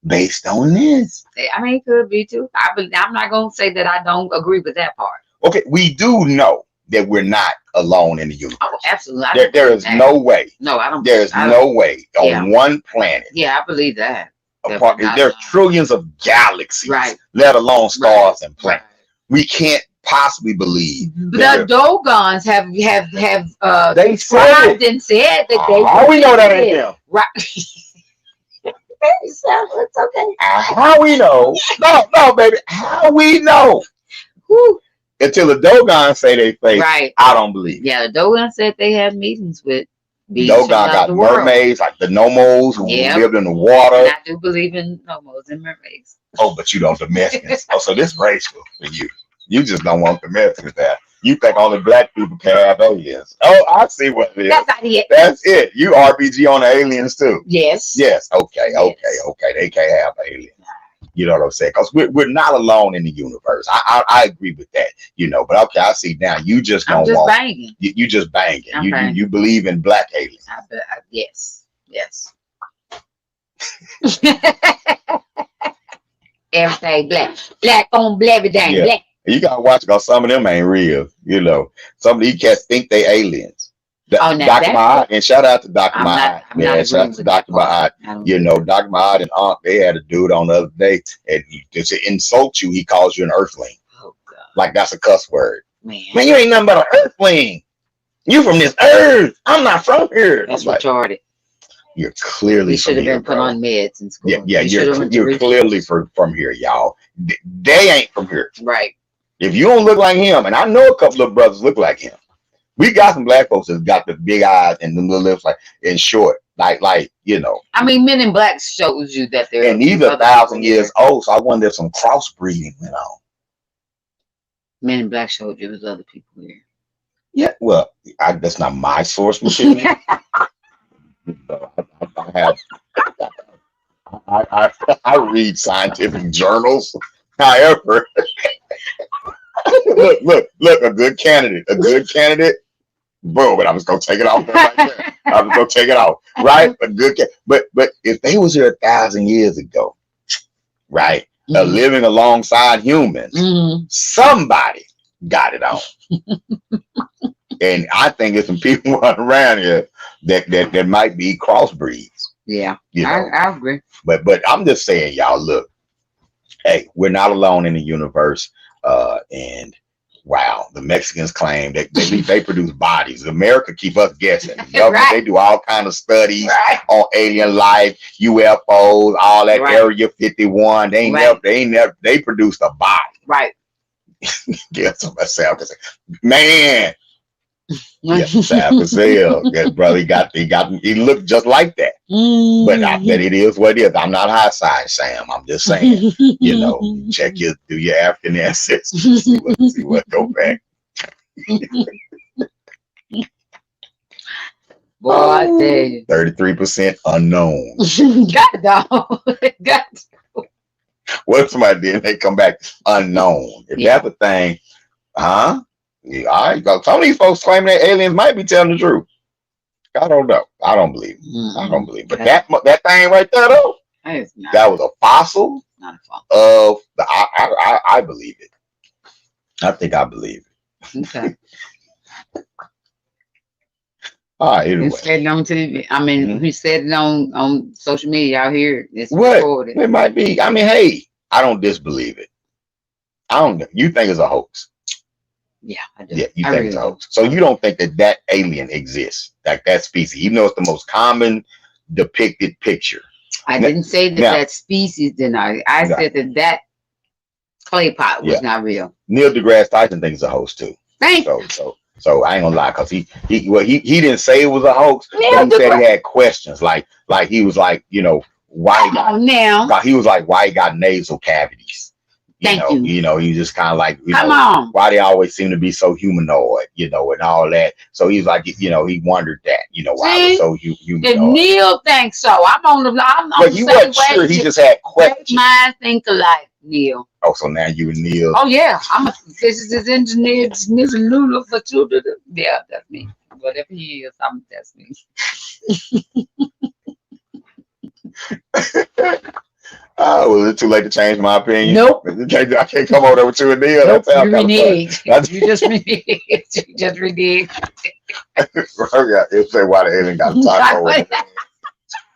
Speaker 5: based on this.
Speaker 4: I mean, it could be too. I'm not gonna say that I don't agree with that part.
Speaker 5: Okay, we do know that we're not alone in the universe.
Speaker 4: Oh, absolutely.
Speaker 5: There is no way.
Speaker 4: No, I don't.
Speaker 5: There's no way on one planet.
Speaker 4: Yeah, I believe that.
Speaker 5: There's trillions of galaxies,
Speaker 4: right?
Speaker 5: Let alone stars and planets. Right. We can't possibly believe.
Speaker 4: The Dogons have
Speaker 5: they
Speaker 4: described and said that they.
Speaker 5: How we know that ain't them?
Speaker 4: Right. It's okay.
Speaker 5: How we know? No, baby. How we know?
Speaker 4: Whew.
Speaker 5: Until the Dogons say they fake,
Speaker 4: right?
Speaker 5: I don't believe.
Speaker 4: Yeah, the Dogons said they had meetings with.
Speaker 5: Dogon got mermaids like the Nomos who lived in the water.
Speaker 4: And I do believe in Nomos and mermaids.
Speaker 5: Oh, but you don't Mexicans. So this racial for you. You just don't want the Mexicans there. You think only black people can have aliens. Oh, I see what it is.
Speaker 4: That's not it.
Speaker 5: That's it. You RBG on the aliens too.
Speaker 4: Yes.
Speaker 5: Yes. Okay. They can't have aliens. You know what I'm saying? Because we're not alone in the universe. I agree with that. But okay, I see now. You just don't want.
Speaker 4: Banging.
Speaker 5: You just banging. You believe in black aliens.
Speaker 4: Yes. Everything black on black, everything black.
Speaker 5: You gotta watch because some of them ain't real. Some of these cats think they aliens. Dr. Mahad, and shout out to Dr. Mahad. Yeah, shout out to Dr. Mahad. Dr. Mahad and Ankh, they had a dude on the other day, and to insult you, he calls you an earthling.
Speaker 4: Oh, God.
Speaker 5: Like that's a cuss word.
Speaker 4: Man,
Speaker 5: you ain't nothing but an earthling. You from this earth. I'm not from here.
Speaker 4: That's retarded.
Speaker 5: You're clearly
Speaker 4: should have been put on meds in school.
Speaker 5: Yeah, you're clearly from here, y'all. they ain't from here.
Speaker 4: Right.
Speaker 5: If you don't look like him, and I know a couple of brothers look like him. We got some black folks that's got the big eyes and the little lips, like in short, like you know.
Speaker 4: I mean, Men in Black shows you that they're
Speaker 5: And these are 1,000 years old, so I wonder if some crossbreeding went on.
Speaker 4: Men in Black showed you there's other people here.
Speaker 5: Yeah, well, that's not my source material. I read scientific journals. However, look, a good candidate. Boom, but I was gonna take it off right there. I was gonna take it off, right? A good, but if they was here 1,000 years ago, right, living alongside humans, somebody got it on. And I think there's some people running around here that might be crossbreeds.
Speaker 4: Yeah,
Speaker 5: you know?
Speaker 4: I agree.
Speaker 5: But I'm just saying, y'all, look, hey, we're not alone in the universe. And wow, the Mexicans claim that they produce bodies. America keep us guessing.
Speaker 4: Right.
Speaker 5: They do all kind of studies on alien life, UFOs, all that. Area 51. They produced a body.
Speaker 4: Right.
Speaker 5: Guess what myself. Man. Yeah, Sam Cassell. Yes, brother, he looked just like that. But I bet it is what it is. I'm not high side, Sam. I'm just saying, you know, do your African ancestors, see what go back.
Speaker 4: Boy, I tell you.
Speaker 5: 33% unknown.
Speaker 4: Got
Speaker 5: What if somebody did? They come back unknown. If that's a thing, huh? Yeah, all right, some of these folks claiming that aliens might be telling the truth. I don't know. I don't believe it. I don't believe it. But that thing right there, though, that was a fossil.
Speaker 4: Not a fossil.
Speaker 5: Of the. I believe it. I think I believe it.
Speaker 4: Okay.
Speaker 5: All right. Anyway.
Speaker 4: He said it on TV. I mean, he said it on social media out here. It's
Speaker 5: what?
Speaker 4: recorded.
Speaker 5: It might be. I mean, hey, I don't disbelieve it. I don't. You think it's a hoax?
Speaker 4: Yeah, I do.
Speaker 5: Yeah, you think it's a hoax. So you don't think that alien exists, like that species, even though it's the most common depicted picture.
Speaker 4: I didn't say that species did. I said that clay pot was not real. Neil
Speaker 5: deGrasse Tyson thinks it's a hoax too. So I ain't gonna lie, cause he didn't say it was a hoax. He said he had questions, like he was like, you know, why he was like, why he got nasal cavities. You know, he just kind of like, why they always seem to be so humanoid, you know, and all that. So he's like, you know, he wondered that, you know, why it was so humanoid.
Speaker 4: If Neil thinks so, I'm on the
Speaker 5: but he wasn't sure. He just had questions.
Speaker 4: Mine think alike, Neil.
Speaker 5: Oh, so now you and Neil.
Speaker 4: Oh yeah, I'm a physicist, engineer, Mr. Lula for children. Yeah, that's me. Whatever he is, that's me.
Speaker 5: Was it too late to change my opinion?
Speaker 4: Nope.
Speaker 5: I can't come over there with you and Neil.
Speaker 4: Nope, you reneged. You just reneged. You just reneged.
Speaker 5: It'll say why the alien got to talk over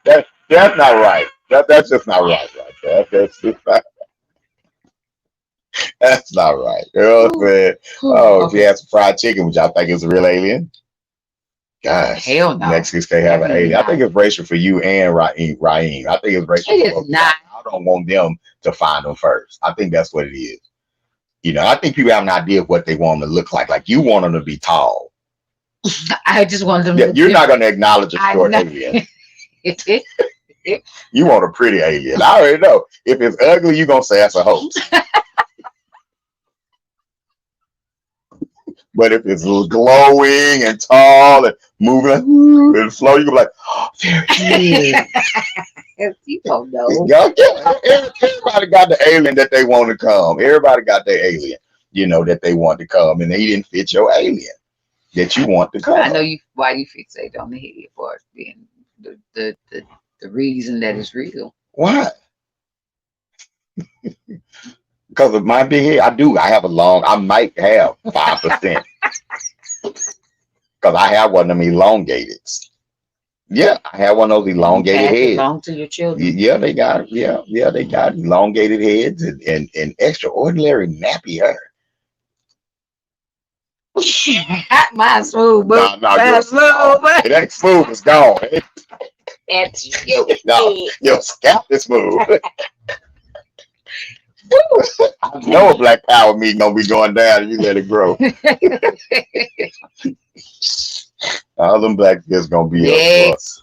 Speaker 5: there. That's not right. That's just not right. That's just not. That's not right. You know what I'm saying? If you had some fried chicken, which I think is a real alien. Gosh,
Speaker 4: hell no.
Speaker 5: Mexicans can't have an alien. I think it's racial for you and Raheem. I think it's racial.
Speaker 4: It is not.
Speaker 5: I don't want them to find them first. I think that's what it is. You know, I think people have an idea of what they want them to look like. Like you want them to be tall.
Speaker 4: I just want them.
Speaker 5: You're not going to acknowledge a short alien. You want a pretty alien. I already know. If it's ugly, you're going to say that's a hoax. But if it's glowing and tall and moving and slow, you can be like, oh, there it is.
Speaker 4: You don't know.
Speaker 5: Everybody got the alien that they want to come. Everybody got their alien, you know, that they want to come, and they didn't fit your alien that you want to come.
Speaker 4: I know why you fixate on the head part being the reason that it's real.
Speaker 5: Why? Because of my big head, I have I might have 5%. Because I have one of them elongated. Yeah, I have one of those elongated heads.
Speaker 4: Belong to your children.
Speaker 5: Yeah, they got it. Yeah, they got elongated heads and extraordinary nappy hair.
Speaker 4: Mine's smooth, but
Speaker 5: mine's smooth, but it ain't smooth. It's gone.
Speaker 4: That's you.
Speaker 5: No, your scalp is smooth. I know a Black Power meeting gonna be going down if you let it grow. All them black kids gonna be
Speaker 4: Yes.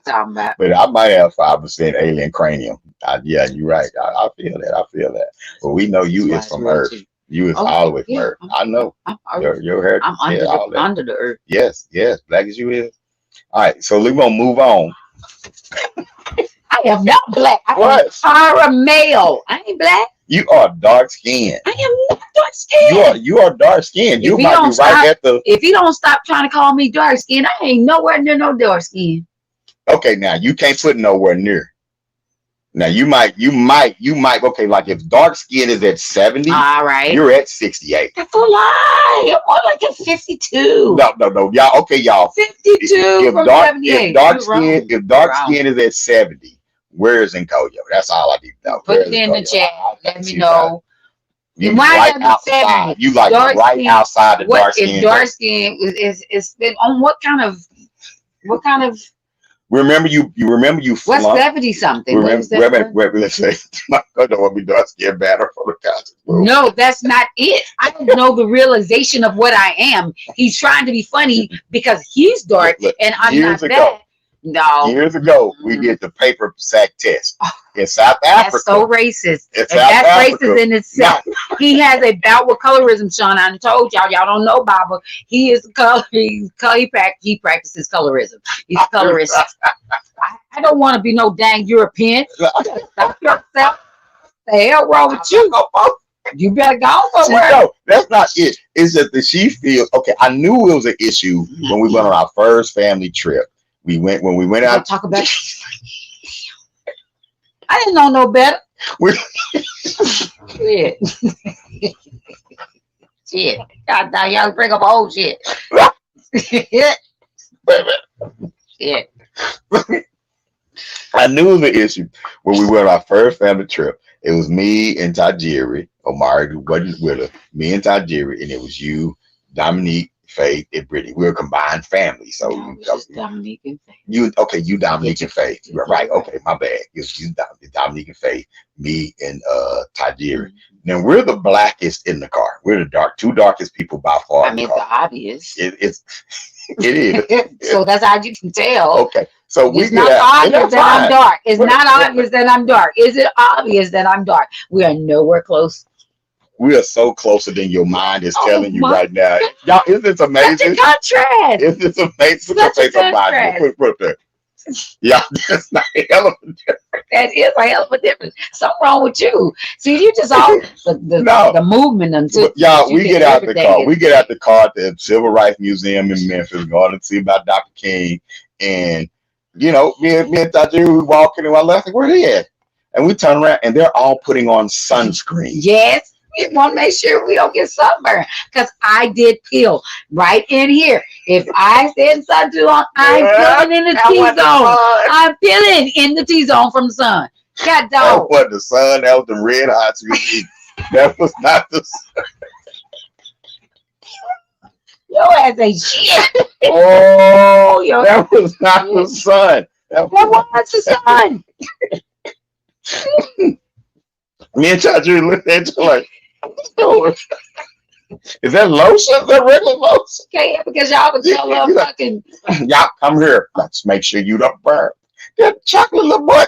Speaker 4: Talking about.
Speaker 5: but I might have 5% alien cranium. Yeah, you're right. I feel that. I feel that. But we know you is from Earth. You is all the way from Earth. I know. Your hair.
Speaker 4: I'm under the earth.
Speaker 5: Yes, black as you is. All right, so we're gonna move on.
Speaker 4: I am not black.
Speaker 5: What?
Speaker 4: I'm a male. I ain't black.
Speaker 5: You are dark skinned.
Speaker 4: I am not dark skinned.
Speaker 5: You are dark skinned. You might be right at the.
Speaker 4: If you don't stop trying to call me dark skinned, I ain't nowhere near no dark skin.
Speaker 5: Okay, now you can't put nowhere near. Now you might. Okay, like if dark skin is at 70,
Speaker 4: all right,
Speaker 5: you're at 68.
Speaker 4: That's a lie. I'm more like at 52.
Speaker 5: No, y'all. Okay, y'all.
Speaker 4: 52 from 78.
Speaker 5: If dark skin is at 70, where is Nkoyo? That's all I need to know.
Speaker 4: Put it in the chat. Let me know.
Speaker 5: You right outside. You like right outside the dark skin.
Speaker 4: If dark skin is on what kind of?
Speaker 5: Remember you
Speaker 4: what's 70 something?
Speaker 5: Let's say I don't want to be dark skin banner for the couch.
Speaker 4: No, that's not it. I don't know the realization of what I am. He's trying to be funny because he's dark and I'm not that. No.
Speaker 5: Years ago, we did the paper sack test in South Africa.
Speaker 4: That's so racist.
Speaker 5: That's
Speaker 4: racist in itself. No. He has a bout with colorism, Sean. I told y'all don't know Baba. He is he practices colorism. He's a colorist. I don't want to be no dang European. Stop yourself. The hell wrong with you? You better go somewhere.
Speaker 5: No, that's not it. It's that she feels okay. I knew it was an issue when we went on our first family trip. When we went out.
Speaker 4: Talk about. I didn't know no better. Shit. Shit. God damn, y'all bring up old shit. Shit.
Speaker 5: I knew it was an issue when we went on our first family trip. It was me and Tajiri. Omari, who wasn't with us. Me and Tajiri, and it was you, Dominique, Faith, and Brittany. We were a combined family. So
Speaker 4: Dominique and Faith.
Speaker 5: You Dominique and Faith. Right. Okay, my bad. It's you, Dominique and Faith, me and Tajiri. Now we're the blackest in the car. We're the two darkest people by far.
Speaker 4: I mean, it's obvious.
Speaker 5: It is.
Speaker 4: So that's how you can tell.
Speaker 5: Okay. So
Speaker 4: it's not obvious that I'm dark. It's not obvious that I'm dark. Is it obvious that I'm dark? We are nowhere close.
Speaker 5: We are so closer than your mind is telling you right now. Y'all, isn't this amazing?
Speaker 4: Such a contrast.
Speaker 5: Isn't this amazing?
Speaker 4: Such a contrast.
Speaker 5: Put there. Yeah, that's not a hell of a difference.
Speaker 4: That is a hell of a difference. Something wrong with you. See, you just all the movement until
Speaker 5: y'all. We get out the car. We get out the car at the Civil Rights Museum in Memphis, going to see about Dr. King, and me and Tajiri, we walking and I left. Like, where they at? And we turn around and they're all putting on sunscreen.
Speaker 4: Yes. We want to make sure we don't get sunburned because I did peel right in here. If I said sun too long, I'm peeling in the T-zone. I'm peeling in the T-zone from the sun. God dog.
Speaker 5: That was the sun. That was the red hot. That was not the sun.
Speaker 4: Your ass ain't shit.
Speaker 5: Oh, that was not the sun.
Speaker 4: That was the sun.
Speaker 5: Me and Tajiri looked at you like, is that lotion? Is that regular lotion?
Speaker 4: Okay, because y'all was so fucking.
Speaker 5: Y'all come here. Let's make sure you don't burn. That chocolate little boy.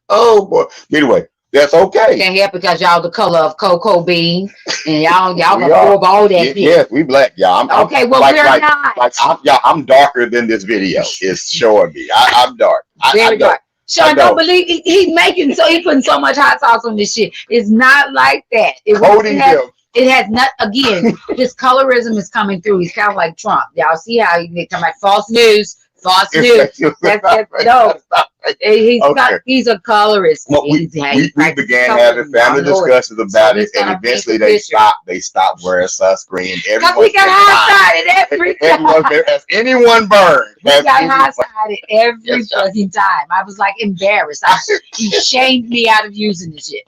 Speaker 5: Oh boy. Anyway, that's okay.
Speaker 4: Can't help because y'all the color of cocoa bean and y'all gonna absorb all that shit.
Speaker 5: Yes, we black, y'all.
Speaker 4: Okay, well we're not.
Speaker 5: I'm darker than this video is showing me. I'm dark.
Speaker 4: Very dark. Sean, don't believe he's putting so much hot sauce on this shit. It's not like that. It has not. Again, his colorism is coming through. He's kind of like Trump. Y'all see how he come like false news. False news. He's a colorist.
Speaker 5: Well, we began having family discussions about it, and eventually they stopped wearing sunscreen.
Speaker 4: Because we got hot-sided every time.
Speaker 5: Has anyone burned?
Speaker 4: We got hot-sided every fucking time. I was like embarrassed. He shamed me out of using the shit.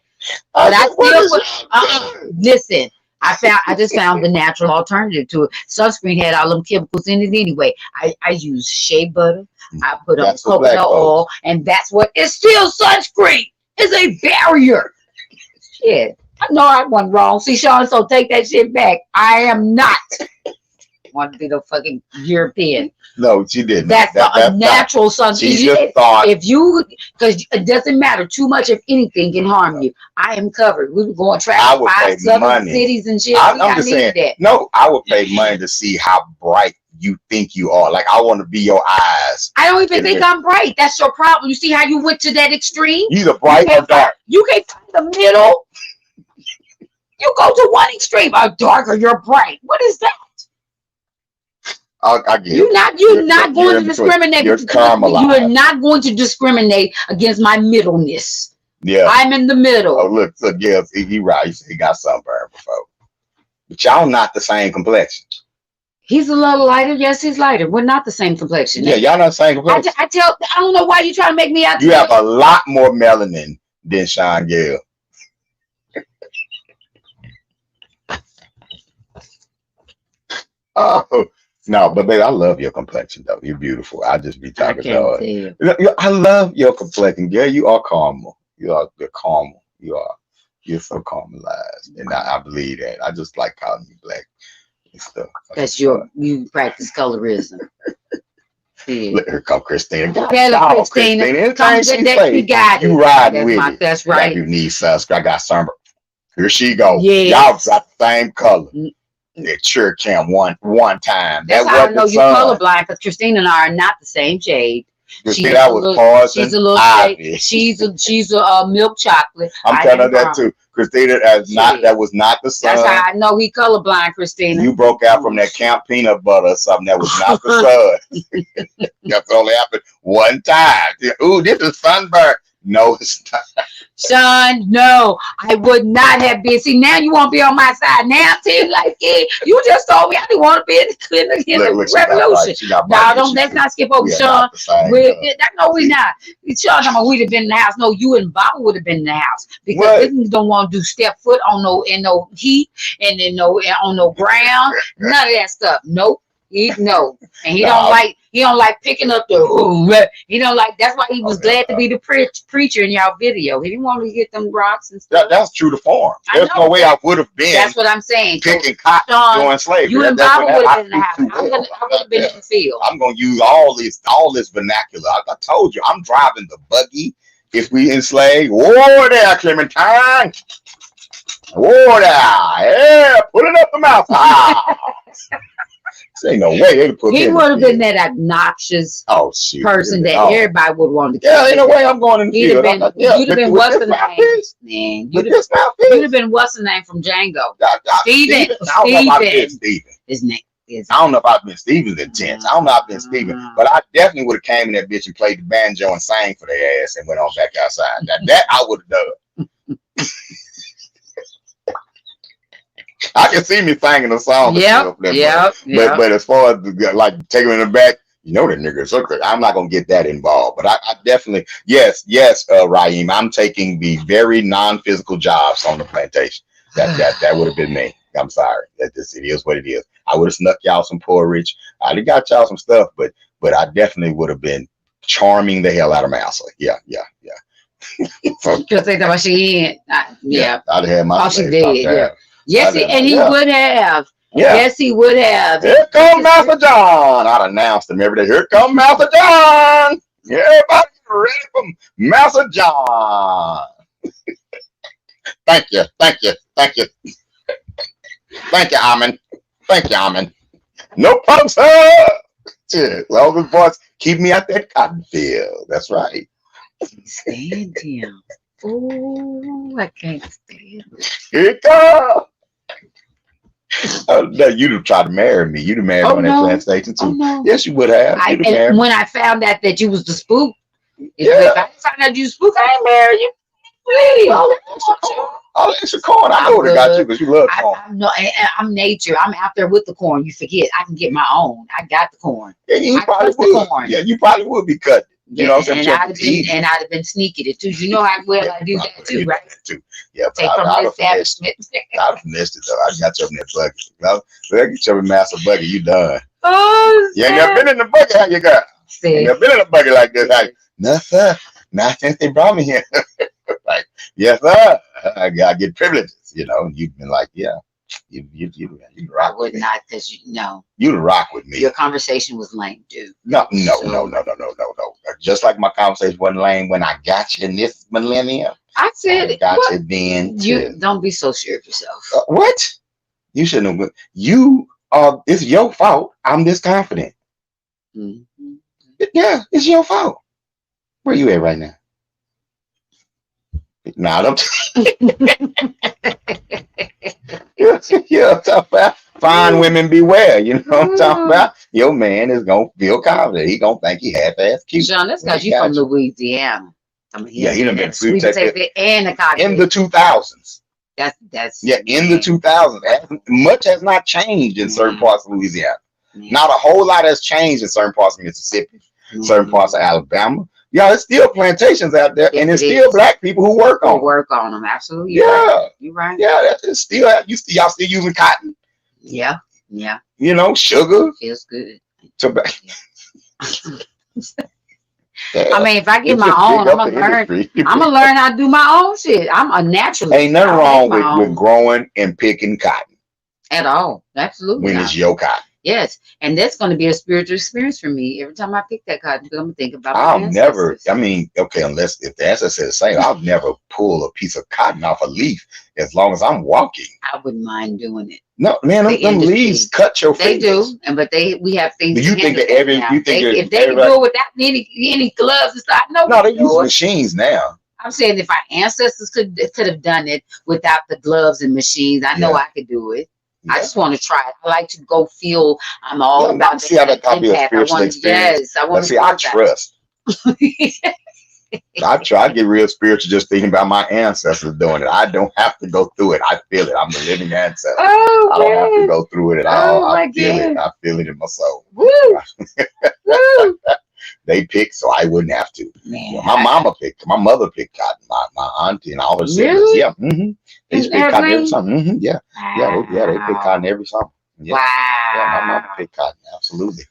Speaker 4: But listen. I just found the natural alternative to it. Sunscreen had all them chemicals in it anyway. I use shea butter. I put on
Speaker 5: That's for black
Speaker 4: coconut
Speaker 5: folks.
Speaker 4: oil, and that's what it's still sunscreen. It's a barrier. Shit. I know I went wrong. See, Sean, so take that shit back. I am not want to be the fucking European.
Speaker 5: No, she didn't.
Speaker 4: That's a natural sunscreen.
Speaker 5: She just thought.
Speaker 4: If you, because it doesn't matter too much if anything can harm you. I am covered. We were going to travel 5 southern cities and shit.
Speaker 5: I'm just saying. That. No, I would pay money to see how bright you think you are. Like, I want to be your eyes.
Speaker 4: I don't even think I'm bright. That's your problem. You see how you went to that extreme?
Speaker 5: You either bright or dark.
Speaker 4: You can't find the middle. You go to one extreme, or dark or you're bright. What is that?
Speaker 5: I get it.
Speaker 4: You're not going to discriminate.
Speaker 5: You're caramelized.
Speaker 4: You are not going to discriminate against my middleness.
Speaker 5: Yeah.
Speaker 4: I'm in the middle.
Speaker 5: Oh, look, yeah, he right. He said he got sunburned before. But y'all not the same complexion.
Speaker 4: He's a little lighter. Yes, he's lighter. We're not the same complexion.
Speaker 5: Yeah, y'all not the same complexion.
Speaker 4: I don't know why you're trying to make me out.
Speaker 5: You have a lot more melanin than Sean Gale. Oh. No, but baby, I love your complexion though. You're beautiful. I just be talking about it. I love your complexion, girl. You are caramel. You're caramel. You're so caramelized, and I believe that. I just like calling you black and stuff.
Speaker 4: That's you practice colorism. Yeah.
Speaker 5: Look, here come Christina.
Speaker 4: Christina.
Speaker 5: Anytime she
Speaker 4: you got
Speaker 5: you riding with it.
Speaker 4: That's right.
Speaker 5: Like you need sunscreen. I got sunburn. Here she go.
Speaker 4: Yes.
Speaker 5: Y'all got the same color. It sure can one time.
Speaker 4: That's how I know you're colorblind, because Christina and I are not the same shade. She's a little shade. She's a milk chocolate.
Speaker 5: I'm telling her that too. Christina, that was not the sun.
Speaker 4: That's how I know he colorblind, Christina.
Speaker 5: You broke out from that Camp Peanut Butter or something. That was not the sun. That's only happened one time. Ooh, this is sunburn. No, it's not.
Speaker 4: Son, no, I would not have been. See, now you won't be on my side. Now, Tim, like, yeah, you just told me I didn't want to be in the revolution. No, let's not skip over Sean. No, we not. Sean, we'd have been in the house. No, you and Baba would have been in the house, because they don't want to do step foot on no heat and then on no ground. None of that stuff. Nope. No, and he don't like picking up the that's why he was glad to be the preacher in y'all video. He didn't want to get them rocks and stuff.
Speaker 5: That's true to form. There's no way I would have been.
Speaker 4: That's what I'm saying.
Speaker 5: Picking cotton during slavery.
Speaker 4: You and Baba would have been in the house. I would have been in the field.
Speaker 5: I'm gonna use all this vernacular. I told you, I'm driving the buggy if we enslaved. Whoa there, Clementine. Whoa there. Yeah, pulling up the mouth. Ain't no way they put
Speaker 4: he would have been that obnoxious person that everybody would want to kill.
Speaker 5: Yeah, ain't no way I'm going in the field.
Speaker 4: You'd have been what's the name? You'd have been what's the name from Django? Steven. His name is.
Speaker 5: I don't know if I've been Steven's intense. I don't know if I've been Steven, but I definitely would have came in that bitch and played the banjo and sang for their ass and went on back outside. That I would have done. I can see me singing a song. But as far as like taking him in the back, that nigga is so crazy. I'm not gonna get that involved. But I definitely, yes, Raheem, I'm taking the very non-physical jobs on the plantation. That would have been me. I'm sorry. It is what it is. I would have snuck y'all some porridge. I'd have got y'all some stuff, but I definitely would have been charming the hell out of Mouser. Yeah.
Speaker 4: Because they thought she ain't.
Speaker 5: I'd have had my.
Speaker 4: Oh, she did. Yeah. Yes, he would have.
Speaker 5: Yeah.
Speaker 4: Yes, he would have.
Speaker 5: Here comes Master John. I'd announced him every day. Here comes Master John. Everybody ready for Master John. Thank you, Amin. No pumps up. Long as boys keep me out that cotton field. That's right.
Speaker 4: Stand him. Oh, I can't stand it.
Speaker 5: Here it comes. Oh, no, you'd have tried to marry me. You'd have married me on that plantation too.
Speaker 4: No.
Speaker 5: Yes, you would have.
Speaker 4: When I found out that you was the spook, if I found out you spook, I ain't marry you. Please.
Speaker 5: Oh, it's your corn. I know what got you because you love corn.
Speaker 4: I'm nature. I'm out there with the corn. You forget. I can get my own. I got the corn.
Speaker 5: Yeah, you probably would. Yeah, you probably would be cut. You know what I'm saying?
Speaker 4: And I'd have been sneaking it too. You know how well I do that too, right?
Speaker 5: Yeah, but
Speaker 4: Take from the establishment.
Speaker 5: I'd have missed it though. I got you up in that buggy. I get you up in Master Buggy, you done.
Speaker 4: Oh,
Speaker 5: you ain't never been in the buggy, how you got?
Speaker 4: See,
Speaker 5: I've been in a bucket like this. Like, no, sir. Not since they brought me here. Like, yes, sir. I get privileges, you know. And you've been like, yeah, you
Speaker 4: I
Speaker 5: rock with
Speaker 4: would
Speaker 5: me.
Speaker 4: not, because you know
Speaker 5: You rock with me.
Speaker 4: your conversation was lame, dude.
Speaker 5: No.
Speaker 4: So-
Speaker 5: Just like my conversation wasn't lame when I got you in this millennium.
Speaker 4: I said,
Speaker 5: I got
Speaker 4: what?
Speaker 5: you then
Speaker 4: You
Speaker 5: too.
Speaker 4: don't be so sure of yourself.
Speaker 5: What? You shouldn't have. You are. It's your fault. I'm this confident.
Speaker 4: Mhm.
Speaker 5: Yeah, it's your fault. Where you at right now? Nah, don't. Yeah, I'm talking about. Fine women beware. You know what I'm talking about? Your man is gonna feel confident. He gonna think he half-ass cute.
Speaker 4: Sean, that's because
Speaker 5: He
Speaker 4: you from
Speaker 5: got you.
Speaker 4: Louisiana. I mean,
Speaker 5: Yeah, he done been
Speaker 4: sweet
Speaker 5: sweet
Speaker 4: potato and the cotton.
Speaker 5: in the 2000s.
Speaker 4: That's
Speaker 5: Yeah, in the 2000s. Much has not changed in certain parts of Louisiana. Not a whole lot has changed in certain parts of Mississippi, certain parts of Alabama. Yeah, there's still plantations out there,
Speaker 4: Yes,
Speaker 5: and there's
Speaker 4: it
Speaker 5: still
Speaker 4: is.
Speaker 5: black people who work on them.
Speaker 4: Work on them. Absolutely.
Speaker 5: Yeah,
Speaker 4: You're right.
Speaker 5: yeah, that's still y'all still using cotton,
Speaker 4: Yeah.
Speaker 5: you know, sugar,
Speaker 4: Feels good.
Speaker 5: tobacco.
Speaker 4: I mean, if I get
Speaker 5: It's
Speaker 4: my
Speaker 5: just
Speaker 4: own,
Speaker 5: big
Speaker 4: I'm
Speaker 5: up
Speaker 4: gonna
Speaker 5: the
Speaker 4: learn.
Speaker 5: industry.
Speaker 4: I'm gonna learn how to do my own shit. I'm a naturalist.
Speaker 5: Ain't nothing
Speaker 4: I'll
Speaker 5: wrong
Speaker 4: make my
Speaker 5: with
Speaker 4: own.
Speaker 5: growing and picking cotton
Speaker 4: At all. Absolutely
Speaker 5: when
Speaker 4: not.
Speaker 5: it's your cotton.
Speaker 4: Yes, and that's going to be a spiritual experience for me every time I pick that cotton. Because I'm gonna think about my
Speaker 5: I'll never.
Speaker 4: ancestors.
Speaker 5: I mean, okay, unless if the ancestor is the same, I'll never pull a piece of cotton off a leaf as long as I'm walking.
Speaker 4: I wouldn't mind doing it.
Speaker 5: No, man,
Speaker 4: The
Speaker 5: them
Speaker 4: industry.
Speaker 5: leaves cut your
Speaker 4: They
Speaker 5: fingers.
Speaker 4: do, but we have things.
Speaker 5: Do you
Speaker 4: to
Speaker 5: think
Speaker 4: handle
Speaker 5: that every-
Speaker 4: now.
Speaker 5: you think
Speaker 4: if they can
Speaker 5: everybody-
Speaker 4: do it without any gloves and stuff, no,
Speaker 5: No, they
Speaker 4: we can
Speaker 5: use
Speaker 4: do it.
Speaker 5: machines now.
Speaker 4: I'm saying if our ancestors could have done it without the gloves and machines, I know
Speaker 5: Yeah.
Speaker 4: I could do it.
Speaker 5: Yeah.
Speaker 4: I just want to try it. I like to go feel. I'm all
Speaker 5: Yeah,
Speaker 4: about
Speaker 5: see how that could be a
Speaker 4: impact.
Speaker 5: spiritual experience.
Speaker 4: Yes, I
Speaker 5: But
Speaker 4: want to
Speaker 5: see,
Speaker 4: feel
Speaker 5: I
Speaker 4: that.
Speaker 5: trust. I try to get real spiritual just thinking about my ancestors doing it. I don't have to go through it. I feel it. I'm a living ancestor.
Speaker 4: Oh,
Speaker 5: I don't have to
Speaker 4: man.
Speaker 5: go through it at all.
Speaker 4: Oh,
Speaker 5: I
Speaker 4: my
Speaker 5: feel it.
Speaker 4: God.
Speaker 5: I feel it in my soul.
Speaker 4: Woo! Woo!
Speaker 5: They picked, so I wouldn't have to.
Speaker 4: Man,
Speaker 5: Well, my mama picked. My mother picked cotton. My auntie and all her siblings.
Speaker 4: Really?
Speaker 5: Yeah. Mm-hmm. They used to pick cotton every summer. Mm-hmm. Yeah. They pick cotton every summer. Yeah.
Speaker 4: Wow.
Speaker 5: Yeah, my mama picked cotton. Absolutely.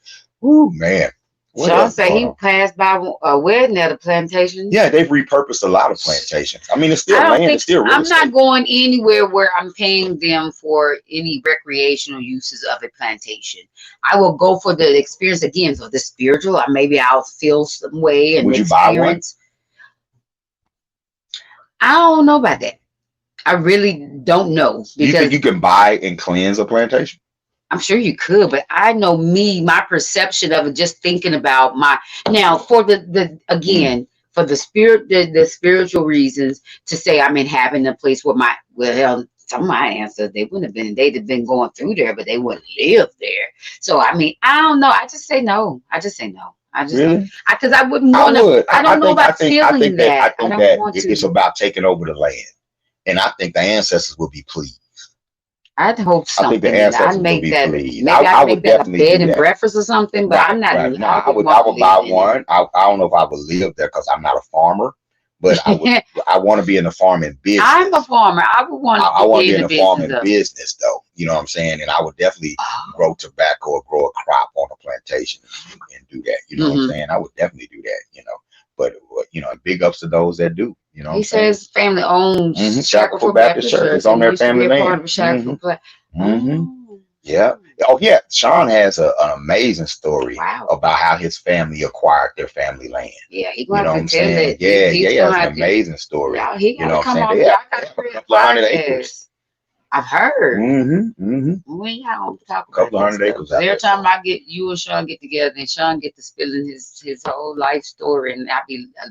Speaker 5: Ooh, man. What
Speaker 4: Sean
Speaker 5: else
Speaker 4: said
Speaker 5: going
Speaker 4: he
Speaker 5: on?
Speaker 4: passed by a wedding at a plantation.
Speaker 5: Yeah, they've repurposed a lot of plantations. I mean, it's still
Speaker 4: I don't
Speaker 5: land.
Speaker 4: think
Speaker 5: It's still real
Speaker 4: I'm
Speaker 5: estate.
Speaker 4: not going anywhere where I'm paying them for any recreational uses of a plantation. I will go for the experience again, for the spiritual. Or maybe I'll feel some way and
Speaker 5: Would you buy one?
Speaker 4: experience. I don't know about that. I really don't know
Speaker 5: Do you
Speaker 4: because
Speaker 5: think you can buy and cleanse a plantation?
Speaker 4: I'm sure you could, but I know my perception of it, just thinking about now for the again, for the spiritual reasons to say I'm inhabiting a place where some of my ancestors, they'd have been going through there, but they wouldn't live there. So, I mean, I don't know. I just say no.
Speaker 5: Really?
Speaker 4: Because I wouldn't
Speaker 5: I
Speaker 4: want to.
Speaker 5: would.
Speaker 4: I don't know about feeling that.
Speaker 5: I think that it's about taking over the land. And I think the ancestors will be pleased.
Speaker 4: I'd hope
Speaker 5: I
Speaker 4: something.
Speaker 5: think the ancestors will be pleased.
Speaker 4: Maybe I
Speaker 5: would
Speaker 4: make that a
Speaker 5: definitely
Speaker 4: bed
Speaker 5: do
Speaker 4: and
Speaker 5: that.
Speaker 4: breakfast or something, but I'm not.
Speaker 5: Right. No, I would buy one. I don't know if I would live there because I'm not a farmer, but I want to be in the farming business.
Speaker 4: I'm a farmer. I would want
Speaker 5: I want to be in
Speaker 4: the
Speaker 5: the farming business, though. You know what I'm saying? And I would definitely grow tobacco or grow a crop on a plantation and do that. You know what I'm saying? I would definitely do that. You know, but big ups to those that do. You know,
Speaker 4: he says family owns
Speaker 5: Shackleford Baptist Church. It's on their family land. Yeah. Oh yeah. Sean has an amazing story about how his family acquired their family land.
Speaker 4: Yeah, he
Speaker 5: you know what I'm saying? He has an amazing story.
Speaker 4: Yeah, he
Speaker 5: you know what I'm saying?
Speaker 4: They
Speaker 5: have a couple of 100 acres.
Speaker 4: I've heard.
Speaker 5: We
Speaker 4: have a
Speaker 5: couple of 100 acres.
Speaker 4: Every time you and Sean get together, and Sean get to spilling his whole life story, and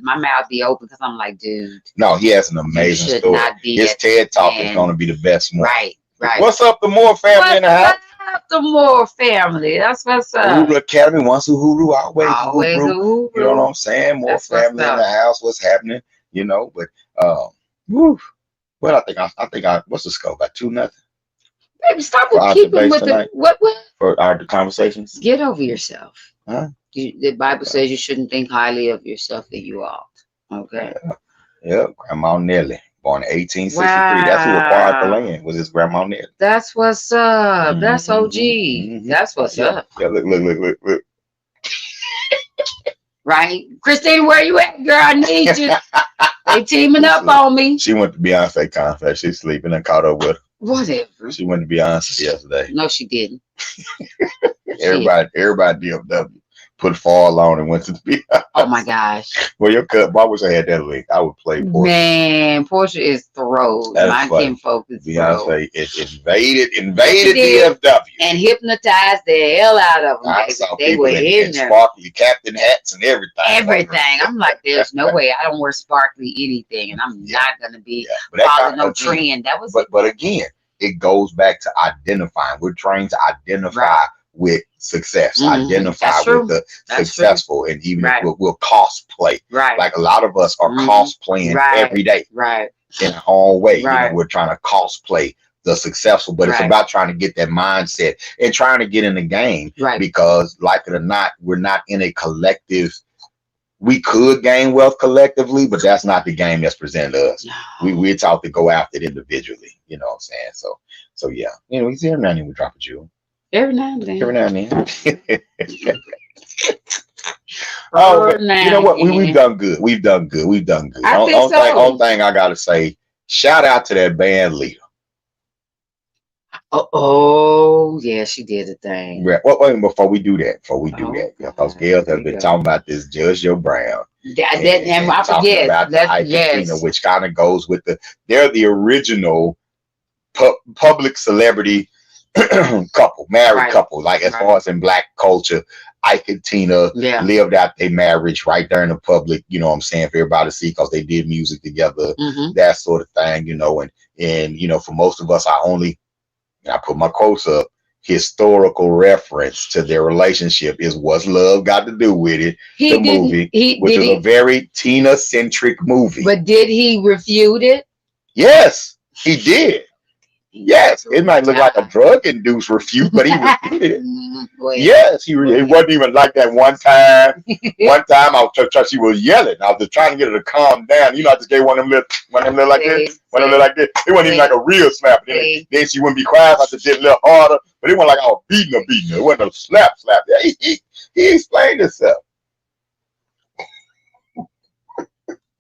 Speaker 4: my mouth be open because I'm like, dude.
Speaker 5: No, he has an amazing story. His TED Talk is going to be the best one.
Speaker 4: Right.
Speaker 5: What's up, the Moore family in the house?
Speaker 4: What's up, the Moore family? That's what's up.
Speaker 5: Uhuru Academy, once Uhuru, always
Speaker 4: Uhuru.
Speaker 5: You know what I'm saying? More family in the house. What's happening? You know, but well, I think what's the score? About 2-0.
Speaker 4: Baby, stop with keeping with the what?
Speaker 5: For our conversations.
Speaker 4: Get over yourself.
Speaker 5: Huh?
Speaker 4: The Bible says you shouldn't think highly of yourself that you ought. Okay.
Speaker 5: Yeah, Grandma Nellie, born in 1863. Wow. That's who acquired the land. Was his Grandma Nellie?
Speaker 4: That's what's up. That's OG. That's what's up.
Speaker 5: Yeah, look.
Speaker 4: Right? Christine, where you at, girl? I need you. They teaming up on me.
Speaker 5: She went to Beyonce concert. She's sleeping and caught up with her.
Speaker 4: Whatever.
Speaker 5: She went to Beyonce yesterday.
Speaker 4: No, she didn't.
Speaker 5: Everybody DFW put fall on and went to the Beyonce.
Speaker 4: Oh my gosh.
Speaker 5: Well, your cut. I wish I had that link. I would play Portia.
Speaker 4: Man, Portia is thrown. My kinfolk is
Speaker 5: Beyonce invaded DFW
Speaker 4: and hypnotized the hell out of them. They were in there.
Speaker 5: Sparkly captain hats and everything.
Speaker 4: Everything. I'm like, there's no way. I don't wear sparkly anything, and I'm not gonna be following no trend. That was.
Speaker 5: But again, it goes back to identifying. We're trained to identify with success, identify with the successful, and even we'll cosplay.
Speaker 4: Right.
Speaker 5: Like a lot of us are cosplaying every day.
Speaker 4: Right.
Speaker 5: In our own way.
Speaker 4: Right.
Speaker 5: You know, we're trying to cosplay the successful, but it's about trying to get that mindset and trying to get in the game.
Speaker 4: Right.
Speaker 5: Because like it or not, we're not in a collective. We could gain wealth collectively, but that's not the game that's presented to us. No. We're taught to go after it individually. You know what I'm saying? So yeah. You know, we see every now and then we drop a jewel.
Speaker 4: Every now and then.
Speaker 5: Every now and then. You know what? We've done good. We've done good.
Speaker 4: I think so.
Speaker 5: Only thing I gotta say, shout out to that band leader.
Speaker 4: Oh yeah, she did a thing.
Speaker 5: Wait, before we do that, because Gail has been talking about this Judge Joe Brown.
Speaker 4: And I forget.
Speaker 5: Which kind of goes with they're the original public celebrity couple, married couple, like as far as in Black culture. Ike and Tina lived out their marriage right there in the public, you know what I'm saying, for everybody to see, because they did music together, that sort of thing, you know, and you know, for most of us, I put my quotes up, historical reference to their relationship is What's Love Got to Do with It, movie, which is a very Tina-centric movie.
Speaker 4: But did he refute it?
Speaker 5: Yes, he did. Yes, it might look like a drug-induced refute, but he refuted it. Yes, it wasn't even like that one time. One time, she was yelling. I was just trying to get her to calm down. You know, I just gave one of them little like this. It wasn't even like a real slap. Then she wouldn't be quiet. I just did a little harder, but it wasn't like I was beating her. It wasn't a slap. Yeah, he explained himself.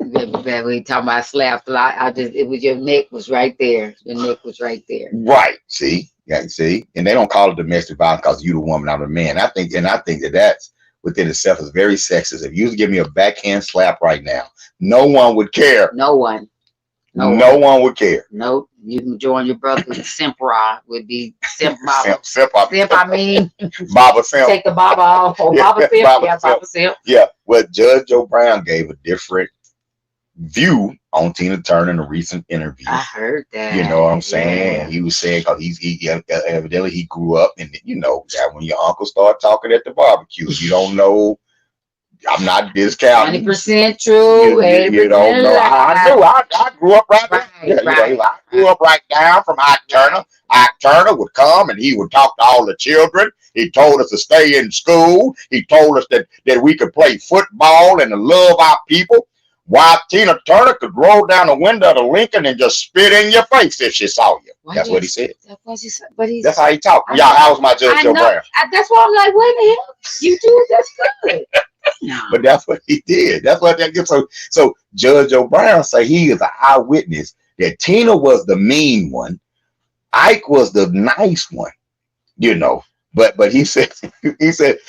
Speaker 4: We talking about slaps a lot. It was your neck was right there. Your neck was right there.
Speaker 5: Right. See, and they don't call it domestic violence because you the woman, I'm the man. I think that's within itself is very sexist. If you was to give me a backhand slap right now, no one would care.
Speaker 4: No one
Speaker 5: would care.
Speaker 4: No, you can join your brother. Simpra would be Simp.
Speaker 5: I
Speaker 4: mean,
Speaker 5: Baba Simp.
Speaker 4: Take the Baba off. Baba Simp. Baba Simp.
Speaker 5: Yeah. Well, Judge Joe Brown gave a different view on Tina Turner in a recent interview.
Speaker 4: I heard that.
Speaker 5: You know what I'm saying? He was saying because he evidently he grew up, and you know that when your uncle start talking at the barbecue, you don't know. I'm not discounting.
Speaker 4: 20% true.
Speaker 5: You don't know. I grew up right there. I grew up right down from Ike Turner. Ike Turner would come and he would talk to all the children. He told us to stay in school. He told us that we could play football and to love our people. While Tina Turner could roll down the window of the Lincoln and just spit in your face if she saw you. That's what he said. That's how he talked. Yeah, how was my Judge Joe Brown?
Speaker 4: That's why I'm like, wait a minute, you do that's good. No.
Speaker 5: But that's what he did. That's what that gives. So Judge Joe Brown say he is an eyewitness that Tina was the mean one, Ike was the nice one, you know. But he said he said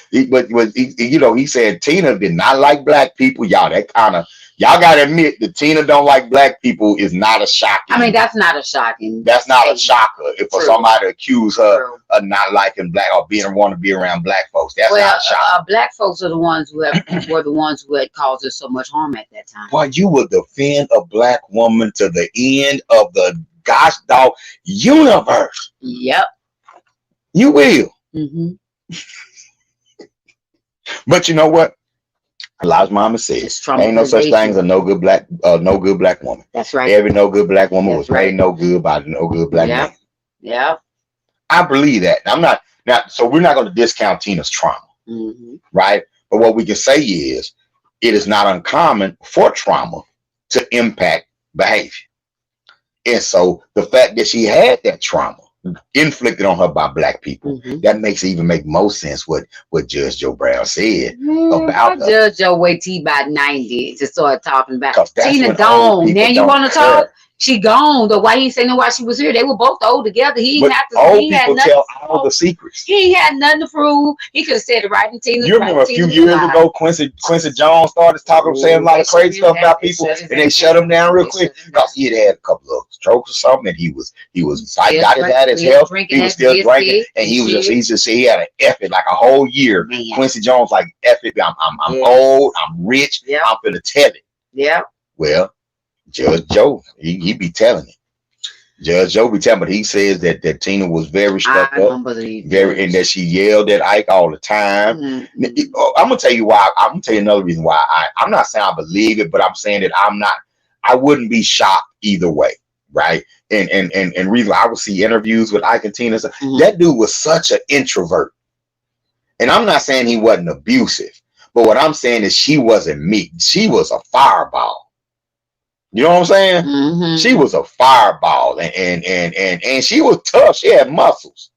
Speaker 5: Tina did not like Black people. Y'all gotta admit that Tina don't like Black people is not a shocking.
Speaker 4: I mean, that's not a shocking.
Speaker 5: That's not a shocker. If for somebody to accuse her of not liking Black or want to be around Black folks, that's not a shocker.
Speaker 4: Black folks are the ones who were the ones who had caused us so much harm at that time.
Speaker 5: Boy, you will defend a Black woman to the end of the gosh dog universe.
Speaker 4: Yep.
Speaker 5: You will.
Speaker 4: Mm-hmm.
Speaker 5: But you know what? Lot's mama says ain't no such thing as a no good black woman.
Speaker 4: That's right.
Speaker 5: Every no good Black woman was made no good by no good Black man.
Speaker 4: Yeah.
Speaker 5: I believe that. I'm not now, so we're not going to discount Tina's trauma, right? But what we can say is it is not uncommon for trauma to impact behavior. And so the fact that she had that trauma inflicted on her by black people. That makes even make more sense what Judge Joe Brown said about her.
Speaker 4: Judge Joe wait till about 90 to start talking about Tina
Speaker 5: old
Speaker 4: gone.
Speaker 5: people
Speaker 4: Now you
Speaker 5: don't
Speaker 4: want to
Speaker 5: care.
Speaker 4: talk? She gone. Though why he ain't say no why she was here? They were both old together. He
Speaker 5: But
Speaker 4: had to.
Speaker 5: old
Speaker 4: He had
Speaker 5: people
Speaker 4: nothing.
Speaker 5: tell all the secrets.
Speaker 4: He had nothing to prove. He could have said it right in Tina.
Speaker 5: You remember a few years ago, Quincy Jones started talking, saying a lot of crazy stuff about people, and they shut him down real quick because he had a couple of strokes or something, and he was got his had his health. He was still drinking, and he just he had an effort like a whole year.
Speaker 4: Man.
Speaker 5: Quincy Jones like effort. I'm old. I'm rich.
Speaker 4: Yeah.
Speaker 5: I'm finna tell it.
Speaker 4: Yeah.
Speaker 5: Well, Judge Joe, he be telling it. Judge Joe be telling, but he says that Tina was very stuck up, very, and that she yelled at Ike all the time. I'm gonna tell you why. I'm gonna tell you another reason why. I'm not saying I believe it, but I'm saying that I wouldn't be shocked either way, right? And reason I would see interviews with Ike and Tina. That dude was such an introvert, and I'm not saying he wasn't abusive, but what I'm saying is she wasn't meek. She was a fireball. You know what I'm saying? She was a fireball, and she was tough. She had muscles.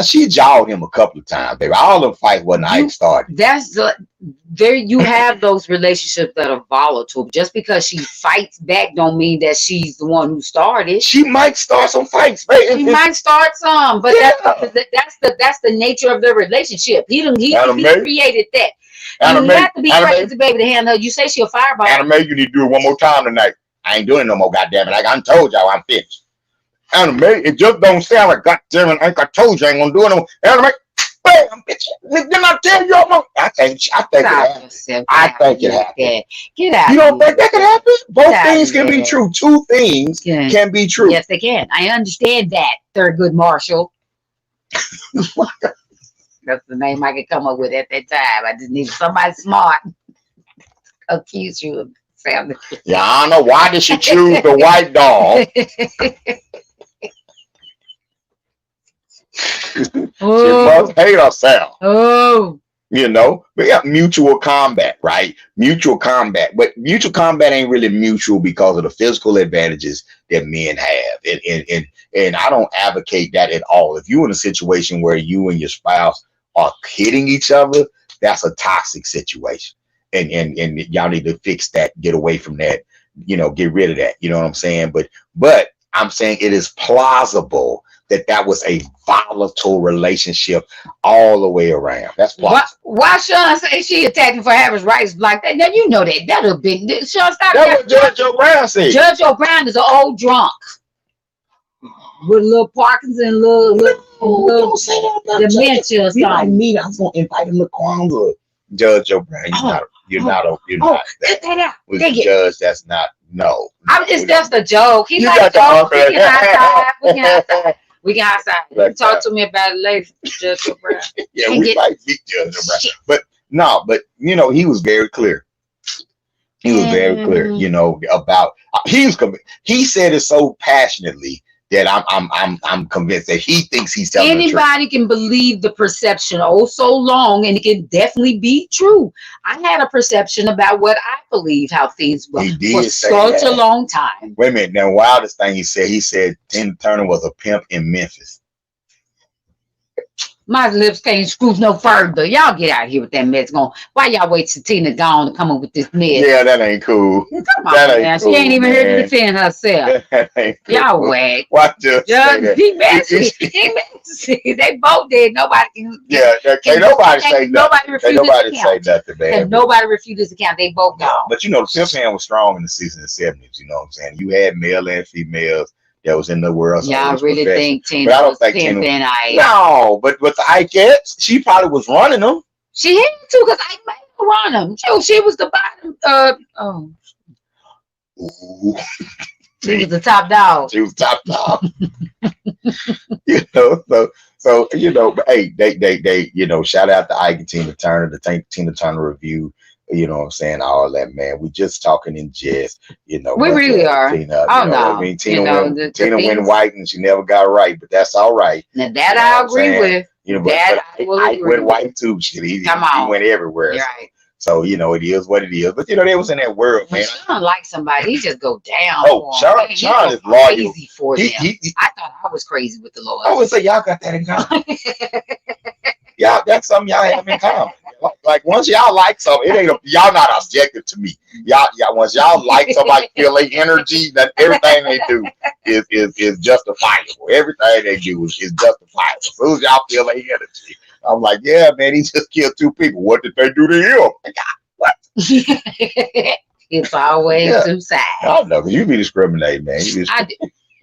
Speaker 5: She jawed him a couple of times, baby. All them fights wasn't Ike started.
Speaker 4: There you have those relationships that are volatile. Just because she fights back don't mean that she's the one who started.
Speaker 5: She might start some fights, baby.
Speaker 4: She might start some, but that's the nature of their relationship. He created that. You have to be crazy, baby, to handle her. You say she a fireball.
Speaker 5: Anime, you need to do it one more time tonight. I ain't doing it no more, goddamn it. Like I told y'all, I'm finished. Anime, it just don't sound like goddamn it. Like I told you, I ain't gonna do it no more. Anime, bam, bitch. Didn't I tell you? I think it happened. I think it happened.
Speaker 4: Get out.
Speaker 5: You don't think that could happen? Both things can be true. Two things can be true.
Speaker 4: Yes, they can. I understand that, Thurgood Marshall. That's the name I could come up with at that time. I just needed somebody smart accuse you of family.
Speaker 5: Yeah, I don't know why did she choose the white dog. She must hate herself.
Speaker 4: Oh.
Speaker 5: You know, we got mutual combat, right? Mutual combat, but mutual combat ain't really mutual because of the physical advantages that men have, and I don't advocate that at all. If you're in a situation where you and your spouse are hitting each other, that's a toxic situation, and y'all need to fix that, get away from that, you know, get rid of that. You know what I'm saying? But I'm saying it is plausible that was a volatile relationship all the way around. That's plausible.
Speaker 4: Why Sean say she attacked him for having rights like that? Now you know that that'd have been Sean. Stop.
Speaker 5: That's what Judge Joe Brown said.
Speaker 4: Judge Joe Brown is an old drunk with a little Parkinson, little
Speaker 5: don't say that
Speaker 4: dementia or something.
Speaker 5: Me, I was gonna invite him to Kwanzaa. Judge Joe Brown, you're not.
Speaker 4: Cut that out.
Speaker 5: With the judge, that's not. No.
Speaker 4: It's just a joke. He's like, we can outside. You talk to me about it later, Judge Joe Brown.
Speaker 5: Yeah, we might beat Judge Joe Brown, but you know, he was very clear. He was very clear, you know, about he said it so passionately that I'm convinced that he thinks he's telling the truth.
Speaker 4: Anybody can believe the perception so long, and it can definitely be true. I had a perception about what I believed how things were for such a long time.
Speaker 5: Wait a minute, now wildest thing he said Tina Turner was a pimp in Memphis.
Speaker 4: My lips can't screw no further. Y'all get out of here with that mess going. Why y'all wait till Tina gone to come up with this mess?
Speaker 5: Yeah, that ain't cool.
Speaker 4: Come on, man. Cool, she ain't even here to defend herself.
Speaker 5: Cool.
Speaker 4: Y'all whack.
Speaker 5: Why just
Speaker 4: he messy. He messy. They both did. Nobody can.
Speaker 5: Yeah, can't nobody say nothing.
Speaker 4: Nobody refuse
Speaker 5: nobody say nothing, man.
Speaker 4: And nobody refuse this account. They both gone.
Speaker 5: But you know, the pimp hand was strong in the 60s and 70s. You know what I'm saying? You had male and females that was in the world.
Speaker 4: Y'all really think Tina was pimping Ike?
Speaker 5: No, but with the Ikeettes, she probably was running them.
Speaker 4: She had to, because Ike made her run them. She was the bottom.
Speaker 5: Ooh.
Speaker 4: She was the top dog.
Speaker 5: She was top dog. You know, so you know, but hey, they you know, shout out to Ike and Tina Turner, the Tina Turner review. You know what I'm saying? All that, man. We just talking in jest, you know.
Speaker 4: We really are.
Speaker 5: Tina,
Speaker 4: oh, no.
Speaker 5: I mean, Tina went white and she never got right, but that's all right.
Speaker 4: Now, that I agree with.
Speaker 5: You know,
Speaker 4: that
Speaker 5: but Ike went white too. Shit, he went everywhere.
Speaker 4: You're right.
Speaker 5: So you know, it is what it is. But you know, they was in that world,
Speaker 4: When
Speaker 5: man.
Speaker 4: Sean like somebody, he just go down.
Speaker 5: Oh,
Speaker 4: for 'em. Man, he
Speaker 5: Sean
Speaker 4: go
Speaker 5: is loyal.
Speaker 4: crazy for them.
Speaker 5: He
Speaker 4: I thought I was crazy with the Lord.
Speaker 5: I would say y'all got that in common. Y'all, that's something y'all have in common. Like once y'all like something, it ain't y'all not objective to me. Y'all once y'all like somebody, feel their energy, that everything they do is justifiable. Everything they do is justifiable. As soon as y'all feel their energy, I'm like, yeah, man, he just killed 2 people. What did they do to him? What?
Speaker 4: It's always
Speaker 5: Yeah.
Speaker 4: 2 sides.
Speaker 5: I don't know, 'cause you be discriminating, man.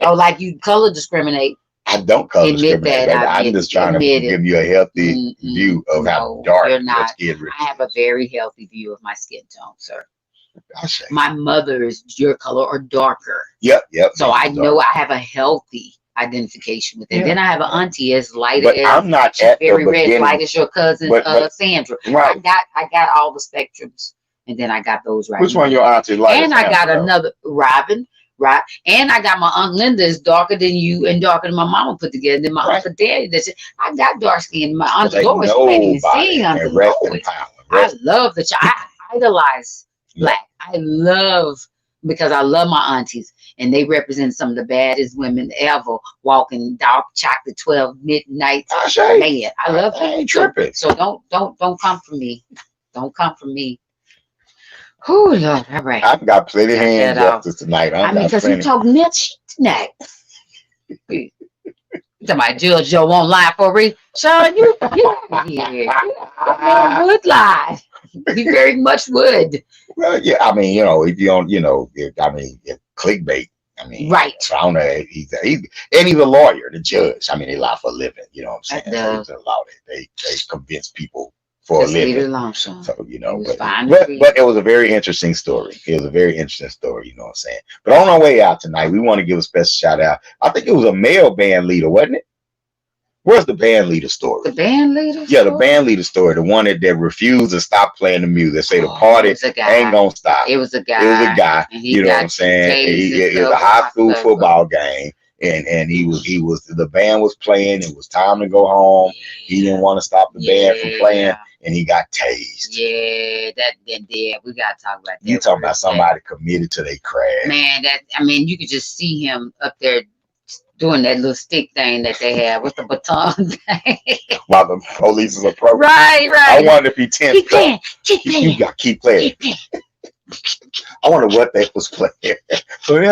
Speaker 4: Like you color discriminate.
Speaker 5: I don't color
Speaker 4: Admit
Speaker 5: discriminate.
Speaker 4: that,
Speaker 5: I'm just trying to
Speaker 4: admit it.
Speaker 5: give you a healthy view of how
Speaker 4: No,
Speaker 5: dark
Speaker 4: you're
Speaker 5: your
Speaker 4: not.
Speaker 5: skin really
Speaker 4: I have a very healthy view of my skin tone, sir.
Speaker 5: I'll say.
Speaker 4: My mother is your color or darker.
Speaker 5: Yep.
Speaker 4: So I know I have a healthy identification with it.
Speaker 5: Yeah.
Speaker 4: Then I have an auntie as light
Speaker 5: But
Speaker 4: as
Speaker 5: I'm not
Speaker 4: she's
Speaker 5: at the
Speaker 4: very red,
Speaker 5: beginning.
Speaker 4: light as your cousin
Speaker 5: But
Speaker 4: Sandra.
Speaker 5: right.
Speaker 4: I got all the spectrums, and then I got those right.
Speaker 5: Which one your auntie like?
Speaker 4: And I got another Robin, right? And I got my Aunt Linda is darker than you and darker than my mama put together. Then my Uncle Daddy, I got dark skin. My Aunt Doris, you can't even see Aunt Doris. I love I idolize black. I love because I love my aunties and they represent some of the baddest women ever walking dark chocolate 12 midnight. Man, I love it.
Speaker 5: I ain't tripping.
Speaker 4: So don't come for me. Don't come for me. Oh Lord, all right.
Speaker 5: I've got plenty of hand justice tonight.
Speaker 4: I mean, because you talk nuts tonight. Somebody Judge Joe won't lie for a reason. Sean, you would lie. He very much would.
Speaker 5: Well, yeah, I mean, you know, if you don't, you know, if clickbait. I mean,
Speaker 4: right.
Speaker 5: I don't know. He's a lawyer, the judge. I mean, they lie for a living. You know what I'm saying? So he's allowed it. They convince people for a living.
Speaker 4: Leave it alone, Sean.
Speaker 5: So you know, but
Speaker 4: it
Speaker 5: was a very interesting story. It was a very interesting story. You know what I'm saying? But on our way out tonight, we want to give a special shout out. I think it was a male band leader, wasn't it? Where's the band leader story?
Speaker 4: The band leader?
Speaker 5: Yeah, the band leader story. The one that refused to stop playing the music. Say the party ain't gonna stop.
Speaker 4: It was a guy.
Speaker 5: It was a guy. You know what I'm saying? It was a high school football game. And he was the band was playing. It was time to go home. He didn't want to stop the band from playing, and he got tased.
Speaker 4: Yeah, we gotta talk about that.
Speaker 5: You talking about somebody committed to their craft.
Speaker 4: Man, you could just see him up there doing that little stick thing that they have with the baton thing.
Speaker 5: While the police is approaching.
Speaker 4: Right.
Speaker 5: I wonder if he tensed
Speaker 4: keep playing.
Speaker 5: You got keep playing. I wonder what they was playing. Maybe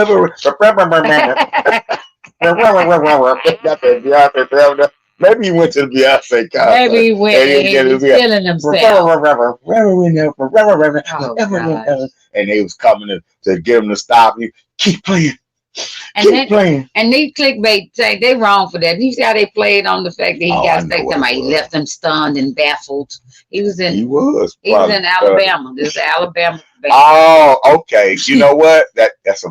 Speaker 5: he went to the Beyonce concert.
Speaker 4: Maybe he went and he was feeling himself.
Speaker 5: And they was coming to get him to stop. You keep playing.
Speaker 4: Keep playing. And these clickbait say they wrong for that. You see how they played on the fact that he got staked somebody. He left them stunned and baffled. He was in Alabama. This is Alabama.
Speaker 5: Oh, okay. You know what? That's a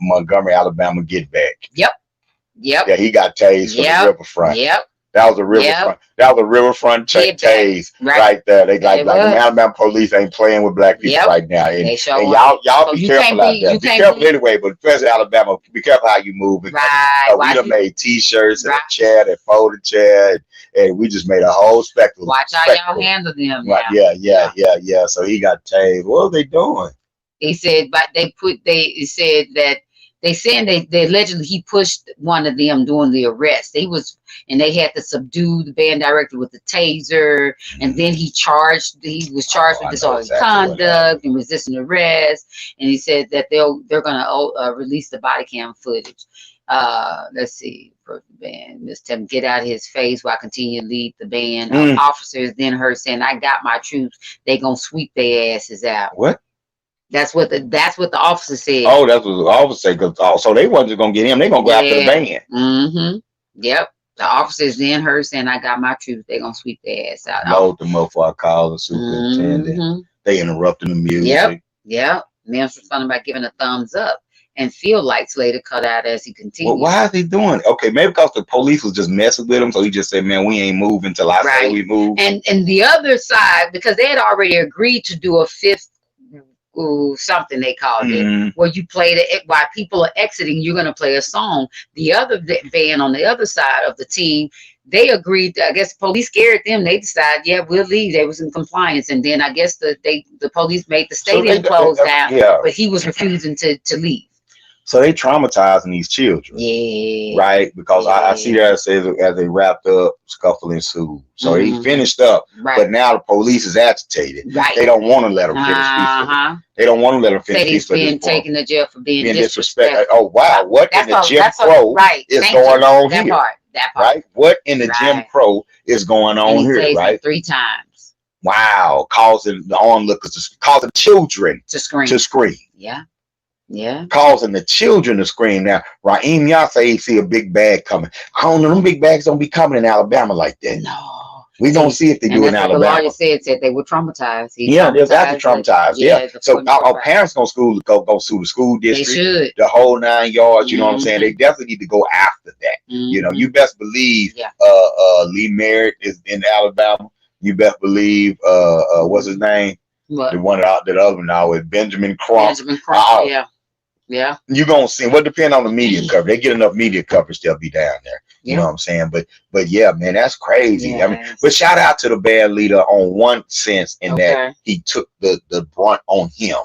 Speaker 5: Montgomery, Alabama get back.
Speaker 4: Yep.
Speaker 5: Yeah, he got tased from the riverfront.
Speaker 4: Yep.
Speaker 5: That was a riverfront. That was a riverfront tase right there. They like the Alabama police ain't playing with black people right now. And y'all be careful out there. Be careful anyway, but especially Alabama, be careful how you move.
Speaker 4: Right.
Speaker 5: We done made T-shirts and a chair, that folded chair, and we just made a whole spectacle.
Speaker 4: Watch how y'all handle them.
Speaker 5: Right. Yeah. So he got tased. What are they doing?
Speaker 4: He said, but they said that. They saying they allegedly he pushed one of them during the arrest. And they had to subdue the band director with the taser, and then he was charged with disorderly conduct and resisting arrest. And he said that they're gonna release the body cam footage. Let's see, the band, Mr. Tim, get out of his face while I continue to lead the band. Officers then heard saying, "I got my troops. They gonna sweep their asses out."
Speaker 5: What?
Speaker 4: That's what the officer said.
Speaker 5: Oh, that's what the officer said. So they wasn't just gonna get him. They gonna go after the band.
Speaker 4: Mm-hmm. Yep. The officers then heard saying, "I got my troops. They gonna sweep their ass out."
Speaker 5: Load them up for I call the superintendent. They interrupting the music.
Speaker 4: Yep. Man's responding by giving a thumbs up, and field lights later cut out as he continued.
Speaker 5: Well, why are they doing it? Okay, maybe because the police was just messing with him, so he just said, "Man, we ain't moving till I say we move."
Speaker 4: And the other side, because they had already agreed to do a fifth something they called
Speaker 5: Mhm.
Speaker 4: it, where you play while people are exiting, you're gonna play a song. The other van on the other side of the team, they agreed. I guess police scared them. They decided, yeah, we'll leave. They was in compliance, and then I guess the police made the
Speaker 5: So
Speaker 4: stadium close down,
Speaker 5: yeah.
Speaker 4: but he was refusing to leave.
Speaker 5: So they traumatizing these children.
Speaker 4: Yeah.
Speaker 5: Right? Because I see that it says as they wrapped up, scuffle ensued. So he finished up, but now the police is agitated.
Speaker 4: Right.
Speaker 5: They don't want to let them finish peacefully. They don't want to let them finish peacefully.
Speaker 4: He's being taken to jail for being
Speaker 5: disrespectful. Oh, wow. What in the Jim Crow is going on here?
Speaker 4: That part.
Speaker 5: Right? What in the Jim Crow is going on here, right?
Speaker 4: 3 times.
Speaker 5: Wow. Causing the onlookers, causing children
Speaker 4: to scream. Yeah. Yeah.
Speaker 5: Causing the children to scream. Now, Raheem, y'all say he see a big bag coming. I don't know. Them big bags don't be coming in Alabama like that.
Speaker 4: No.
Speaker 5: We don't see if they do in Alabama.
Speaker 4: The lawyer said they were traumatized.
Speaker 5: They're actually traumatized. Yeah. So our parents go sue the school district.
Speaker 4: They should.
Speaker 5: The whole 9 yards. You know what I'm saying? They definitely need to go after that. You know, you best believe Lee Merritt is in Alabama. You best believe what's his name?
Speaker 4: What?
Speaker 5: The one out the other one now is Benjamin Crump.
Speaker 4: Yeah. Yeah.
Speaker 5: You're gonna see what depend on the media coverage. They get enough media coverage, they'll be down there. You know what I'm saying? But yeah, man, that's crazy.
Speaker 4: Yes.
Speaker 5: I mean, but shout out to the band leader on one sense in that he took the brunt on him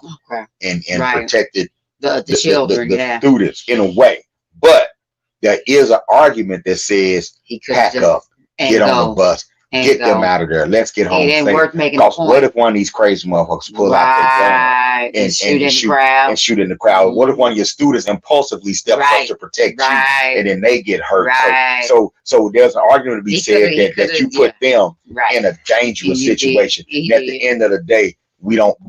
Speaker 5: and protected the children, the students in a way. But there is an argument that says pack up, get on the bus. Get them out of there. Let's get home.
Speaker 4: It ain't worth making
Speaker 5: because what if one of these crazy motherfuckers pull out their gun and shoot in the crowd? What if one of your students impulsively steps up to protect you and then they get hurt? So there's an argument to be said that you put them in a dangerous situation. And at the end of the day, we don't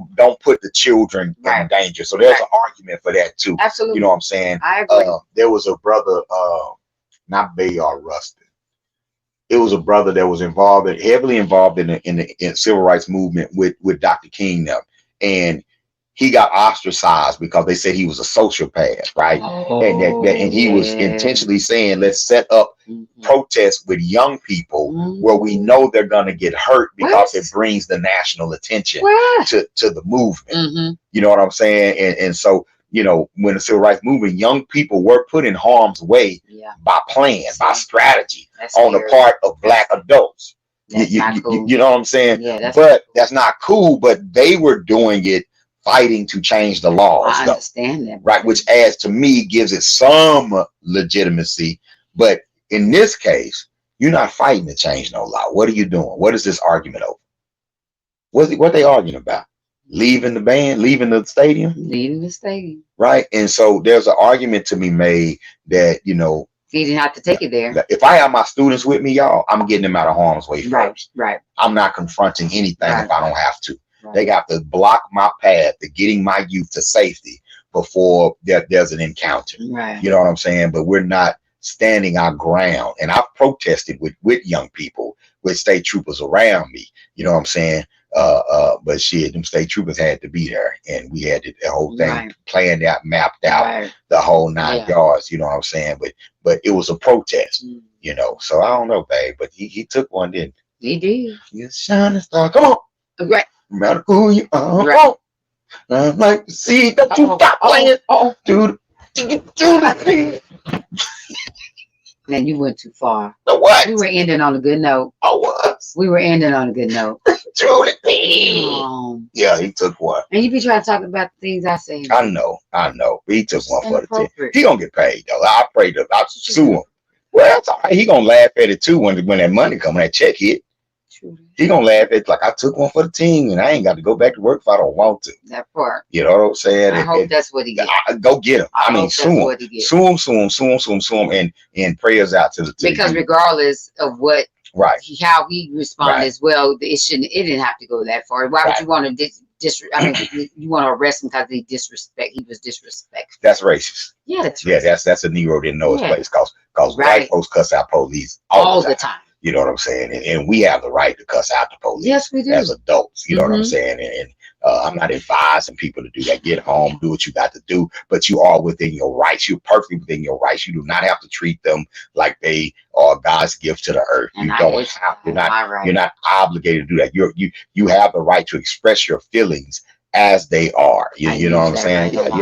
Speaker 5: put the children in danger. So there's an argument for that too.
Speaker 4: Absolutely.
Speaker 5: You know what I'm saying?
Speaker 4: I agree.
Speaker 5: There was a brother, not Bayard Rustin. It was a brother that was heavily involved in the civil rights movement with Dr. King now, and he got ostracized because they said he was a sociopath, right? And he was intentionally saying, let's set up protests with young people where we know they're gonna get hurt because it brings the national attention to the movement. You know what I'm saying? And so, you know, when the civil rights movement, young people were put in harm's way by plan, by strategy on the part of Black adults. You know what I'm saying? That's not cool. But they were doing it, fighting to change the laws.
Speaker 4: I understand that,
Speaker 5: right? Which, as to me, gives it some legitimacy. But in this case, you're not fighting to change no law. What are you doing? What is this argument over? What they arguing about? Leaving the band, leaving the stadium, right? And so there's an argument to be made that, you know,
Speaker 4: he didn't have to take it there.
Speaker 5: If I have my students with me, y'all, I'm getting them out of harm's way first.
Speaker 4: Right.
Speaker 5: I'm not confronting anything if I don't have to. They got to block my path to getting my youth to safety before there's an encounter. You know what I'm saying? But we're not standing our ground. And I've protested with young people, with state troopers around me. You know what I'm saying? But shit, them state troopers had to be there, and we had the whole thing planned out, mapped out, the whole 9 yards. You know what I'm saying? But it was a protest, you know. So I don't know, babe, but he took one, didn't he?
Speaker 4: He did.
Speaker 5: You're a shining star. Come on, no matter who you are. I'd like to see that you stop playing. Dude,
Speaker 4: Man, you went too far.
Speaker 5: The what?
Speaker 4: We were ending on a good note.
Speaker 5: Oh, what?
Speaker 4: We were ending on a good note.
Speaker 5: Truly. Yeah, he took one.
Speaker 4: And you be trying to talk about the things I say.
Speaker 5: I know. He took one for the team. He gonna get paid though. I pray to sue him. Well, that's all right. He gonna laugh at it too when that money come, when that check hit. He gonna laugh at it like, I took one for the team and I ain't got to go back to work if I don't want to.
Speaker 4: That part.
Speaker 5: You know what I'm saying?
Speaker 4: I hope that's what he gets.
Speaker 5: Go get him. I mean, sue him, and prayers out to the team.
Speaker 4: Because regardless of what, how he responded as well, it didn't have to go that far. Why would you want to you want to arrest him because he was disrespectful?
Speaker 5: That's racist.
Speaker 4: Yeah, that's racist.
Speaker 5: That's a Negro didn't know his place, because white folks cuss out police all the time. You know what I'm saying? And we have the right to cuss out the police.
Speaker 4: Yes, we do.
Speaker 5: As adults, you know what I'm saying? And I'm not advising people to do that. Get home, do what you got to do, but you are within your rights. You're perfectly within your rights. You do not have to treat them like they are God's gift to the earth.
Speaker 4: And
Speaker 5: you're not obligated to do that. You have the right to express your feelings as they are.
Speaker 4: I
Speaker 5: You know what I'm
Speaker 4: use that
Speaker 5: saying?
Speaker 4: right a
Speaker 5: Yeah,
Speaker 4: lot.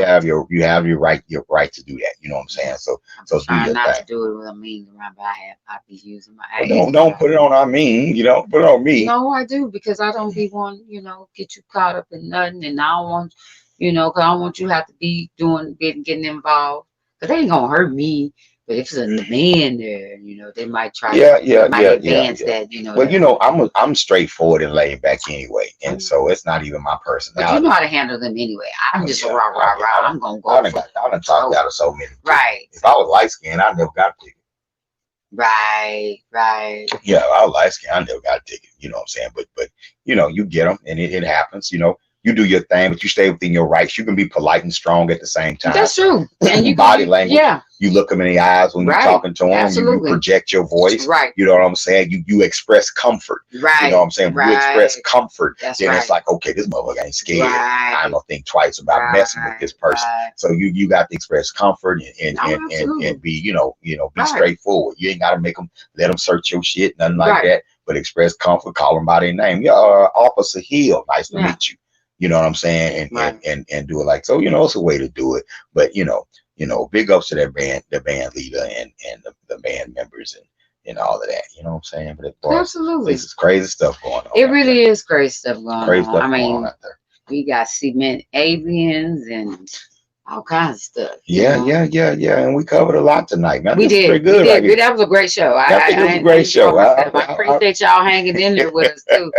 Speaker 5: you have your right to do that. You know what I'm saying? So do
Speaker 4: Trying
Speaker 5: your
Speaker 4: not
Speaker 5: thing.
Speaker 4: to do it with a mean around, but I be using my
Speaker 5: But
Speaker 4: ass.
Speaker 5: don't put it on I mean, you know, put it on me.
Speaker 4: No, I do because I don't be want, get you caught up in nothing, and I don't want, 'cause I don't want you have to be getting involved. 'Cause they ain't gonna hurt me, but if it's a man there, they might try to, they might advance
Speaker 5: Yeah.
Speaker 4: that,
Speaker 5: Well,
Speaker 4: that.
Speaker 5: I'm straightforward and laid back anyway, and so it's not even my
Speaker 4: But you know
Speaker 5: personality.
Speaker 4: how to handle them anyway. I'm just a
Speaker 5: Yeah,
Speaker 4: rah rah rah. I'm gonna go for
Speaker 5: I done talked out of so many.
Speaker 4: right,
Speaker 5: If I was light skinned, I never got a ticket.
Speaker 4: right.
Speaker 5: Yeah, if I was light skinned, I never got a ticket. You know what I'm saying? But you get them, and it happens. You do your thing, but you stay within your rights. You can be polite and strong at the same time.
Speaker 4: That's true. And you
Speaker 5: body language.
Speaker 4: Yeah.
Speaker 5: You look them in the eyes when you're talking to them.
Speaker 4: Absolutely.
Speaker 5: You project your voice.
Speaker 4: Right.
Speaker 5: You know what I'm saying? You express comfort.
Speaker 4: Right.
Speaker 5: You know what I'm saying? When you express comfort,
Speaker 4: That's
Speaker 5: then
Speaker 4: right.
Speaker 5: it's like, okay, this motherfucker ain't scared.
Speaker 4: Right.
Speaker 5: I don't think twice about messing with this person.
Speaker 4: Right.
Speaker 5: So you got to express comfort and be be straightforward. You ain't got to let them search your shit, nothing like that. But express comfort, call them by their name. Yeah, Officer Hill, nice to meet you. You know what I'm saying? And do it like so. It's a way to do it. But big ups to the band leader and the band members and all of that. You know what I'm saying? But
Speaker 4: absolutely,
Speaker 5: this is crazy stuff going on.
Speaker 4: It really is crazy stuff going on.
Speaker 5: Crazy stuff going on out there.
Speaker 4: We got cement aliens and all kinds of stuff.
Speaker 5: Yeah. And we covered a lot tonight, man.
Speaker 4: We did.
Speaker 5: Pretty good.
Speaker 4: We did. That was a great show.
Speaker 5: I think it was a great show.
Speaker 4: I appreciate y'all hanging in there with us too.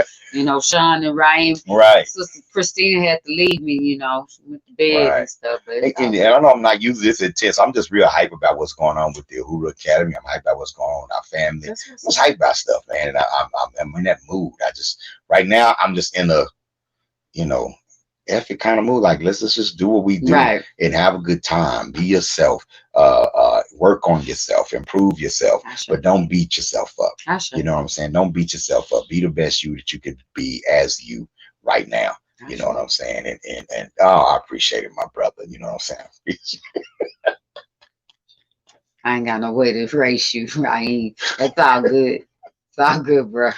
Speaker 4: Sean and Ryan.
Speaker 5: Right.
Speaker 4: Sister Christina had to leave me, she went to bed and stuff. But
Speaker 5: and I know I'm not using this intense. I'm just real hype about what's going on with the Uhuru Academy. I'm hyped about what's going on with our family. I'm just hyped about stuff, man. And I'm in that mood. Right now, I'm just in a, effort kind of mood. Like, let's just do what we do and have a good time. Be yourself. Work on yourself. Improve yourself. But don't beat yourself up. You know what I'm saying? Don't beat yourself up. Be the best you that you could be as you right now. You know what I'm saying? And I appreciate it, my brother. You know what I'm saying?
Speaker 4: I ain't got no way to erase you, Ryan. That's all good. It's all good, bro.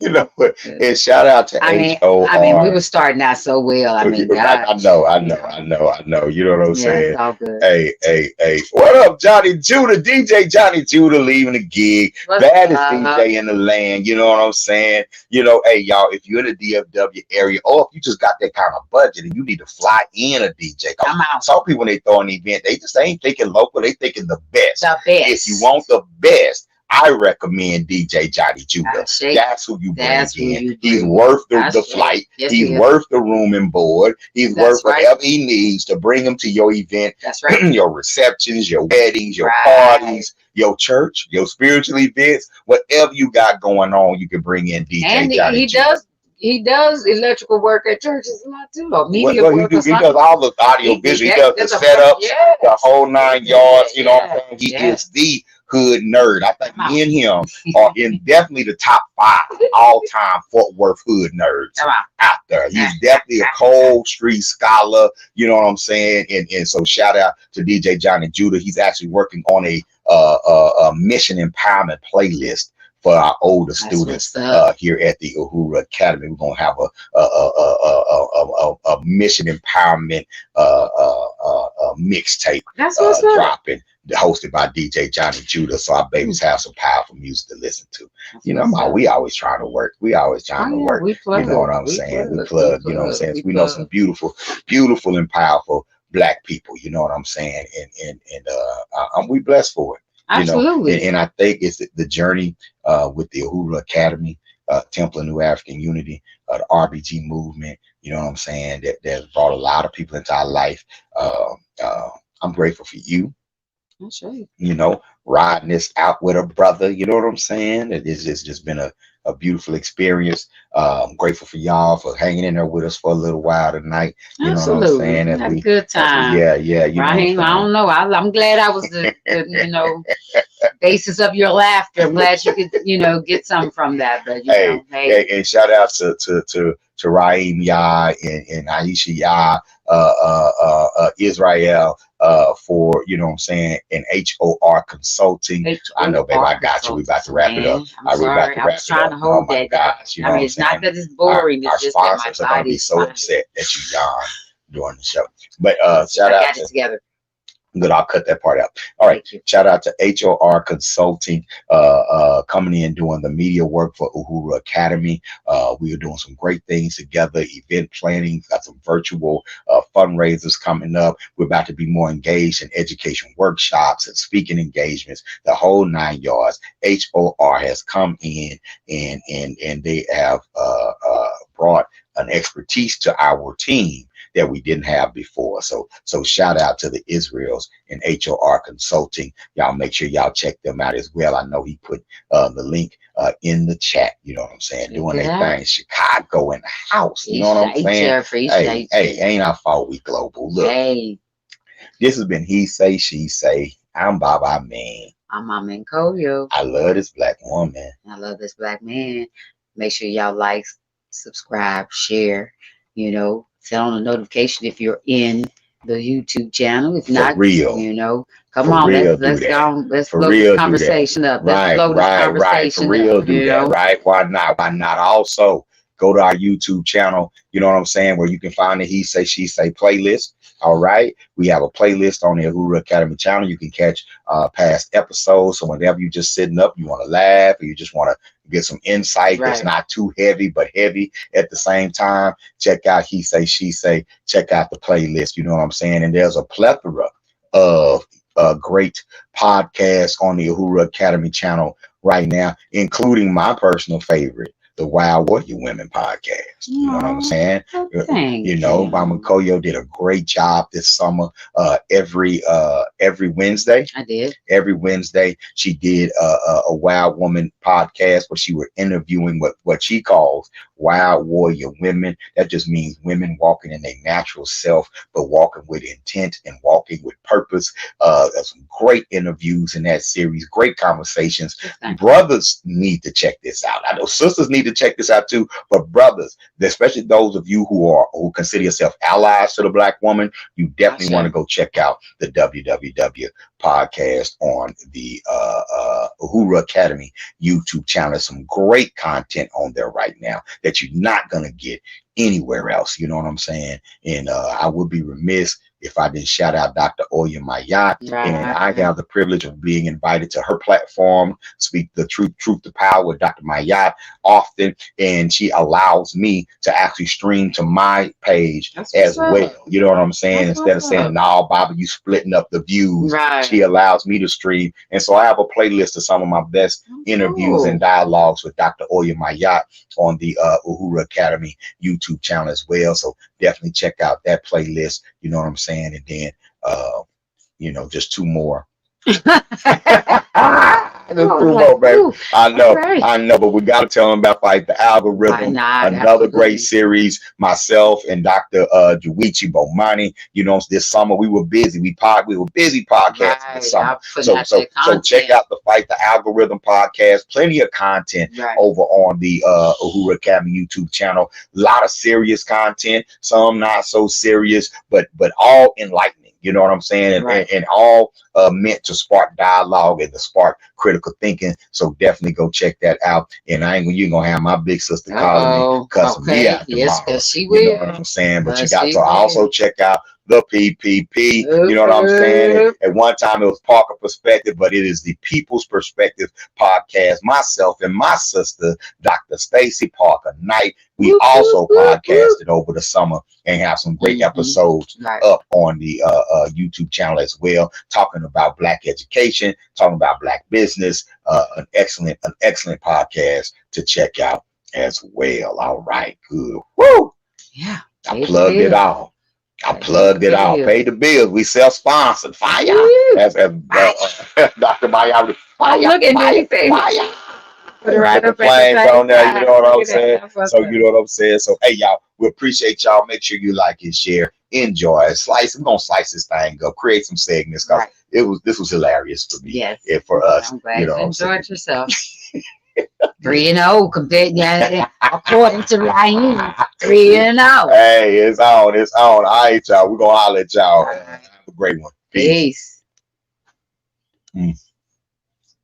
Speaker 5: And shout out to HOR.
Speaker 4: I mean, we were starting out so well. I mean,
Speaker 5: I know. You know what I'm saying?
Speaker 4: It's all good.
Speaker 5: Hey. What up, Johnny Judah? DJ Johnny Judah leaving the gig. Baddest DJ in the land. You know what I'm saying? Hey, y'all, if you're in the DFW area, or if you just got that kind of budget and you need to fly in a DJ.
Speaker 4: Come out.
Speaker 5: Some people, when they throw an event, they just ain't thinking local. They thinking the best.
Speaker 4: The best.
Speaker 5: If you want the best, I recommend DJ Johnny Judah. That's who you bring in. He's worth the flight.
Speaker 4: Yes,
Speaker 5: he's worth the room and board. He's worth whatever he needs to bring him to your event.
Speaker 4: That's right.
Speaker 5: Your receptions, your weddings, your parties, your church, your spiritual events, whatever you got going on, you can bring in DJ
Speaker 4: and
Speaker 5: Johnny Judah.
Speaker 4: He does electrical work at churches a lot too. Or media work.
Speaker 5: He does all the audio visual. He does the setups, the whole 9 yards. You know what I'm saying? He is the hood nerd. I think me and him are in definitely the top 5 all-time Fort Worth hood nerds out there. He's definitely a cold street scholar. You know what I'm saying? And so shout out to DJ Johnny Judah. He's actually working on a mission empowerment playlist for our older students here at the Uhuru Academy. We're gonna have a mission empowerment mixtape dropping, hosted by DJ Johnny Judah. So our babies have some powerful music to listen to. We always trying to work. We always trying to work. You know what I'm saying? We plug. You know what I'm saying? We know some beautiful and powerful Black people. You know what I'm saying? And we blessed for it.
Speaker 4: Absolutely.
Speaker 5: And I think it's the journey with the Uhuru Academy, Temple of New African Unity, the RBG movement, you know what I'm saying, that brought a lot of people into our life. I'm grateful for you.
Speaker 4: That's right.
Speaker 5: Riding this out with a brother, you know what I'm saying? It's just been a beautiful experience. I'm grateful for y'all for hanging in there with us for a little while tonight. You
Speaker 4: Absolutely.
Speaker 5: Know what I'm saying?
Speaker 4: Had a good time.
Speaker 5: Yeah.
Speaker 4: Raheem, I don't know. I'm glad I was the basis of your laughter. I'm glad you could, get something from that. But hey,
Speaker 5: and shout out to Raheem Yah and Aisha Yah, Israel, for what I'm saying, and HOR Consulting. I know, babe, I got you. We about to wrap it up.
Speaker 4: I'm sorry. I was trying to hold that.
Speaker 5: Gosh,
Speaker 4: I mean, it's not that it's boring.
Speaker 5: Our
Speaker 4: It's just that my
Speaker 5: sponsors are going to
Speaker 4: body
Speaker 5: be
Speaker 4: is
Speaker 5: so
Speaker 4: fine.
Speaker 5: upset that you yawn during the show. But shout
Speaker 4: I
Speaker 5: out
Speaker 4: got
Speaker 5: to
Speaker 4: it together.
Speaker 5: Good, I'll cut that part out. All right. Shout out to HOR Consulting, coming in doing the media work for Uhuru Academy. We are doing some great things together, event planning, got some virtual fundraisers coming up. We're about to be more engaged in education workshops and speaking engagements, the whole 9 yards. HOR has come in and they have brought an expertise to our team that we didn't have before. So shout out to the Israels and HOR Consulting. Y'all make sure y'all check them out as well. I know he put the link in the chat. You know what I'm saying? Doing their thing. Chicago in the house. You know what I'm saying? Hey, ain't our fault we global. Look, this has been He Say, She Say. I'm Bob Amin.
Speaker 4: I'm Amin Nkoyo.
Speaker 5: I love this black woman.
Speaker 4: I love this black man. Make sure y'all like, subscribe, share, turn on the notification if you're in the YouTube channel. If not, come on, let's go. Let's blow the conversation up.
Speaker 5: Right. For real, do that. Right? Why not? Also go to our YouTube channel. You know what I'm saying? Where you can find the He Say, She Say playlist. All right. We have a playlist on the Uhuru Academy channel. You can catch past episodes. So whenever you're just sitting up, you want to laugh, or you just want to get some insight that's not too heavy, but heavy at the same time, check out He Say, She Say. Check out the playlist. You know what I'm saying? And there's a plethora of great podcasts on the Uhuru Academy channel right now, including my personal favorite, the Wild Warrior Women podcast. You know what I'm saying? Mama Nkoyo did a great job this summer. Every Wednesday,
Speaker 4: I did.
Speaker 5: Every Wednesday, she did a Wild Woman podcast where she was interviewing what she calls Wild Warrior Women. That just means women walking in their natural self, but walking with intent and walking with purpose. There's some great interviews in that series, great conversations. Brothers need to check this out. I know sisters need to check this out too, but brothers, especially those of you who consider yourself allies to the black woman, you definitely want to go check out the WWW podcast on the Uhuru Academy YouTube channel. There's some great content on there right now that you're not going to get anywhere else. You know what I'm saying? And I would be remiss if I didn't shout out Dr. Oya Mayat. And I have the privilege of being invited to her platform, Speak the Truth to Power with Dr. Mayat often. And she allows me to actually stream to my page as well. You know what I'm saying? Instead of saying, no, Bobby, you splitting up the views. She allows me to stream. And so I have a playlist of some of my best interviews and dialogues with Dr. Oya Mayat on the Uhuru Academy YouTube channel as well. So definitely check out that playlist. You know what I'm saying? And then, just two more. Baby. I know, but we got to tell them about Fight the Algorithm. Another great series. Myself and Dr. Juichi Bomani. This summer we were busy. We were busy podcasting this summer. So check out the Fight the Algorithm podcast. Plenty of content over on the Uhuru Academy YouTube channel. A lot of serious content, some not so serious, but all enlightening. You know what I'm saying? And all meant to spark dialogue and to spark critical thinking. So definitely go check that out. And you're gonna have my big sister calling me, cussing me out tomorrow.
Speaker 4: Yes, because she will.
Speaker 5: You know what I'm saying? But you got to also check out the PPP. You know what I'm saying? At one time it was Parker Perspective, but it is the People's Perspective podcast. Myself and my sister, Dr. Stacy Parker Knight. We also podcasted over the summer and have some great episodes up on the YouTube channel as well, talking about Black education, talking about Black business. An excellent podcast to check out as well. All right, good. Woo! Yeah, I plugged it all. Pay the bills. We self-sponsored. Fire. As Dr. Maya. Fire.
Speaker 4: Look at anything.
Speaker 5: Fire.
Speaker 4: Put it right up
Speaker 5: planes on there. You know what I'm saying? So you know what I'm saying? So hey, y'all, we appreciate y'all. Make sure you like and share enjoy, slice. We're gonna slice this thing up, create some segments, because this was hilarious for me.
Speaker 4: Yes.
Speaker 5: And for us,
Speaker 4: I'm glad
Speaker 5: you know,
Speaker 4: you enjoyed yourself. 3-0 compared, according to Ryan. 3-0.
Speaker 5: Hey, it's on. It's on. All right, y'all. We're gonna holler at y'all. Have a great one. Peace.
Speaker 4: Peace.